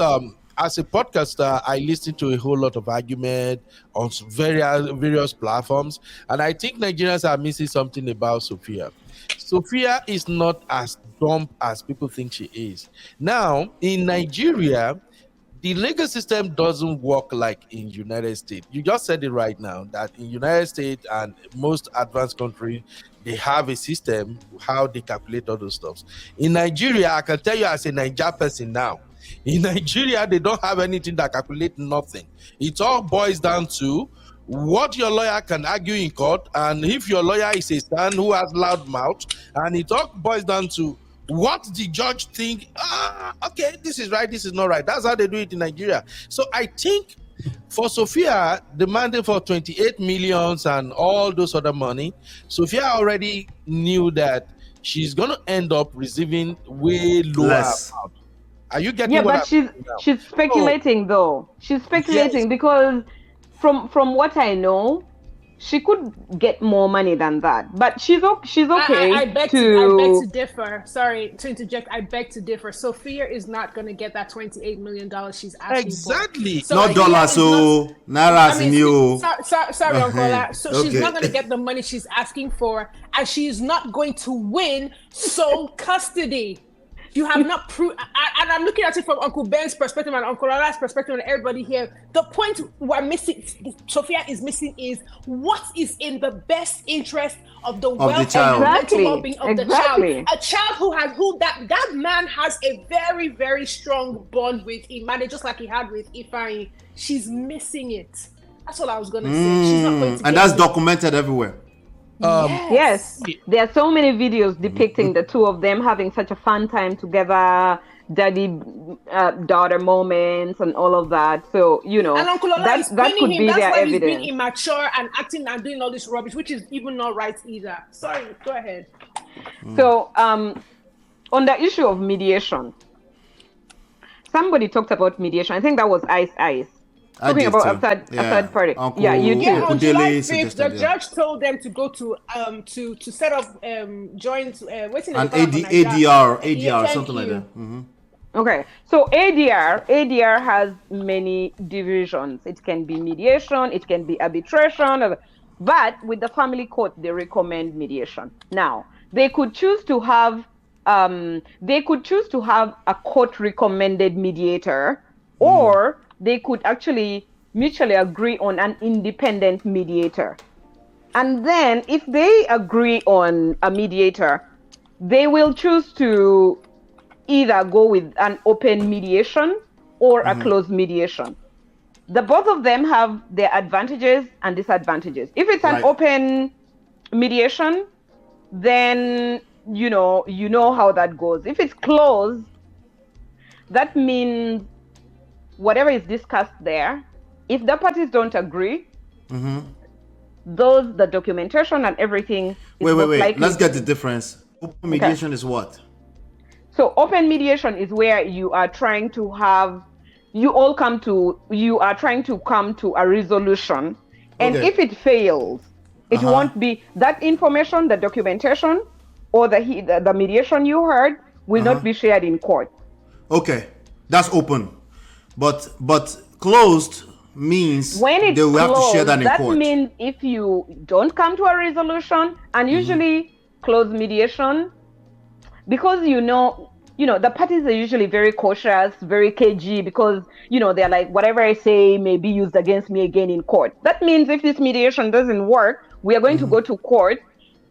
as a podcaster, I listen to a whole lot of argument on various platforms, and I think Nigerians are missing something about Sophia. Sophia is not as dumb as people think she is. Now, in Nigeria, the legal system doesn't work like in United States. You just said it right now, that in United States and most advanced countries, they have a system how they calculate all those stuff. In Nigeria, I can tell you as a Niger person now, in Nigeria, they don't have anything that calculates nothing. It all boils down to what your lawyer can argue in court, and if your lawyer is a son who has loud mouth, and it all boils down to what the judge think, okay, this is right, this is not right. That's how they do it in Nigeria. So I think for Sophia, demanding for 28 millions and all those other money, Sophia already knew that she's going to end up receiving way lower amount. Are you getting what I'm saying? She's speculating though. She's speculating because from what I know, she could get more money than that, but she's okay. I beg to differ. Sorry to interject. I beg to differ. Sophia is not going to get that $28 million she's asking exactly. for. Not dollars, so naira. Sorry, Uncle. So she's not going to get the money she's asking for, and she's not going to win sole custody. You have not proved, and I'm looking at it from Uncle Ben's perspective and Uncle Lala's perspective and everybody here. The point we're missing, Sophia is missing, is what is in the best interest of the welfare and mental well-being of the child. A child that man has a very, very strong bond with Imani, just like he had with Ifeanyi. She's missing it. That's all I was gonna say. She's not going to and that's documented everywhere. Yes, there are so many videos depicting the two of them having such a fun time together, daddy daughter moments and all of that. So And Uncle Ola is that could him. be That's their why evidence. he's being immature and acting and doing all this rubbish, which is even not right either. Sorry, go ahead. So on the issue of mediation, somebody talked about mediation. I think that was Ice. Talking about a third party. Uncle, yeah, you too. Yeah, on July 5th, suggested, the judge told them to go to set up joint what's in an the ADR, something like that. Okay, so ADR has many divisions. It can be mediation, it can be arbitration, but with the family court, they recommend mediation. Now, they could choose to have a court recommended mediator, or they could actually mutually agree on an independent mediator. And then if they agree on a mediator, they will choose to either go with an open mediation or a closed mediation. The both of them have their advantages and disadvantages. If it's an open mediation, then you know how that goes. If it's closed, that means whatever is discussed there, if the parties don't agree, the documentation and everything is wait. Let's get the difference. Open mediation is what? So open mediation is where you are trying to come to a resolution. And if it fails, it won't be that information, the documentation, or the mediation you heard will not be shared in court. Okay, that's open. But closed means when they will closed, have to share that in court. That means if you don't come to a resolution, and usually closed mediation, because the parties are usually very cautious, very cagey, because they're like, whatever I say may be used against me again in court. That means if this mediation doesn't work, we are going to go to court,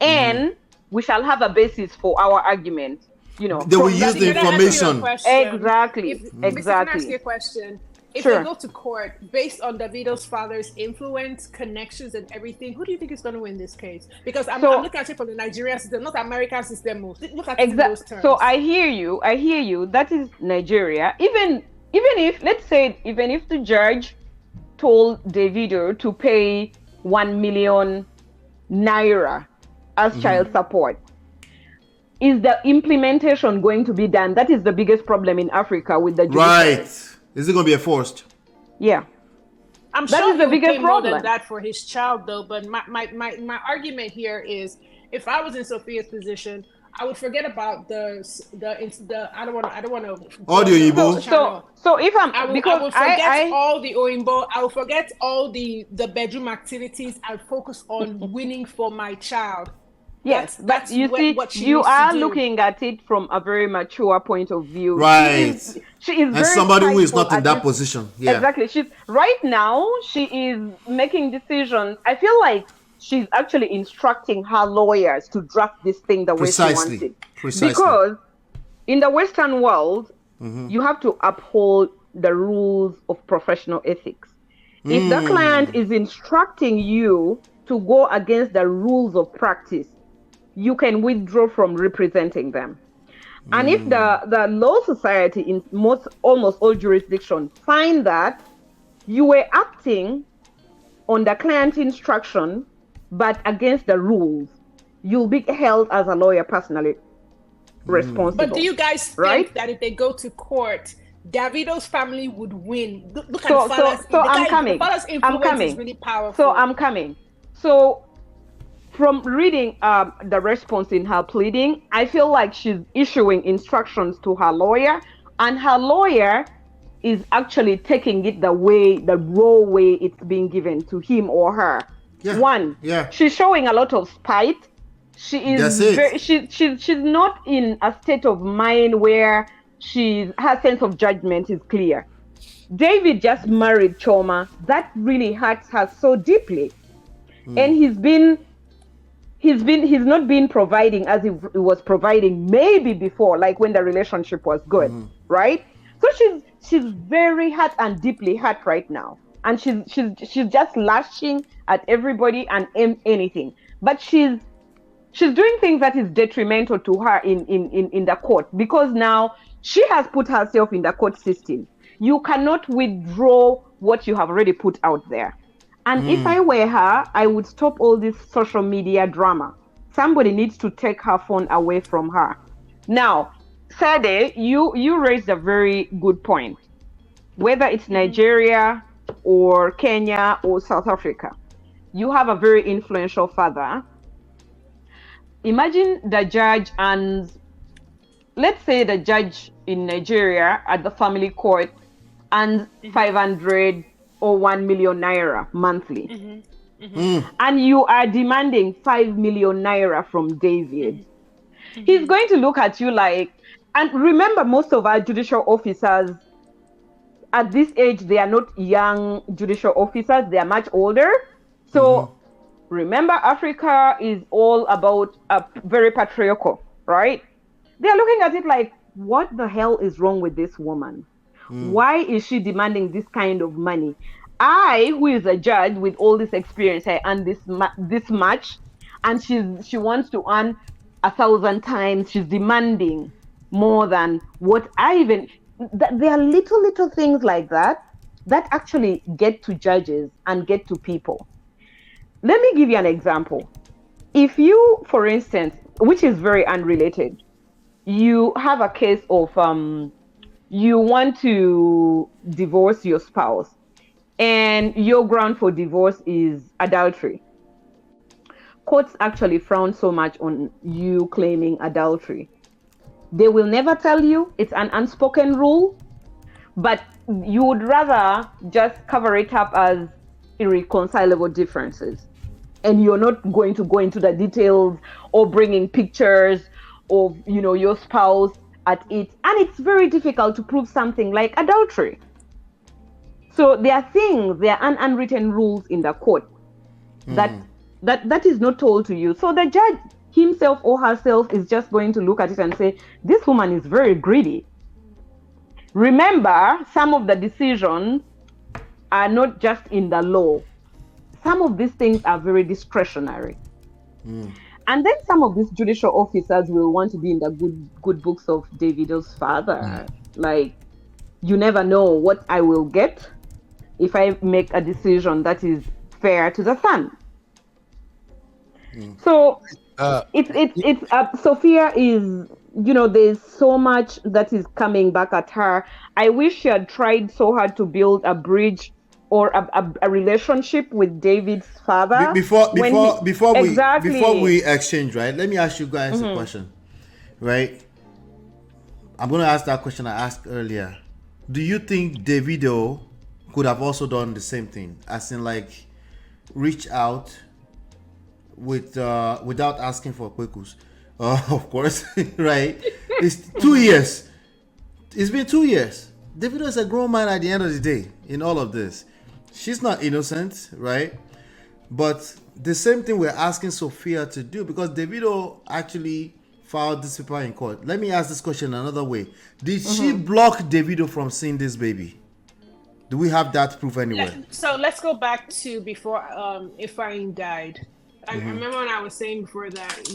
and we shall have a basis for our argument. They will use the information. Exactly. Can I ask you a question? If they go to court based on Davido's father's influence, connections, and everything, who do you think is going to win this case? Because I'm looking at it from the Nigerian system, not American system. Look at it in those terms. So I hear you. That is Nigeria. Even if, let's say, if the judge told Davido to pay 1 million naira as child support, is the implementation going to be done? That is the biggest problem in Africa with the judiciary. Right. Is it going to be enforced? Yeah. I'm that sure is the biggest more problem. than that for his child, though. But my argument here is, if I was in Sophia's position, I would forget about the I don't want to audio Igbo. So if I would forget all the Oimbo, I will forget all the bedroom activities and focus on winning for my child. Yes, but you see, you are looking at it from a very mature point of view. Right. She is and very somebody who is not in that position. Yeah. Exactly. She is making decisions. I feel like she's actually instructing her lawyers to draft this thing the way she wants it. Precisely. Because in the Western world, you have to uphold the rules of professional ethics. If the client is instructing you to go against the rules of practice, you can withdraw from representing them. And if the law society in almost all jurisdictions find that you were acting on the client's instruction but against the rules, you'll be held as a lawyer personally responsible. But do you guys think that if they go to court, Davido's family would win? Look at Fala's. I'm coming. Fala's influence is really powerful. So I'm coming. So from reading the response in her pleading, I feel like she's issuing instructions to her lawyer, and her lawyer is actually taking it the raw way it's being given to him or her. Yeah. She's showing a lot of spite. She is she's not in a state of mind where her sense of judgment is clear. David just married Choma. That really hurts her so deeply. And he's not been providing as he was providing maybe before, like when the relationship was good, right? So she's very hurt and deeply hurt right now, and she's just lashing at everybody and anything. But she's doing things that is detrimental to her in the court, because now She has put herself in the court system. You cannot withdraw what you have already put out there. And if I were her, I would stop all this social media drama. Somebody needs to take her phone away from her. Now, Sade, you raised a very good point. Whether it's Nigeria or Kenya or South Africa, you have a very influential father. Imagine the judge, and let's say the judge in Nigeria at the family court and 500 or 1 million naira monthly. And you are demanding 5 million naira from David. He's going to look at you like, and remember, most of our judicial officers at this age, they are not young judicial officers, they are much older. So remember, Africa is all about very patriarchal, right? They're looking at it like, what the hell is wrong with this woman? Why is she demanding this kind of money? I, who is a judge with all this experience, I earn this much, and she wants to earn 1,000 times. She's demanding more than what I even. There are little things like that actually get to judges and get to people. Let me give you an example. If you, for instance, which is very unrelated, you have a case of you want to divorce your spouse, and your ground for divorce is adultery. Courts actually frown so much on you claiming adultery. They will never tell you, it's an unspoken rule, but you would rather just cover it up as irreconcilable differences. And you're not going to go into the details or bringing pictures of, your spouse at it. And it's very difficult to prove something like adultery. So there are unwritten rules in the court that is not told to you. So the judge himself or herself is just going to look at it and say, this woman is very greedy. Remember, some of the decisions are not just in the law. Some of these things are very discretionary. And then some of these judicial officers will want to be in the good books of Davido's father. Like, you never know what I will get if I make a decision that is fair to the son. So it's Sophia is, there's so much that is coming back at her. I wish she had tried so hard to build a bridge or a relationship with David's father. Before we exchange, right? Let me ask you guys a question, right? I'm going to ask that question I asked earlier. Do you think Davido could have also done the same thing, as in like reach out without asking for kwekus? Of course, right? It's 2 years. It's been 2 years. Davido is a grown man at the end of the day in all of this. She's not innocent, right? But the same thing we're asking Sophia to do, because Davido actually filed this paper in court. Let me ask this question another way. Did she block Davido from seeing this baby? Do we have that proof anywhere? So let's go back to before Ifeanyi died. I remember when I was saying before that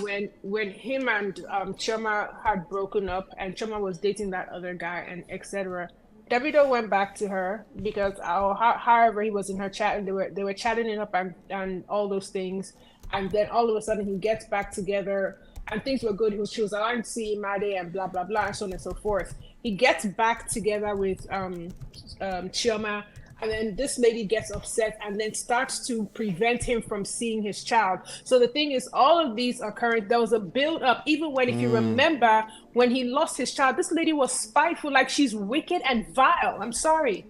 when him and Chioma had broken up and Chioma was dating that other guy and etc. Davido went back to her because however he was in her chat and they were chatting it up and all those things, and then all of a sudden he gets back together and things were good. She was allowed to see Made and blah blah blah and so on and so forth. He gets back together with Chioma. And then this lady gets upset and then starts to prevent him from seeing his child. So the thing is, all of these are current. There was a build up, even when, if you remember, when he lost his child, this lady was spiteful, like she's wicked and vile. I'm sorry.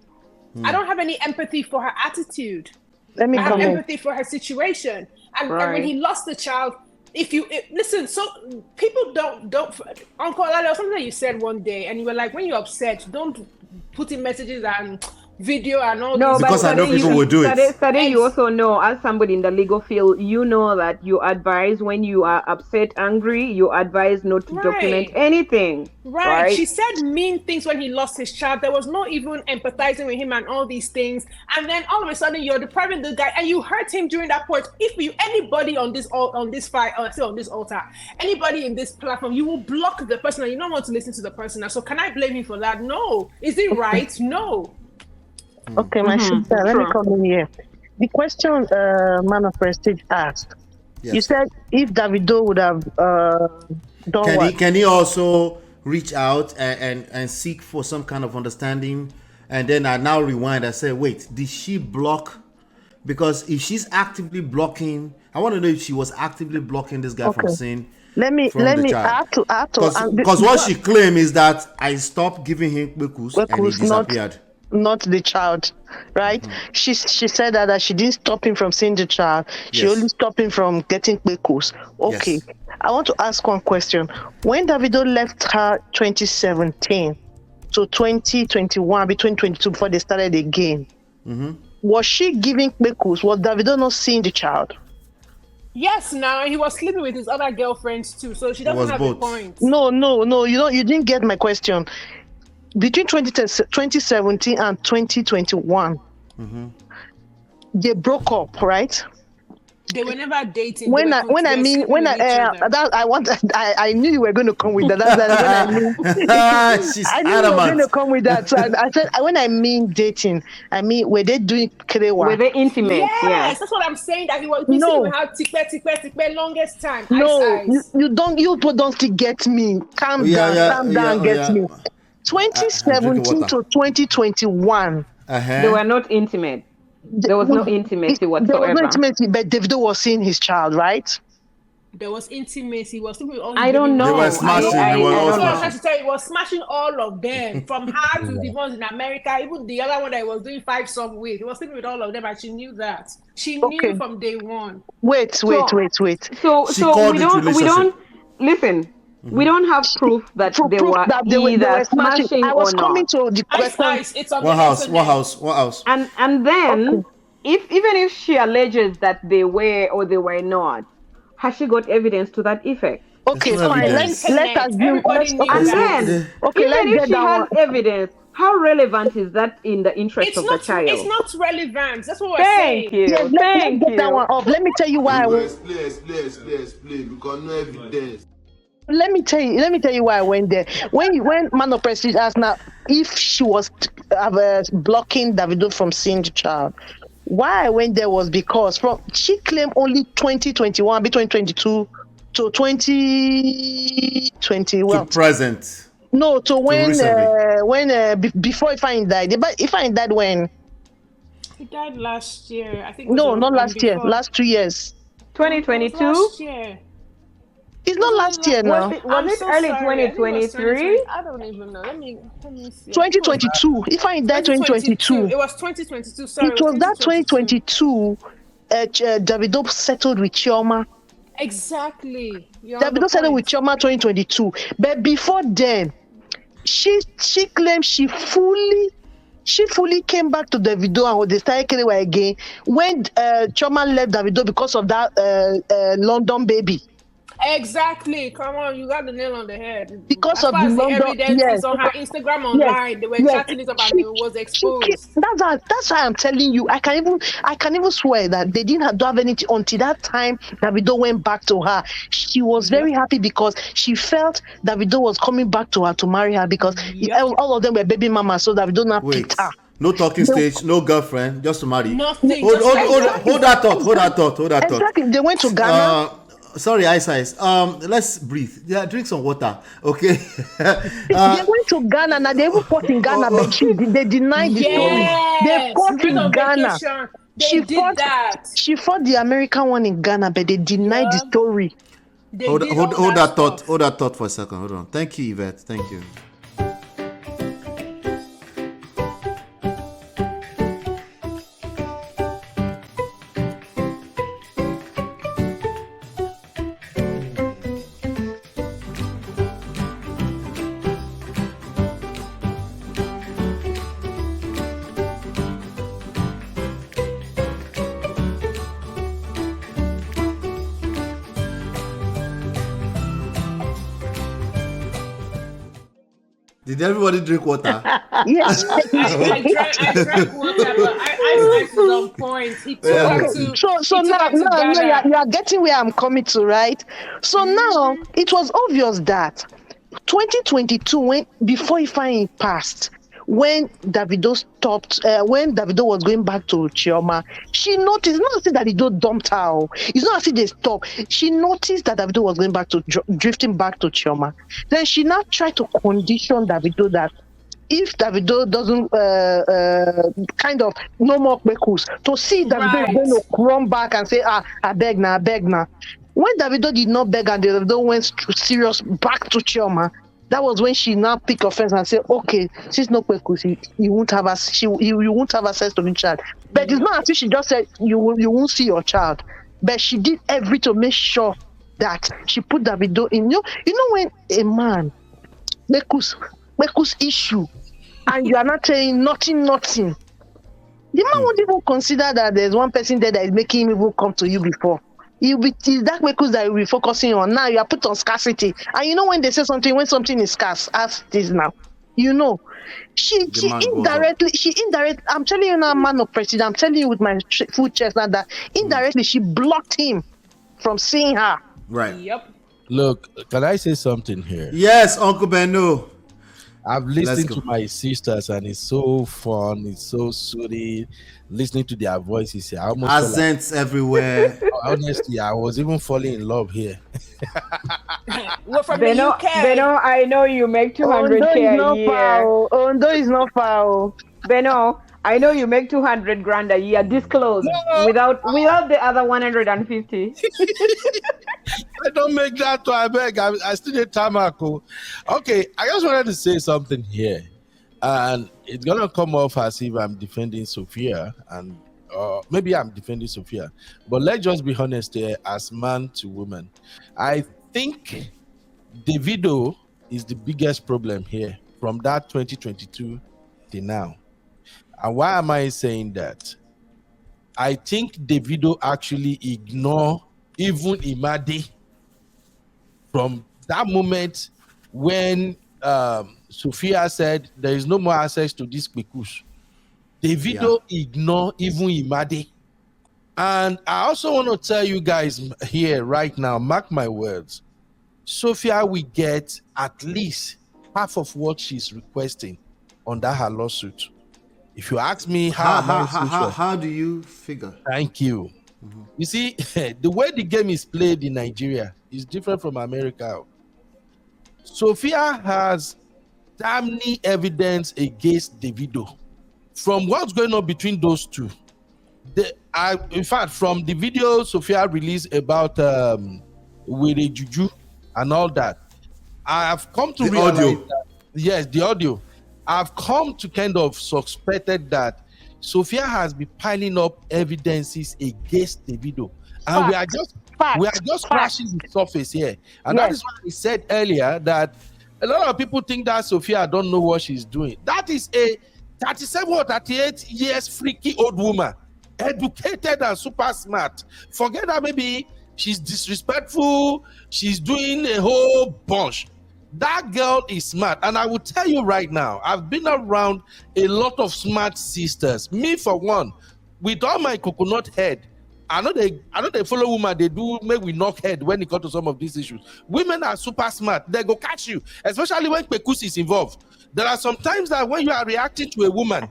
I don't have any empathy for her attitude. I have empathy for her situation. And when he lost the child, listen, so people don't, Uncle Lalo, something that you said one day, and you were like, when you're upset, don't put in messages and video and all No, this. but Because I know Sade, people will do it. Sade, you also know, as somebody in the legal field, you know that you advise when you are upset, angry, you advise not to document anything. Right. She said mean things when he lost his child. There was no even empathizing with him and all these things. And then all of a sudden you're depriving the guy and you hurt him during that point. If you anybody on this fight or on this altar, anybody in this platform, you will block the person and you don't want to listen to the person. So can I blame him for that? No. Is it right? No. Okay, my sister, let me come in here. The question Man of Prestige asked, you said if Davido would have done what? Can he also reach out and seek for some kind of understanding? And then I now rewind. I say, wait, did she block? Because if she's actively blocking, I want to know if she was actively blocking this guy from seeing. Let me add to because what she claimed is that I stopped giving him Kwekus and he disappeared. Not the child, right? She said that she didn't stop him from seeing the child. She only stopped him from getting Kwekus. Okay. Yes. I want to ask one question. When Davido left her 2017 to 2021, between 2022 before they started again, was she giving Kwekus? Was Davido not seeing the child? Yes, now he was sleeping with his other girlfriends too, so she doesn't have a point. No. You didn't get my question. Between 2017 and 2021, they broke up, right? They were never dating. I knew you were going to come with that. I knew you were going to come with that. So I said, when I mean dating, I mean, were they doing krewa? Were they intimate? Yes, that's what I'm saying. That he was saying we had tikpe longest time. No, you don't still get me. Calm down, get me. 2017 to 2021. They were not intimate. There was no intimacy whatsoever. There was no intimacy, but Davido was seeing his child, right? There was intimacy. He was sleeping with all. I don't know. They were smashing. I was smashing all of them, from her to the ones in America. Even the other one that he was doing 5-some with. He was sleeping with all of them, and she knew that. She knew from day one. Wait. So we don't listen. We don't have proof that they were smashing. I was coming to the question. It's on what house? And then, even if she alleges that they were or they were not, has she got evidence to that effect? Okay, fine. Let's assume. And then, even if she has evidence, how relevant is that in the interest of the child? It's not relevant. That's what we're saying. Thank you. Thank you. That one off. Let me tell you why. Explain. Because no evidence. Let me tell you why I went there. When Man of Prestige asked now if she was blocking Davido from seeing the child, why I went there was because she claimed only 2021, between 2022 to 2020. Well, to present. No, to when before Ifeanyi died. But Ifeanyi died when? He died last year. I think. No, not last year. Last 2 years. 2022. Last year. It's not last year now. Was it early 2023? I don't even know. Let me see. 2022. If I died 2022. It was 2022. Sorry. It was that 2022. Davido settled with Chioma. Exactly. Davido settled with Chioma 2022. But before then, she claimed she fully came back to Davido and they started killing her again when Chioma left Davido because of that London baby. Exactly. Come on, you got the nail on the head. Because of the evidence on her Instagram online, they were chatting it up and it was exposed. That's why I'm telling you. I can even swear that they don't have anything until that time. Davido went back to her. She was very happy because she felt Davido was coming back to her to marry her because all of them were baby mamas, so Davido now picked her. No talking stage, no girlfriend, just to marry. Nothing. Hold that thought. Exactly. They went to Ghana. Sorry, Ice. Let's breathe. Yeah, drink some water, okay? They went to Ghana. Now they even fought in Ghana, but they denied the story. They fought in Ghana. She fought the American one in Ghana, but they denied the story. Hold that thought for a second. Hold on. Thank you, Yvette. Thank you. Did everybody drink water? Yes. I drank water, but I was on point. He took her to. So he took now, her to Ghana. you are getting where I'm coming to, right? So now it was obvious that 2022, before Ifeanyi passed, when Davido was going back to Chioma, she noticed, not as if Davido dumped her. It's not as if they stopped. She noticed that Davido was going back to drifting back to Chioma. Then she now tried to condition Davido that if Davido doesn't kind of no more kwekus, to see Davido is going to run back and say, I beg now. When Davido did not beg and Davido went serious back to Chioma, that was when she now picked offense and said, okay, since no kwekus, you won't have access to the child. But it's not as if she just said you won't see your child. But she did everything to make sure that she put Davido in. You know when a man kwekus issue, and you are not saying nothing. The man won't even consider that there's one person there that is making him even come to you before. It's that because that you'll be focusing on. Now you are put on scarcity. And you know when they say something, when something is scarce, as this now. You know. She indirectly, I'm telling you now, man of president, I'm telling you with my full chest now that indirectly she blocked him from seeing her. Right. Yep. Look, can I say something here? Yes, Uncle Beno. I've listened to my sisters and it's so fun, it's so soothing, listening to their voices. I almost accents everywhere. Honestly, I was even falling in love here. We're from Beno, the UK. Beno, I know you make 200K a year. Ondo is not foul. Beno, I know you make 200 grand a year. Disclose without the other 150. I don't make that to I beg. I still need Tamako. Okay, I just wanted to say something here. And it's gonna come off as if I'm defending Sophia, and maybe I'm defending Sophia. But let's just be honest here, as man to woman. I think Davido is the biggest problem here from that 2022 to now. And why am I saying that? I think Davido actually ignore even Imade from that moment when Sophia said there is no more access to this Kwekus. Davido ignore even Imade. And I also want to tell you guys here right now, mark my words, Sophia will get at least half of what she's requesting under her lawsuit. If you ask me how do you figure? Thank you. You see, the way the game is played in Nigeria is different from America. Sophia has damning evidence against Davido. From what's going on between those two, in fact, from the video Sophia released about with a juju and all that, I have come to realize that, yes, the audio. I've come to kind of suspected that Sophia has been piling up evidences against Davido, and we are just scratching the surface here. And that is why I said earlier that a lot of people think that Sophia don't know what she's doing. That is a 37 or 38 years freaky old woman, educated and super smart. Forget that maybe she's disrespectful, she's doing a whole bunch. That girl is smart, and I will tell you right now, I've been around a lot of smart sisters. Me for one, with all my coconut head, I know they follow women, they do make we knock head when it comes to some of these issues. Women are super smart, they go catch you, especially when Kwekus is involved. There are some times that when you are reacting to a woman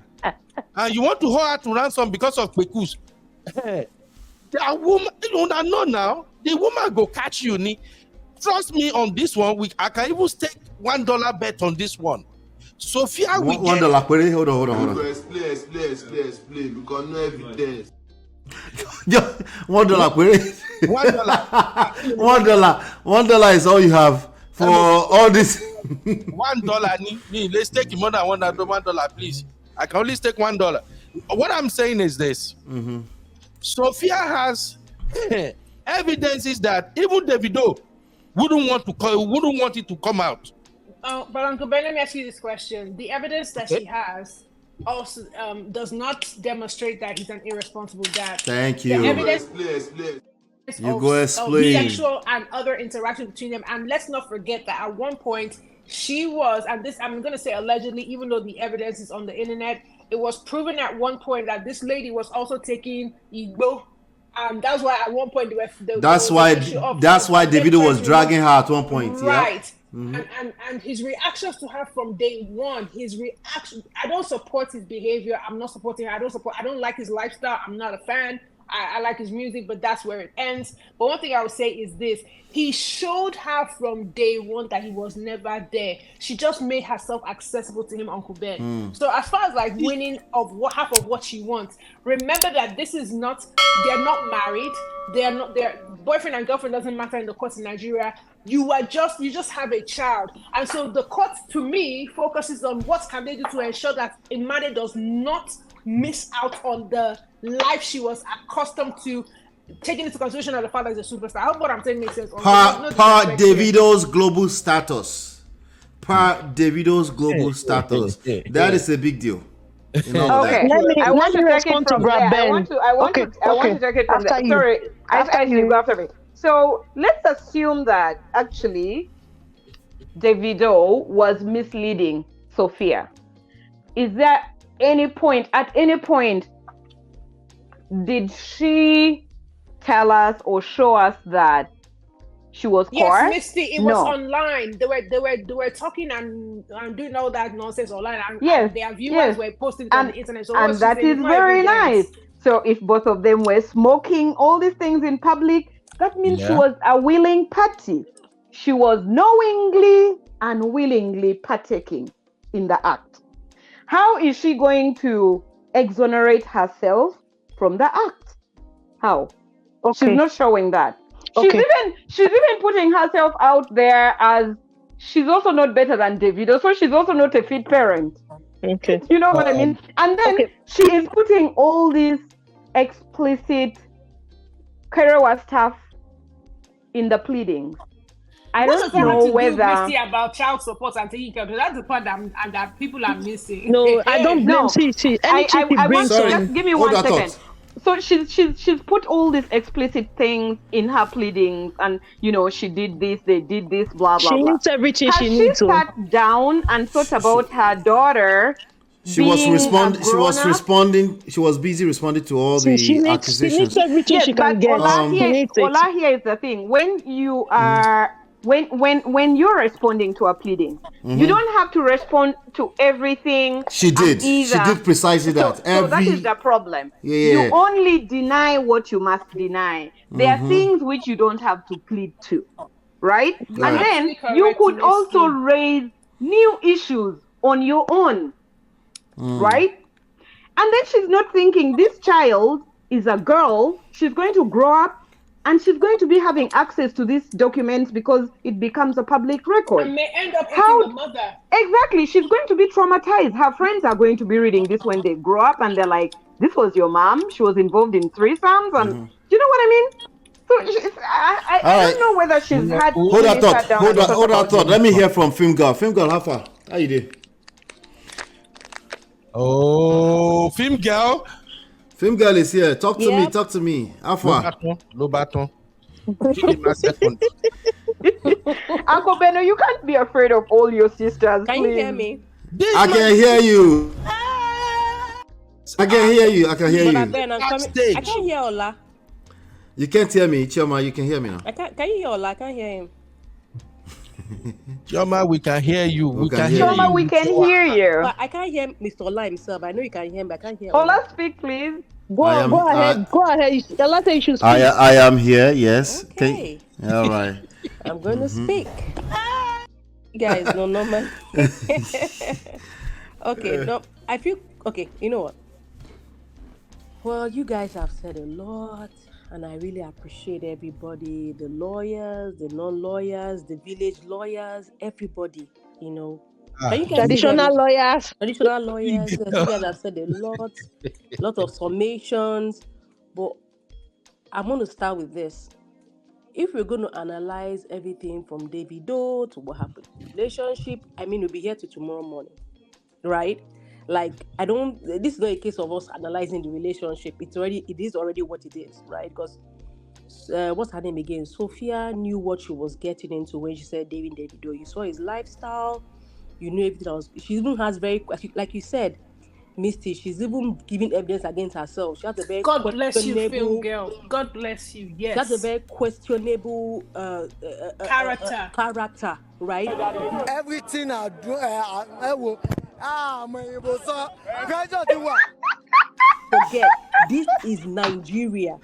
and you want to hold her to ransom because of Kwekus, the woman, you don't know now, the woman go catch you. Trust me on this one. I can even stake $1 bet on this one. Sophia, we get $1. Hold on. Explain. Because no evidence. $1. $1 is all you have for all this. $1. Let's take more than $1, please. I can only take $1. What I'm saying is this: Sophia has evidences that even Davido wouldn't want it to come out. But Uncle Ben, let me ask you this question: the evidence that she has also does not demonstrate that he's an irresponsible dad. Thank you. The evidence You go explain. sexual and other interactions between them, and let's not forget that at one point she was, and this I'm going to say allegedly, even though the evidence is on the internet, it was proven at one point that this lady was also taking Igbo. That's why at one point that's why Davido was dragging her at one point. Right. Yeah. And his reactions to her from day one, I don't support his behavior. I'm not supporting her. I don't like his lifestyle. I'm not a fan. I like his music, but that's where it ends. But one thing I would say is this: he showed her from day one that he was never there. She just made herself accessible to him, Uncle Ben. So as far as like winning of half of what she wants, remember that they're not married. Their boyfriend and girlfriend doesn't matter in the courts in Nigeria. You just have a child. And so the court, to me, focuses on what can they do to ensure that Imade does not miss out on the life she was accustomed to, taking into consideration that the father is a superstar. I hope what I'm saying makes sense. Per Davido's global status. That is a big deal. Okay, I want to take it from there. I want to take it from there. Sorry, I you go after me. So let's assume that actually Davido was misleading Sophia. Is there at any point, did she tell us or show us that she was coerced? Yes, Misty, it was online. They were talking and doing all that nonsense online. And their viewers were posting it on the internet. So and that is very nice. So if both of them were smoking all these things in public, that means she was a willing party. She was knowingly and willingly partaking in the act. How is she going to exonerate herself from the act? How? Okay. She's not showing that. Okay. She's even putting herself out there as she's also not better than Davido, so she's also not a fit parent. Okay. You know what I mean? And then she is putting all these explicit Kerewa stuff in the pleadings. I don't know whether Misty about child support and taking care of it. That's the part that people are missing. No, I don't blame. I want to just give me 1 second. So she's put all these explicit things in her pleadings, and she did this, they did this, blah blah blah. She needs everything she needs. She sat down and thought about her daughter. She was responding. She was busy responding to all the accusations. She needs everything she can get. Ola, here is the thing: when you are when you're responding to a pleading, you don't have to respond to everything. She did. She did precisely that. So that is the problem. You only deny what you must deny. There are things which you don't have to plead to, right? And then you could also raise new issues on your own, right? And then she's not thinking this child is a girl. She's going to grow up and she's going to be having access to these documents because it becomes a public record. And may end up hating the mother. Exactly. She's going to be traumatized. Her friends are going to be reading this when they grow up and they're like, this was your mom. She was involved in threesomes. And you know what I mean? So I don't know whether she's had... Hold that thought. Let me hear from Film Girl. Film Girl, how far? How you doing? Oh, Film Girl. Film Girl is here. Talk to me. How far? No baton. Uncle Benno, you can't be afraid of all your sisters. Can you hear me? I can hear you. I can hear you. Ben, I'm coming. I can't hear Ola. You can't hear me, Chioma. You can hear me now. Can you hear Ola? I can't hear him. Chioma, we can hear you. We can hear you. But I can't hear Mr. Ola himself. I know you can hear him, but I can't hear Ola. Speak, please. Go ahead. Ola said you should speak. I am here, yes. Okay. All right. I'm going to speak. You guys don't know, man. Okay, no, I feel... Okay, you know what? Well, you guys have said a lot, and I really appreciate everybody, the lawyers, the non-lawyers, the village lawyers, everybody, Traditional lawyers. You guys have said a lot of summations, but I'm going to start with this. If we're going to analyze everything from Davido to what happened in the relationship, we'll be here till tomorrow morning, right? Like, this is not a case of us analyzing the relationship. It is already what it is, right? Because what's her name again? Sophia knew what she was getting into when she said Davido. You saw his lifestyle, you knew everything that was. She even has very, like you said, Misty. She's even giving evidence against herself. She has a very God bless you, film questionable. girl. God bless you. Yes. She has a very questionable character, right? Everything I do, Forget, this is Nigeria.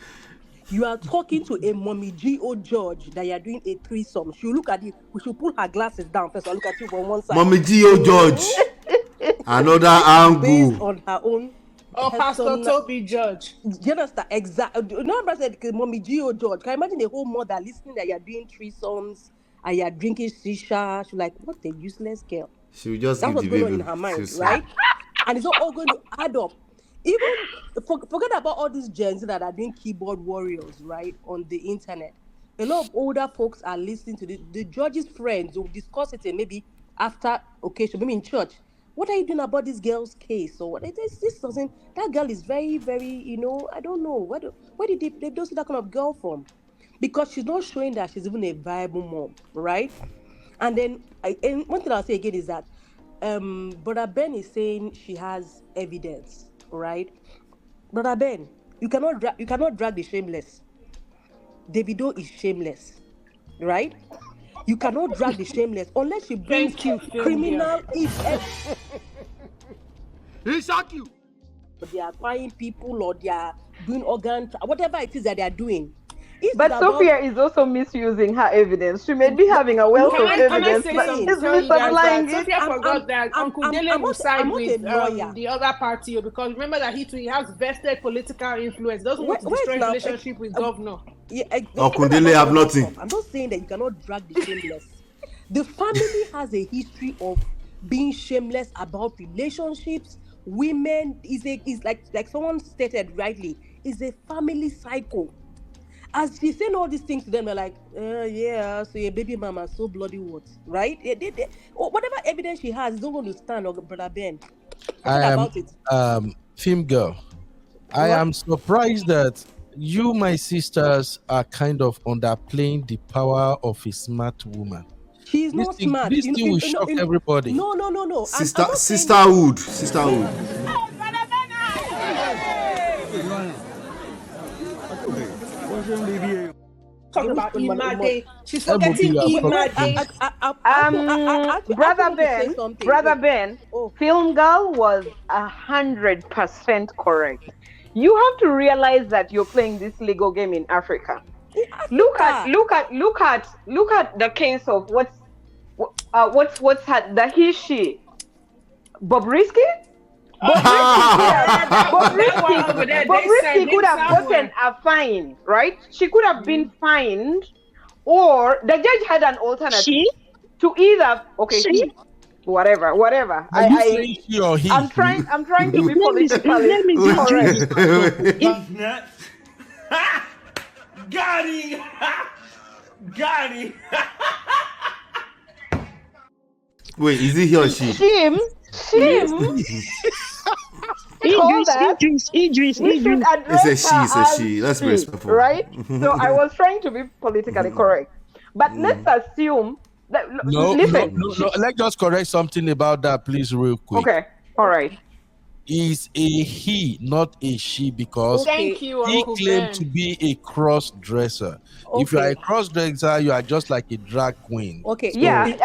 You are talking to a mommy G.O. George that you are doing a threesome. She'll look at you. We should pull her glasses down first. I'll look at you from one side. Mommy G.O. George. Another angle. Based on her own. Oh, Pastor Toby George. You understand? Exactly. No, I said mommy G.O. George. Can you imagine a whole mother listening that you're doing threesomes and you're drinking shisha? She's like, what a useless girl. She will just That's give what's the going on baby. in her mind, right? And it's not all going to add up. Even forget about all these gens that are doing keyboard warriors, right, on the internet. A lot of older folks are listening to the judge's friends will discuss it and maybe after occasion, maybe in church. What are you doing about this girl's case? Or what? This doesn't. That girl is very, very. I don't know. Where did they don't see that kind of girl from? Because she's not showing that she's even a viable mom, right? And then, and one thing I'll say again is that, Brother Ben is saying she has evidence, right? Brother Ben, you cannot drag the shameless. Davido is shameless, right? You cannot drag the shameless unless you bring criminal events. He shock you. They are buying people or they are doing organ, whatever it is that they are doing. But Sophia is also misusing her evidence. She may be having a wealth of evidence, but she's misapplying it. Sophia forgot that Uncle Dele will side with the other party because remember that he has vested political influence. Doesn't want to destroy relationship with governor. Uncle Dele have nothing. I'm not saying that you cannot drag the shameless. The family has a history of being shameless about relationships. Women is like someone stated rightly, is a family cycle. As she's saying all these things to them, they're like, yeah, so your baby mama, so bloody what, right? Whatever evidence she has is not going to stand, or Brother Ben. Film girl, I am surprised that you, my sisters, are kind of underplaying the power of a smart woman. She's not smart. This thing will shock everybody. No. Sisterhood. Talking about Imade. She's forgetting Imade. Brother Ben, Film Girl was 100% correct. You have to realize that you're playing this legal game in Africa. Look at the case of what's the he-she. Bobrisky? Bobrisky could have gotten a fine, right? She could have been fined, or the judge had an alternative to either whatever. Are you saying she or he? I'm trying to be politically correct. Got him. Wait, is it he or she? Shim. Idris. It's a she. Let's be respectful. Right? So I was trying to be politically correct. But let's assume that... No. Let's just correct something about that, please, real quick. Okay. All right. Is a he, not a she, because Thank you, he Uncle claimed Ben. to be a cross-dresser. Okay. If you are a cross-dresser, you are just like a drag queen. Okay. Yeah, and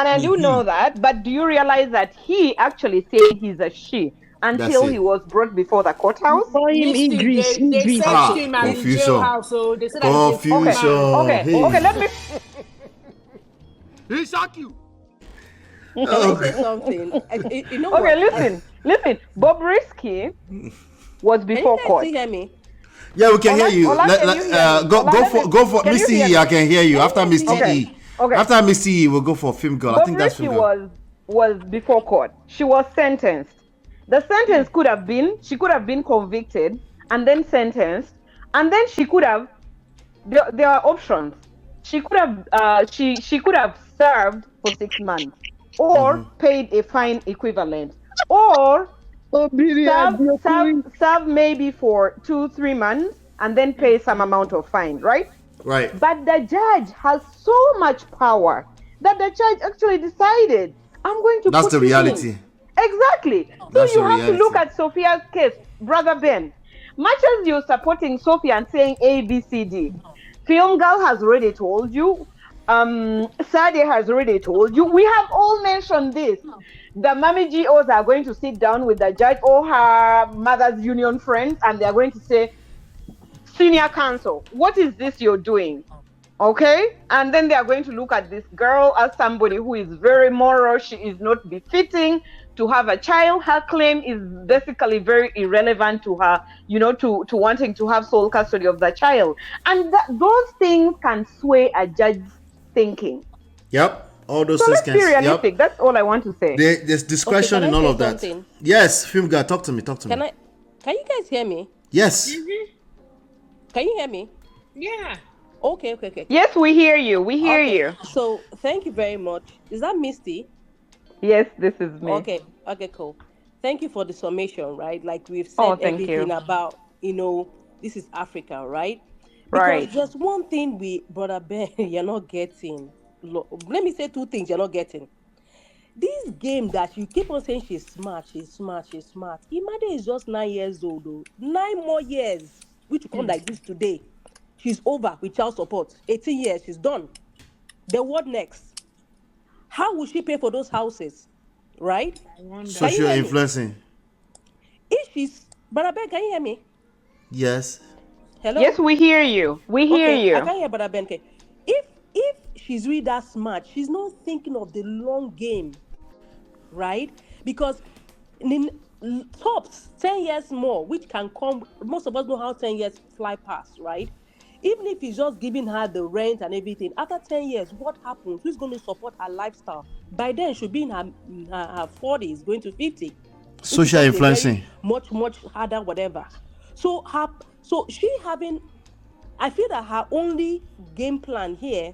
I do know that, but do you realize that he actually said he's a she until he was brought before the courthouse? They searched him at the jailhouse, so they said Okay, let me... He shock you. Something. You know okay, what? listen. Bobrisky was before court. Can you hear me? Yeah, we can hear you. Go for Missy E. I can hear you. After Missy E. Okay. After Missy E, we'll go for Film Girl. I think that's Film Girl. was before court. She was sentenced. The sentence could have been, she could have been convicted and then sentenced, and then she could have, there are options. She could have she could have served for 6 months, or paid a fine equivalent, or serve maybe for 2-3 months and then pay some amount of fine, right? Right. But the judge has so much power that the judge actually decided, I'm going to That's put the you reality. in. Exactly. So That's you the have to look reality. at Sophia's case, Brother Ben. Much as you're supporting Sophia and saying A, B, C, D, Film Girl has already told you. Sade has already told you. We have all mentioned this. The Mami GOs are going to sit down with the judge or her mother's union friends, and they're going to say, Senior counsel, what is this you're doing? Okay, and then they are going to look at this girl as somebody who is very moral. She is not befitting to have a child. Her claim is basically very irrelevant to her, to wanting to have sole custody of the child. And those things can sway a judge's thinking. Yep. All those So things let's can. be realistic. Yep. That's all I want to say. There's discretion Okay, in can I all say of that. something? Yes, film guy, talk to me. Talk to me. Can you guys hear me? Yes. Can you hear me? Yeah. Okay. Yes, we hear you. We hear you. So thank you very much. Is that Misty? Yes, this is me. Okay, cool. Thank you for the summation, right? Like we've said everything about, this is Africa, right? Because Right. there's one thing Brother Ben, you're not getting. Let me say two things you're not getting. This game that you keep on saying she's smart. Imade is just 9 years old, though. 9 more years, which will come like this today. She's over with child support. 18 years, she's done. Then what next? How will she pay for those houses? Right? So you're influencing. If she's Brother Ben, can you hear me? Yes. Hello? Yes, we hear you. We hear you. I can't hear Brother Ben. Okay. If she's really that smart, she's not thinking of the long game. Right? Because in tops 10 years more, which can come, most of us know how 10 years fly past, right? Even if he's just giving her the rent and everything, after 10 years, what happens? Who's going to support her lifestyle? By then, she'll be in her 40s, going to 50. Social influencing. Much harder, whatever. So she having, I feel that her only game plan here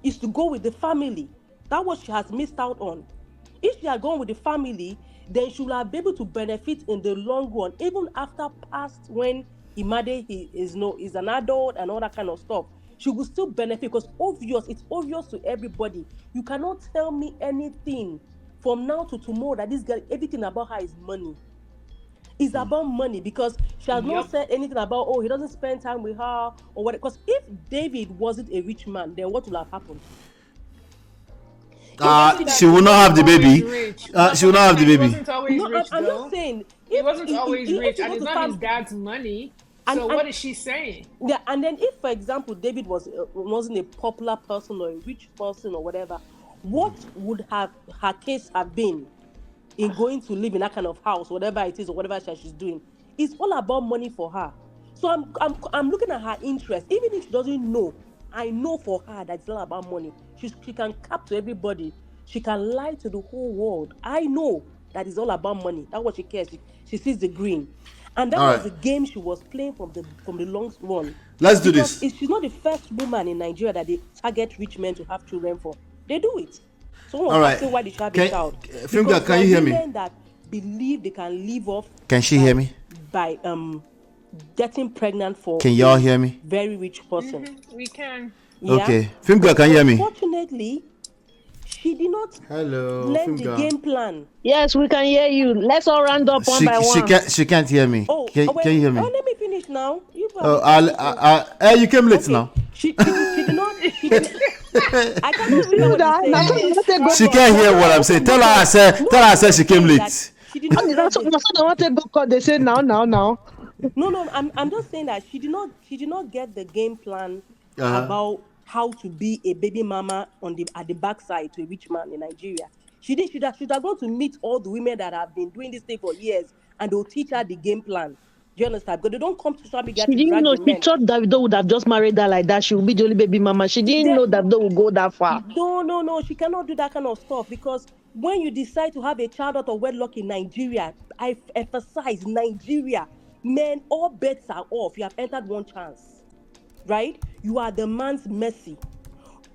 is to go with the family. That's what she has missed out on. If she had gone with the family, then she will have been able to benefit in the long run, even after past when Imade is an adult and all that kind of stuff. She will still benefit because it's obvious to everybody. You cannot tell me anything from now to tomorrow that this girl, everything about her is money. It's about money because she has not said anything about, he doesn't spend time with her or what. Because if David wasn't a rich man, then what would have happened? She will not have the baby. She will not have the baby. He wasn't always rich, I'm though. not saying He wasn't always rich, and it's not his dad's money. So what is she saying? Yeah, and then if, for example, David wasn't a popular person or a rich person or whatever, what would have her case have been in going to live in that kind of house, whatever it is or whatever she's doing? It's all about money for her. So I'm looking at her interest, even if she doesn't know. I know for her that it's all about money. She can cap to everybody. She can lie to the whole world. I know that it's all about money. That's what she cares. She sees the green. And that was the game she was playing from the long run. Let's do this. She's not the first woman in Nigeria that they target rich men to have children for. They do it. Someone was asking why they should have a child. Finga, can you hear me? Women that believe they can live off. Can she hear me? By getting pregnant for. Can y'all hear me? Very rich person. Mm-hmm. We can. Yeah? Okay. Finga, can you hear me? Unfortunately, she did not learn the game plan. Yes, we can hear you. Let's all round up one by one. She can't hear me. Can you hear me? Let me finish now. You came late now. She did not. I cannot read what you're saying. She can't hear what I'm saying. Tell her I said she came late. She did not. That's what they go. They say now. No. I'm just saying that she did not get the game plan about how to be a baby mama at the backside to a rich man in Nigeria. She should have gone to meet all the women that have been doing this thing for years, and they'll teach her the game plan. Do you understand? Because they don't come to social media. She didn't know. She thought Davido would have just married her like that. She would be the only baby mama. She didn't know Davido would go that far. No. She cannot do that kind of stuff because when you decide to have a child out of wedlock in Nigeria, I emphasize Nigeria, men, all bets are off. You have entered one chance, right? You are the man's mercy.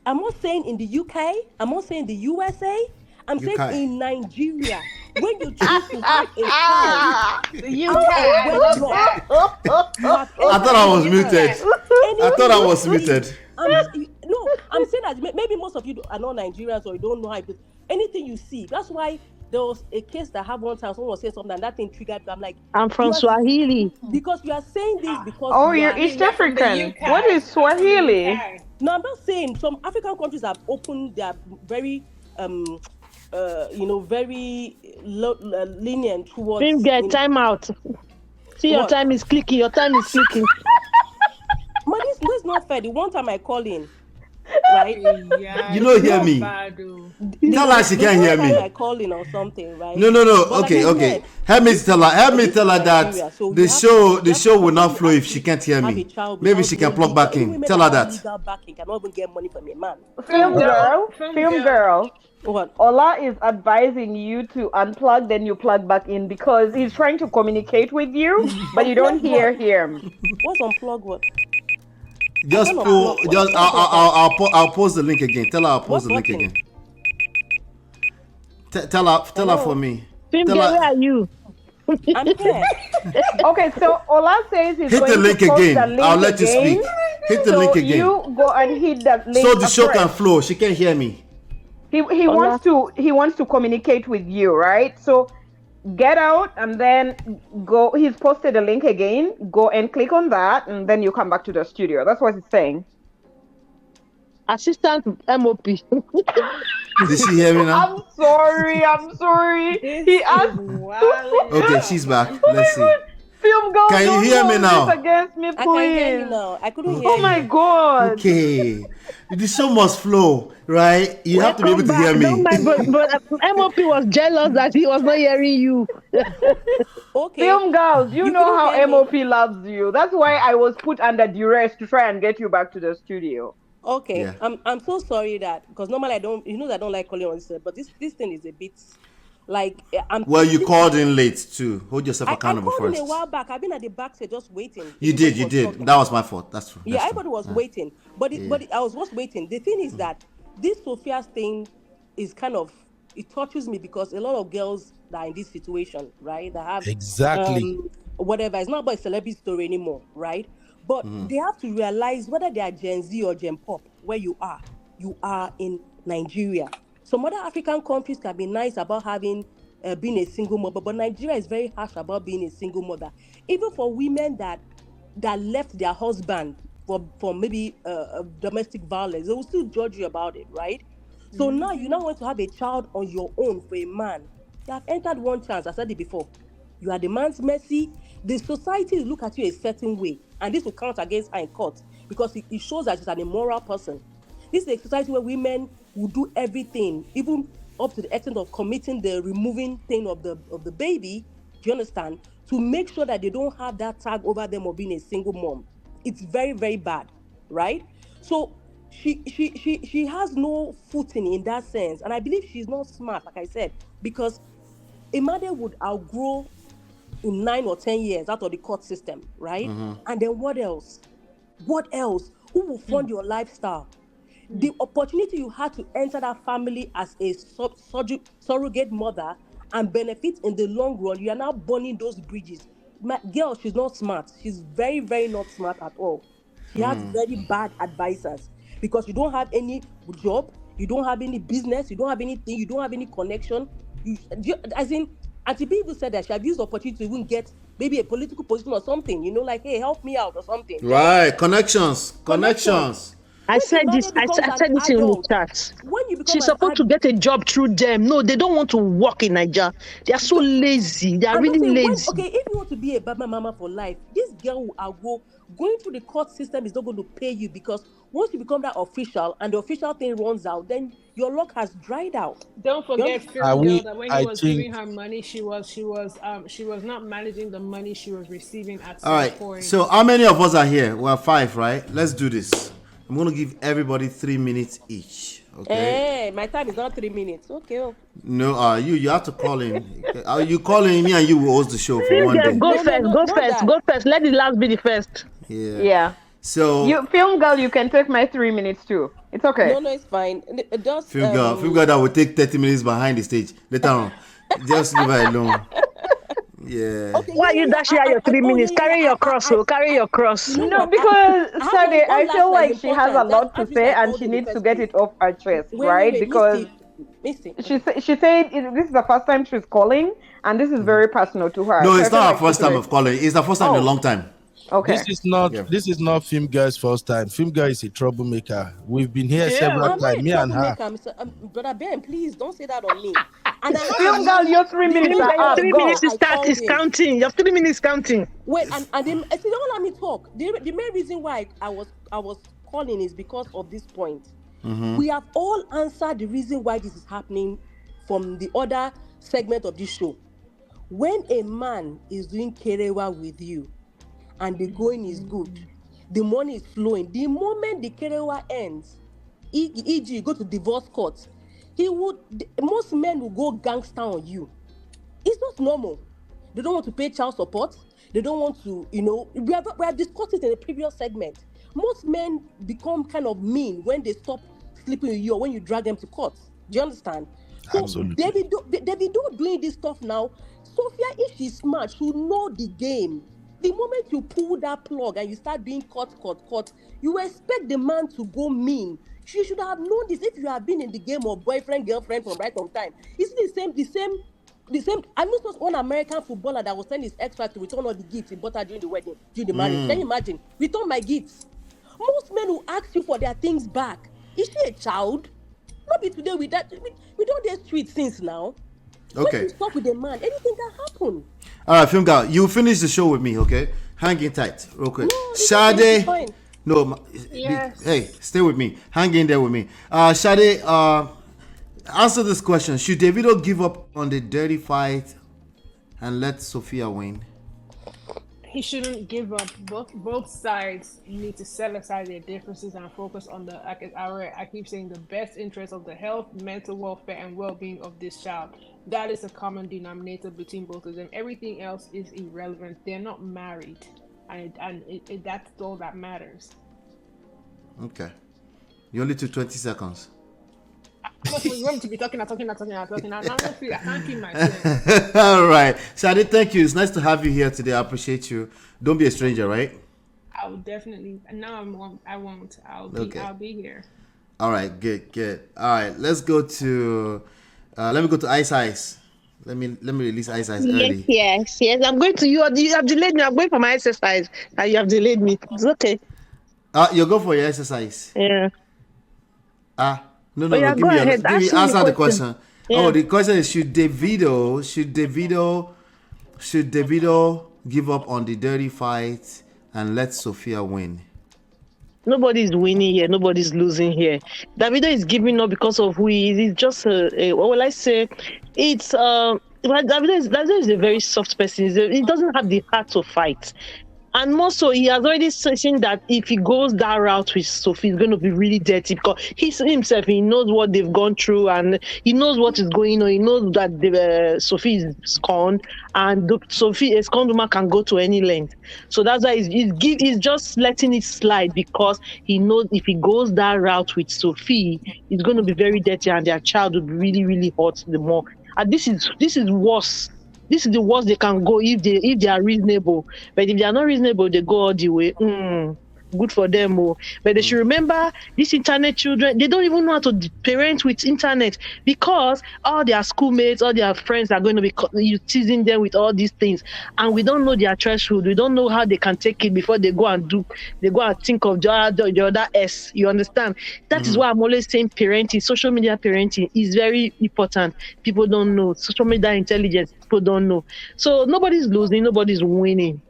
I'm not saying in the UK. I'm not saying the USA. I'm saying in Nigeria. when you choose to have a child, You out of can. wedlock, you have I thought I was muted. anything I thought I you was see- muted. I'm saying that maybe most of you are not Nigerians or you don't know how it is. Anything you see, that's why there was a case that happened one time. Someone was saying something and that thing triggered me. I'm like, I'm from you are- Swahili. because you are saying this because Oh, you you're are East African. What is Swahili? No, I'm not saying some African countries have opened their very very lenient towards Film get time out. See, your What? time is clicking. Your time is clicking. Man, this is not fair. The one time I call in, right? Yeah, You don't hear me. Tell her she can't hear The one time I me. call in or something, right? No. But like Okay, I okay. said, Help me tell her this that Nigeria, so the you have to- show will not you flow have if to she can't hear have a me. child Maybe without she can no plug back legal- in. women Tell her that have that. legal backing cannot even get money from a man. Film girl. What? Ola is advising you to unplug, then you plug back in because he's trying to communicate with you, but you don't hear him. What's unplug what? Just I pull. can't Just unplug. I'll post the link again. Tell her I'll post What the link button? again. Tell her for me. Film Tell girl, her- where are you? I'm here. Okay, so Ola says he's Hit going the link to post again. the link I'll let you again. speak. Hit the So link again. you go and hit that link. So the show can afresh. flow. She can hear me. He wants to communicate with you, right? So get out and then go. He's posted a link again. Go and click on that, and then you come back to the studio. That's what he's saying. Assistant MOP. Did she hear me now? I'm sorry. He asked. Okay, she's back. Let's see. Film girl, Can you don't hear me hold now? this against me, I can hear you please. now. I couldn't hear Oh you. my god. Okay. The show must flow, right? You have to be able to hear me. Don't mind, but MOP was jealous that he was not hearing you. Okay. Film girls, you know couldn't how hear me. MOP loves you. That's why I was put under duress to try and get you back to the studio. Okay. Yeah. I'm so sorry that because normally I don't I don't like calling on this, but this thing is a bit like I'm. Well, you called in late too. Hold yourself I accountable called in first. a while back. I've been at the back there just waiting. You Everybody did. was talking. That was my fault. That's true. Yeah, That's everybody true. was waiting, but I was just waiting. The thing is that this Sophia's thing is kind of it touches me because a lot of girls that are in this situation, right? That have Exactly. whatever. It's not about a celebrity story anymore, right? But they have to realize whether they are Gen Z or Gen Pop, where you are in Nigeria. Some other African countries can be nice about having being a single mother, but Nigeria is very harsh about being a single mother. Even for women that left their husband for maybe domestic violence, they will still judge you about it, right? So now you now want to have a child on your own for a man. You have entered one chance. I said it before. You are the man's mercy. The society will look at you a certain way, and this will count against her in court because it shows that she's an immoral person. This is a society where women will do everything, even up to the extent of committing the removing thing of the baby. Do you understand? To make sure that they don't have that tag over them of being a single mom. It's very, very bad, right? So she has no footing in that sense, and I believe she's not smart, like I said, because a mother would outgrow in 9 or 10 years out of the court system, right? And then what else? What else? Who will fund your lifestyle? The opportunity you had to enter that family as a surrogate mother and benefit in the long run, you are now burning those bridges. Girl, she's not smart. She's very, very not smart at all. She has very bad advisors because you don't have any job, you don't have any business, you don't have anything, you don't have any connection. As in, Auntie B even said that she have used the opportunity to even get maybe a political position or something, like, hey, help me out or something. Right, connections. I said this. I said this in the chat. When you become She's supposed to get a job through them. No, they don't want to work in Nigeria. They are so lazy. They are really lazy. If you want to be a Baba mama for life, this girl will outgo. Going through the court system is not going to pay you because once you become that official and the official thing runs out, then your luck has dried out. Don't forget, Phil, that when he was giving her money, she was not managing the money she was receiving at some point. All right. So how many of us are here? We're 5, right? Let's do this. I'm going to give everybody 3 minutes each. Okay. Hey, my time is not 3 minutes. Okay. No, you have to call in. You call in, me and you will host the show for one day. Go first. Let the last be the first. Yeah. So you film girl, you can take my 3 minutes too. It's okay. No, it's fine. Film girl that will take 30 minutes behind the stage later on. Just leave her alone. Yeah. Okay, why you dash here your 3 minutes? Carry your cross, carry your cross. No, because Sade, I feel like she has a lot to say and she needs to get it off her chest, right? Because she said this is the first time she's calling, and this is very personal to her. No, it's not her first time of calling. It's the first time in a long time. Okay. This is not Film Girl's first time. Film Girl is a troublemaker. We've been here several times, me and her. Brother Ben, please don't say that on me. And Film Girl, your 3 minutes are up. 3 minutes is counting. Your 3 minutes counting. Wait, and if you don't let me talk, the main reason why I was calling is because of this point. We have all answered the reason why this is happening from the other segment of this show. When a man is doing kerewa with you, and the going is good, the money is flowing. The moment the kerewa ends, e.g., you go to divorce court, most men will go gangster on you. It's not normal. They don't want to pay child support. They don't want to, we have discussed it in the previous segment. Most men become kind of mean when they stop sleeping with you or when you drag them to court. Do you understand? So Absolutely. Davido doing this stuff now. Sophia, if she's smart, she'll know the game. The moment you pull that plug and you start being caught, you expect the man to go mean. She should have known this if you have been in the game of boyfriend, girlfriend from right on time. It's the same. I know one American footballer that was telling his ex-wife to return all the gifts he bought her during the wedding, during the marriage. Can you imagine? Return my gifts. Most men will ask you for their things back. Is she a child? Not be today with that. We don't get street things now. Okay. When you stop with a man, anything can happen. All right, Film Girl, you finish the show with me, okay? Hang in tight, real quick. No, Sade, yes. Hey, stay with me. Hang in there with me. Sade, answer this question. Should Davido give up on the dirty fight and let Sophia win? He shouldn't give up. Both sides need to set aside their differences and focus on I keep saying the best interest of the health, mental welfare, and well-being of this child. That is a common denominator between both of them. Everything else is irrelevant. They're not married, and that's all that matters. Okay. You only took 20 seconds. You want me to be talking. I can't keep myself. All right. Sade, thank you. It's nice to have you here today. I appreciate you. Don't be a stranger, right? I will definitely. No, I won't. I'll be here. All right. Good. All right. Let's go to. Let me go to Ice. Let me release Ice early. Yes. I'm going to you. You have delayed me. I'm going for my exercise, and you have delayed me. It's okay. You go for your exercise. Yeah. No. Give me answer the question. Yeah. The question is: Should Davido give up on the dirty fight and let Sophia win? Nobody's winning here. Nobody's losing here. Davido is giving up because of who he is. He's just what will I say? It's Davido is a very soft person. He doesn't have the heart to fight. And more so, he has already seen that if he goes that route with Sophie, it's going to be really dirty because himself, he knows what they've gone through and he knows what is going on. He knows that Sophie is scorned and the Sophie, a scorned woman, can go to any length. So that's why he's just letting it slide because he knows if he goes that route with Sophie, it's going to be very dirty and their child will be really, really hurt the more. And this is worse. This is the worst they can go if they are reasonable. But if they are not reasonable, they go all the way. Good for them. But they should remember these internet children, they don't even know how to parent with internet because all their schoolmates, all their friends are going to be teasing them with all these things. And we don't know their threshold. We don't know how they can take it before they go and think of the other S. You understand? That is why I'm always saying parenting, social media parenting is very important. People don't know. Social media intelligence, people don't know. So nobody's losing, nobody's winning.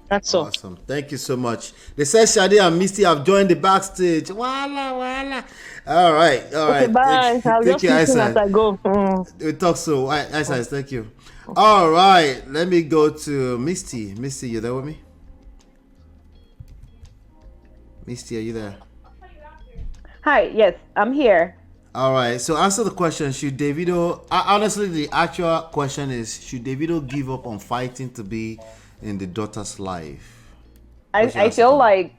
That's all. Awesome. Thank you so much. They said Sade and Misty have joined the backstage. Wala. All right. Okay, bye. I'll just listen as I go. We talk so. Ice, thank you. All right. Let me go to Misty. Misty, you there with me? Misty, are you there? Hi. Yes, I'm here. All right. So answer the question. Should Davido... honestly, the actual question is, should Davido give up on fighting to be in the daughter's life? I feel like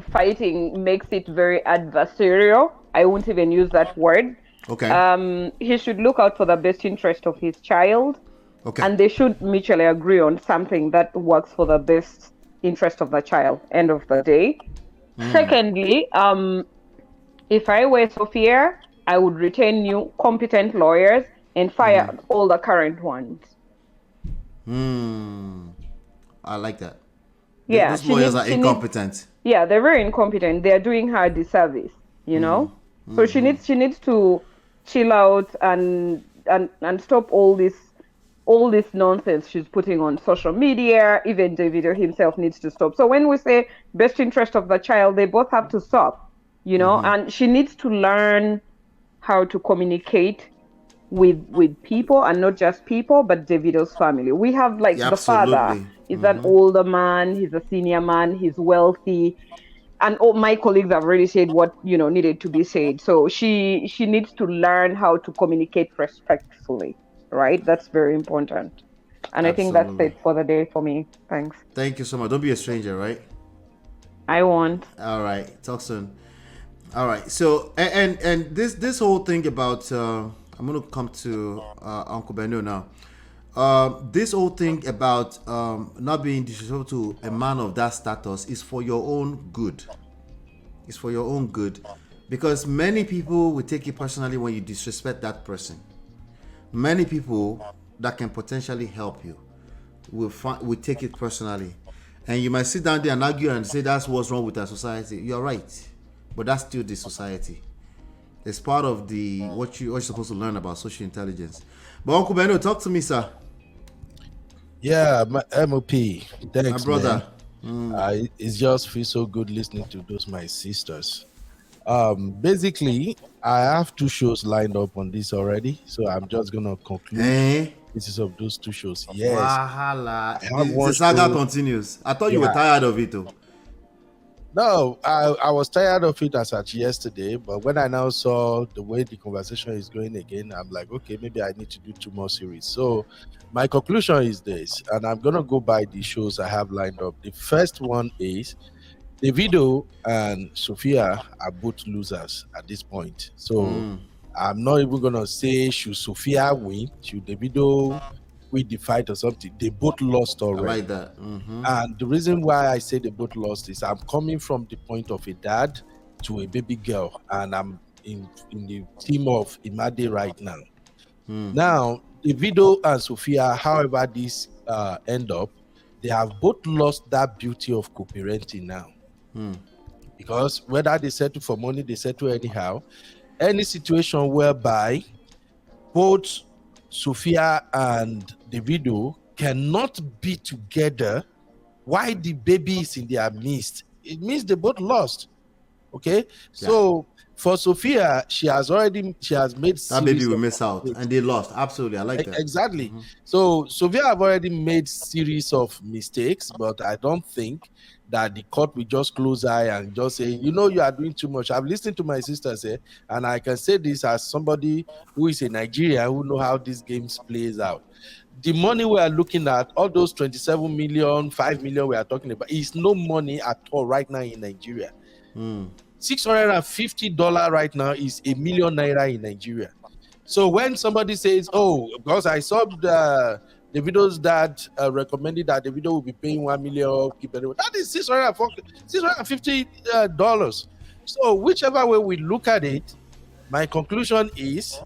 fighting makes it very adversarial. I won't even use that word. Okay. He should look out for the best interest of his child. Okay. And they should mutually agree on something that works for the best interest of the child, end of the day. Secondly, if I were Sophia, I would retain new competent lawyers and fire all the current ones. I like that. Yeah, Those lawyers are incompetent. Yeah, they're very incompetent. They're doing her a disservice, you know? So she needs to chill out and stop all this nonsense she's putting on social media. Even Davido himself needs to stop. So when we say best interest of the child, they both have to stop, you know, and she needs to learn how to communicate with people, and not just people, but Davido's family. We have the father is an older man, he's a senior man, he's wealthy, and all my colleagues have already said what needed to be said. So she needs to learn how to communicate respectfully, right? That's very important. And I think that's it for the day for me. Thanks. Thank you so much. Don't be a stranger, right? I won't. All right. Talk soon. All right. So and this whole thing about I'm gonna come to Uncle Beno now. This whole thing about not being disrespectful to a man of that status is for your own good. It's for your own good, because many people will take it personally when you disrespect that person. Many people that can potentially help you will take it personally, and you might sit down there and argue and say that's what's wrong with our society. You're right, but that's still the society. It's part of the what you're supposed to learn about social intelligence. But Uncle Beno, talk to me, sir. Yeah, my MOP. Thanks, my brother. It just feels so good listening to those my sisters. Basically, I have 2 shows lined up on this already, so I'm just gonna conclude pieces of those 2 shows. Yes. Wahala. The saga continues. I thought you were tired of it, though. No, I was tired of it as at yesterday, but when I now saw the way the conversation is going again, I'm like, okay, maybe I need to do 2 more series. So my conclusion is this, and I'm gonna go by the shows I have lined up. The first one is Davido and Sophia are both losers at this point. So I'm not even gonna say should Sophia win, should Davido win the fight or something. They both lost already. I like that. And the reason why I say they both lost is I'm coming from the point of a dad to a baby girl, and I'm in the team of Imade right now. Now, Davido and Sophia, however this end up, they have both lost that beauty of co-parenting now. Because whether they settle for money, they settle anyhow. Any situation whereby both Sophia and Davido cannot be together while the baby is in their midst, it means they both lost. Okay, so for Sophia, she has made that baby will miss out, and they lost. Absolutely, I like that. Exactly. So Sophia have already made series of mistakes, but I don't think that the court will just close eye and just say, you are doing too much. I've listened to my sisters here, and I can say this as somebody who is a Nigerian who know how these games plays out. The money we are looking at, all those 27 million, 5 million we are talking about, is no money at all right now in Nigeria. $650 right now is $1 million naira in Nigeria. So when somebody says, oh, because I saw Davido's dad recommended that Davido will be paying $1 million, that is $650. So whichever way we look at it, my conclusion is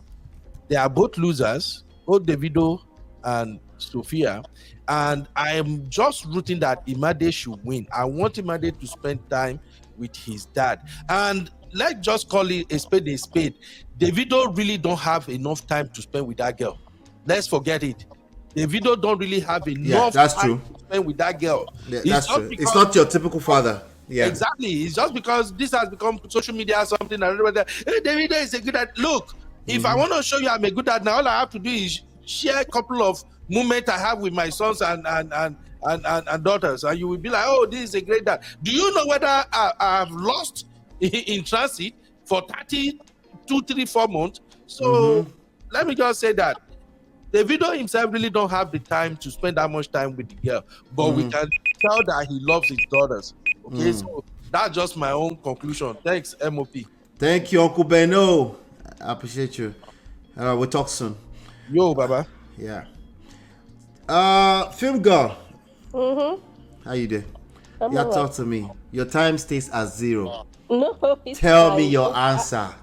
they are both losers, both Davido and Sophia, and I am just rooting that Imade should win. I want Imade to spend time with his dad, and let's just call it a spade a spade. Davido really don't have enough time to spend with that girl. Let's forget it. Davido don't really have enough time to spend with that girl. That's true. It's not your typical father. Yeah, exactly. It's just because this has become social media or something. And everybody, hey, Davido is a good dad. Look, if I want to show you I'm a good dad now, all I have to do is share a couple of moments I have with my sons and daughters, and you will be like, oh, this is a great dad. Do you know whether I have lost in transit for 32, 3, 4 months? So let me just say that Davido himself really don't have the time to spend that much time with the girl, but we can tell that he loves his daughters. Okay, so that's just my own conclusion. Thanks, MOP. Thank you, Uncle Beno. I appreciate you. We'll talk soon. Yo, Baba. Yeah. Film girl. Mm-hmm. How you doing? I'm Yeah, alright. talk to me. Your time stays at 0. No, it's Tell fine. me your Just, answer.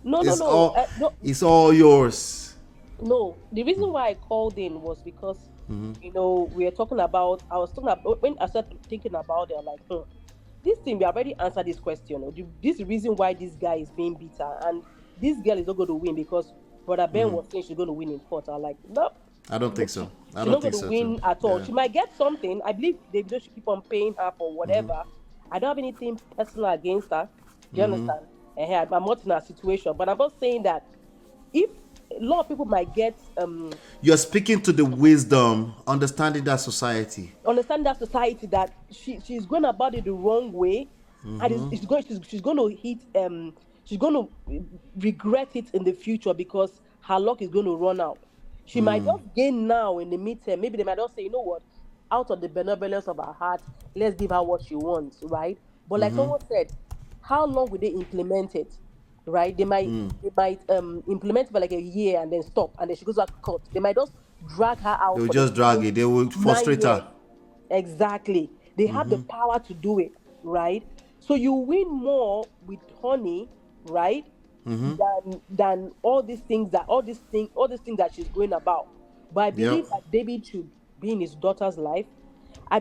no, It's no. all. No, It's all yours. no. The reason why I called in was because Mm-hmm. we were talking about. I was talking about when I started thinking about it. I'm like, this thing we already answered this question. This is the reason why this guy is being bitter, and this girl is not going to win because Brother Ben was saying she's going to win in court. I'm like, no. I don't think so. I She's don't not think going to so win too. at all. Yeah. She might get something. I believe Davido should keep on paying her for whatever. I don't have anything personal against her. Do you understand? I'm not in her situation, but I'm not saying that if a lot of people might get You're speaking to the wisdom, understanding that society. understand that society that she's going about it the wrong way, and she's going to hit she's going to regret it in the future because her luck is going to run out. She might just gain now in the midterm. Maybe they might just say, you know what, out of the benevolence of her heart, let's give her what she wants, right? But like someone said, how long will they implement it? Right? They might implement it for like a year and then stop, and then she goes back to court. They might just drag her out. They will for just drag it. They will 9 frustrate years. her. Exactly. They have the power to do it, right? So you win more with honey, right? Than all these things that she's going about. But I believe that David should be in his daughter's life.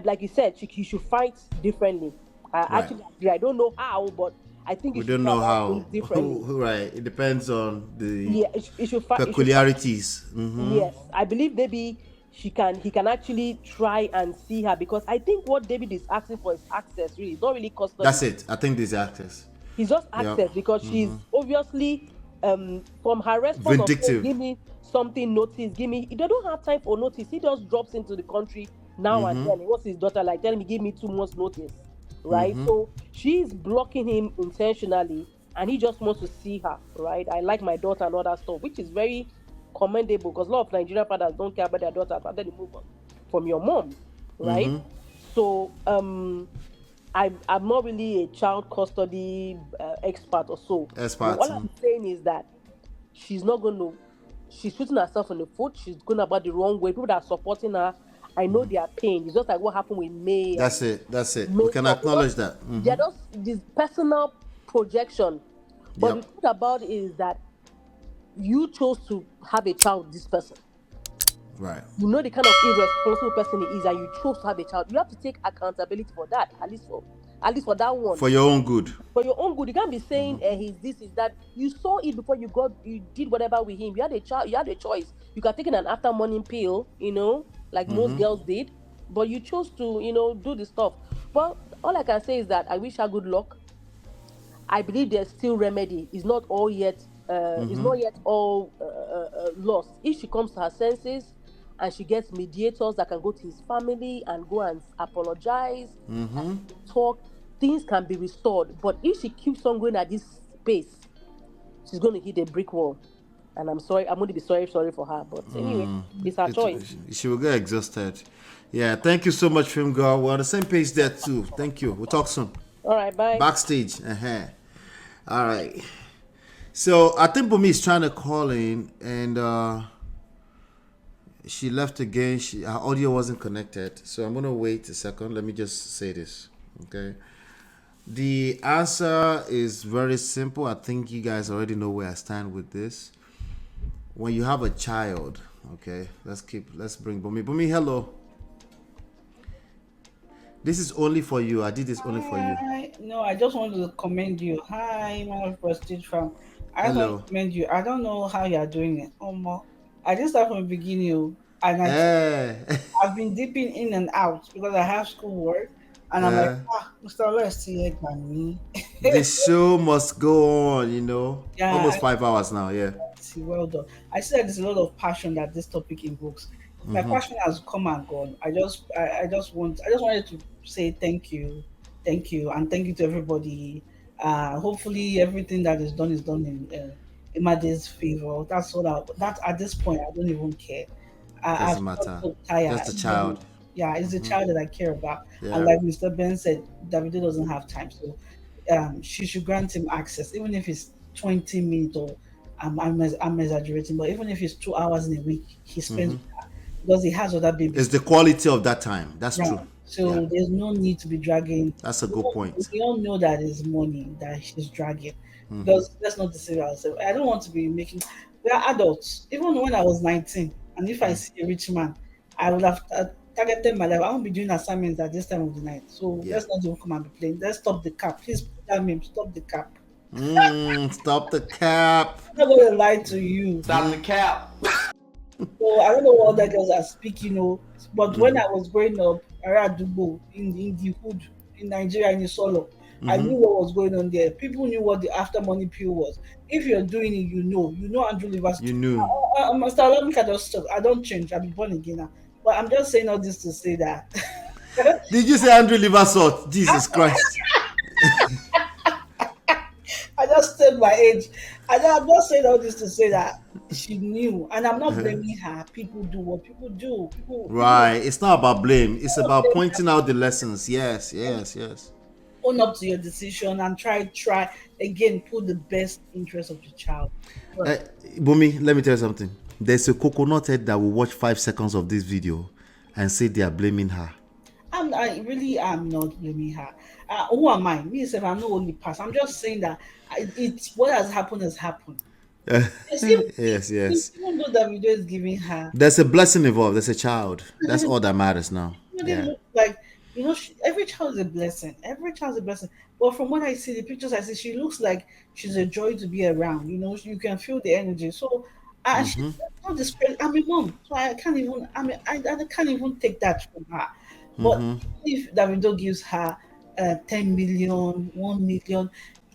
Like you said, he should fight differently. Actually agree. I don't know how, but I think We don't know how. differently. Right. It depends on the It should fight peculiarities. Yes, I believe maybe he can actually try and see her, because I think what David is asking for is access. Really, it's not really custody. That's it. I think these actors. He's just access because she's obviously from her response Vindictive. of, give me something, notice, give me. They don't have time for notice. He just drops into the country now and then. What's his daughter like? Telling me, give me 2 months notice, right? So she's blocking him intentionally, and he just wants to see her, right? I like my daughter and all that stuff, which is very commendable because a lot of Nigerian fathers don't care about their daughters, but then they move on from your mom, right? So I'm not really a child custody expert or so. Expert. All I'm saying is that she's shooting herself in the foot. She's going about the wrong way. People that are supporting her, I know their pain. It's just like what happened with May. That's it. We can acknowledge that. They're just this personal projection. But the truth about it is that you chose to have a child with this person. Right. You know the kind of irresponsible person he is, and you chose to have a child. You have to take accountability for that, at least for that one. For your own good. For your own good. You can't be saying he's this, is that. You saw it before you did whatever with him. You had a child. You had a choice. You could have taken an after morning pill, like most girls did, but you chose to, do the stuff. But all I can say is that I wish her good luck. I believe there's still remedy. It's not all yet. It's not yet all lost. If she comes to her senses and she gets mediators that can go to his family and go and apologize and talk, things can be restored. But if she keeps on going at this pace, she's going to hit a brick wall. And I'm sorry, I'm going to be sorry for her. But anyway, it's her choice. She will get exhausted. Yeah, thank you so much, Film Girl. We're on the same page there too. Thank you. We'll talk soon. All right, bye. Backstage. All right. So I think Bumi is trying to call in, and she left again. Her audio wasn't connected. So I'm gonna wait a second. Let me just say this. Okay. The answer is very simple. I think you guys already know where I stand with this. When you have a child, okay, let's bring Bumi. Bumi, hello. This is only for you. I did this only for you. No, I just wanted to commend you. Hi, my Prestige fam. I just want to commend you. I don't know how you are doing it. I just start from the beginning, and I've been dipping in and out because I have schoolwork, and I'm like, Mr. Let's see it by me. The show must go on, Yeah, almost 5 hours now. Yeah. Well done. I said there's a lot of passion that this topic invokes. My passion has come and gone. I just wanted to say thank you, and thank you to everybody. Hopefully everything that is done in Imade's favor. That's all. That at this point I don't even care. Doesn't matter. So tired. Just a child. Yeah, it's the child that I care about. Yeah. And like Mr. Ben said, Davido doesn't have time, so she should grant him access, even if it's 20 minutes or I'm exaggerating, but even if it's 2 hours in a week, he spends with her because he has other babies. It's the quality of that time. That's Right. true. So Yeah. there's no need to be dragging. That's a good point. We all know that it's money that she's dragging. Mhm. Because let's not deceive ourselves. I don't want to be making. We are adults. Even when I was 19, and if I see a rich man, I would have targeted my life. I won't be doing assignments at this time of the night. So let's not even come and be playing. Let's stop the cap. Please put that meme. Stop the cap. Stop the cap. I'm not going to lie to you. Stop the cap. So I don't know what other girls are speaking, but when I was growing up, around Dubo, in the hood, in Nigeria, in Solo, I knew what was going on there. People knew what the after money pill was. If you're doing it, you know Andrew Livers. You knew. Master, let me just stop. I don't change. I'll be born again now. But I'm just saying all this to say that. Did you say Andrew Liversalt? Jesus Christ. I just said my age. I'm just saying all this to say that she knew, and I'm not blaming her. People do what people do. Right. It's not about blame. It's about pointing out the lessons. Yes. Own up to your decision and try again. Put the best interest of the child. Bumi, let me tell you something. There's a coconut head that will watch 5 seconds of this video and say they are blaming her. I really am not blaming her. Who am I? Me, if I'm not only past. I'm just saying that it's what has happened has happened. Yes. Even though Davido is giving her, There's a blessing involved. There's a child. That's all that matters now. Look like every child is a blessing. Every child is a blessing. But from what I see, the pictures I see, she looks like she's a joy to be around. You can feel the energy. So she's not discredit. I'm a mom, so I can't even. I can't even take that from her. But if Davido gives her 10 million, 1 million,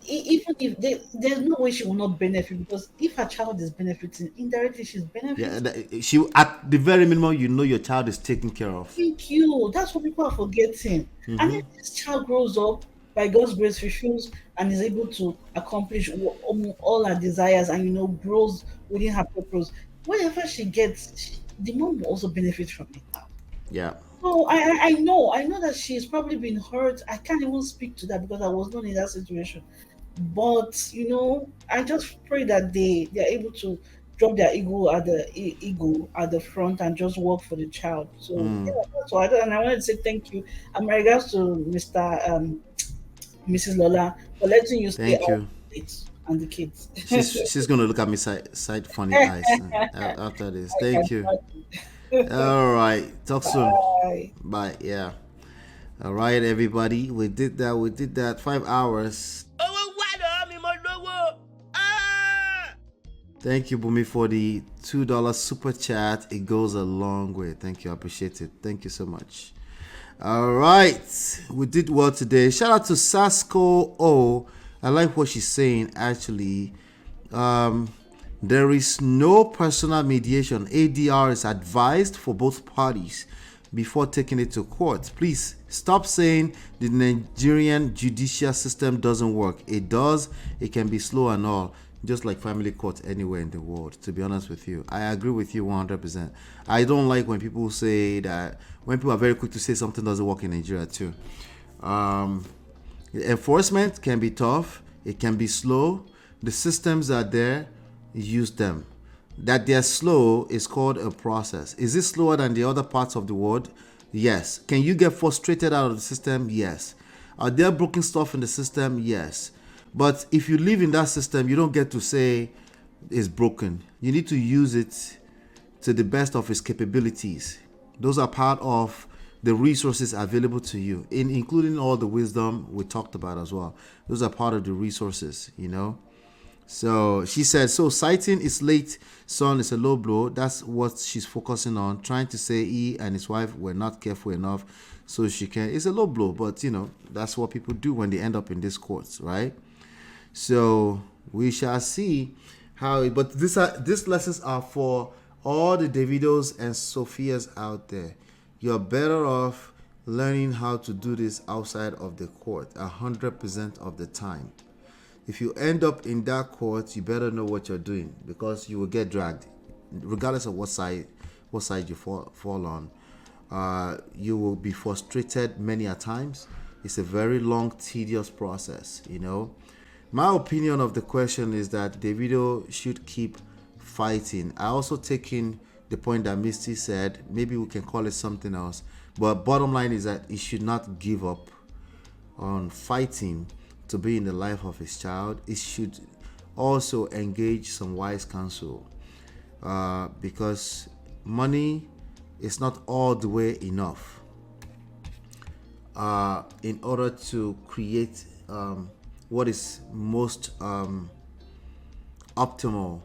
even if there's no way she will not benefit, because if her child is benefiting, indirectly she's benefiting. Yeah, she at the very minimum, your child is taken care of. Thank you. That's what people are forgetting. And if this child grows up, by God's grace, fulfills and is able to accomplish all her desires and grows within her purpose, whatever she gets, the mom will also benefit from it now. Yeah. So I know that she's probably been hurt. I can't even speak to that because I was not in that situation. But I just pray that they are able to drop their ego at the front and just work for the child. So that's why I wanted to say thank you. And my regards to Mrs. Lola for letting you stay out and the kids. She's gonna look at me side funny eyes after this. Thank you. All right. Talk soon. Bye. Yeah. All right, everybody. We did that. 5 hours. Thank you, Bumi, for the $2 super chat. It goes a long way. Thank you. I appreciate it. Thank you so much. All right. We did well today. Shout out to Sasko O. I like what she's saying, actually. There is no personal mediation. ADR is advised for both parties before taking it to court. Please stop saying the Nigerian judicial system doesn't work. It does. It can be slow and all, just like family court anywhere in the world. To be honest with you, I agree with you 100%. I don't like when people say that, when people are very quick to say something doesn't work in Nigeria too. Enforcement can be tough. It can be slow. The systems are there. Use them. That they're slow is called a process. Is it slower than the other parts of the world? Yes. Can you get frustrated out of the system? Yes. Are there broken stuff in the system? Yes. But if you live in that system, you don't get to say it's broken. You need to use it to the best of its capabilities. Those are part of the resources available to you, including all the wisdom we talked about as well. Those are part of the resources, So she said, so citing his late son is a low blow. That's what she's focusing on, trying to say he and his wife were not careful enough so she can. It's a low blow, but that's what people do when they end up in these courts, right? So we shall see how. But these lessons are for all the Davidos and Sophias out there. You're better off learning how to do this outside of the court 100% of the time. If you end up in that court, you better know what you're doing, because you will get dragged, regardless of what side you fall on. You will be frustrated many a times. It's a very long, tedious process, My opinion of the question is that Davido should keep fighting. I also take in the point that Misty said. Maybe we can call it something else. But bottom line is that he should not give up on fighting to be in the life of his child. He should also engage some wise counsel, because money is not all the way enough in order to create what is most optimal,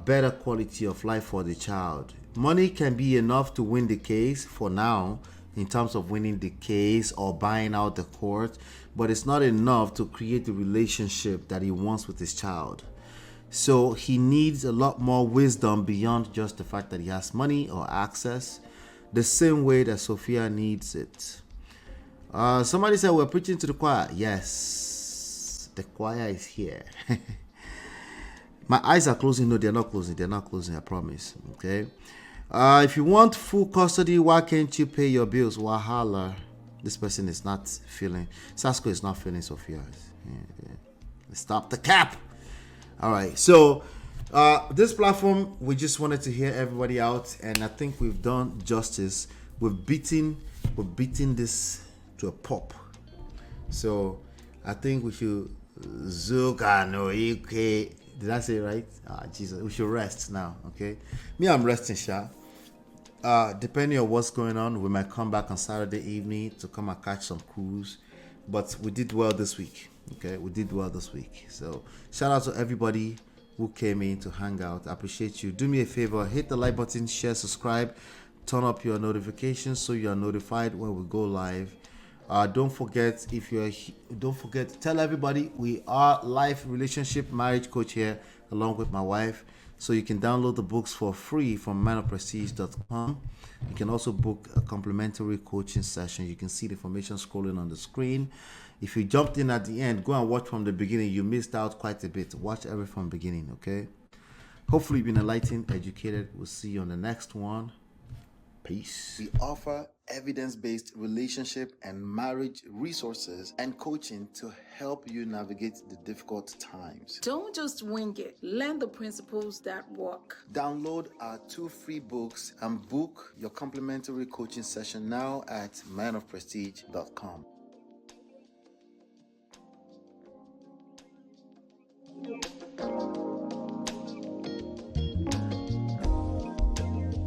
better quality of life for the child. Money can be enough to win the case for now, in terms of winning the case or buying out the court, but it's not enough to create the relationship that he wants with his child. So he needs a lot more wisdom beyond just the fact that he has money or access, the same way that Sophia needs it. Somebody said we're preaching to the choir. Yes, the choir is here. My eyes are closing. No, they're not closing. They're not closing, I promise. Okay. If you want full custody, why can't you pay your bills? Wahala. This person is not feeling. Sasko is not feeling Sophia. Yeah. Stop the cap. All right. So this platform, we just wanted to hear everybody out, and I think we've done justice. We've beaten this to a pop. So I think we should did I say it right? Jesus, we should rest now, okay? Me, I'm resting, Sha. Depending on what's going on, we might come back on Saturday evening to come and catch some cruise. But we did well this week, okay? We did well this week. So shout out to everybody who came in to hang out. I appreciate you. Do me a favor, hit the like button, share, subscribe, turn up your notifications so you are notified when we go live. Don't forget, tell everybody we are life relationship marriage coach here along with my wife. So you can download the books for free from manofprestige.com. You can also book a complimentary coaching session. You can see the information scrolling on the screen. If you jumped in at the end, go and watch from the beginning. You missed out quite a bit. Watch everything from the beginning, okay? Hopefully you've been enlightened, educated. We'll see you on the next one. Peace. We offer evidence-based relationship and marriage resources and coaching to help you navigate the difficult times. Don't just wing it. Learn the principles that work. Download our 2 free books and book your complimentary coaching session now at manofprestige.com.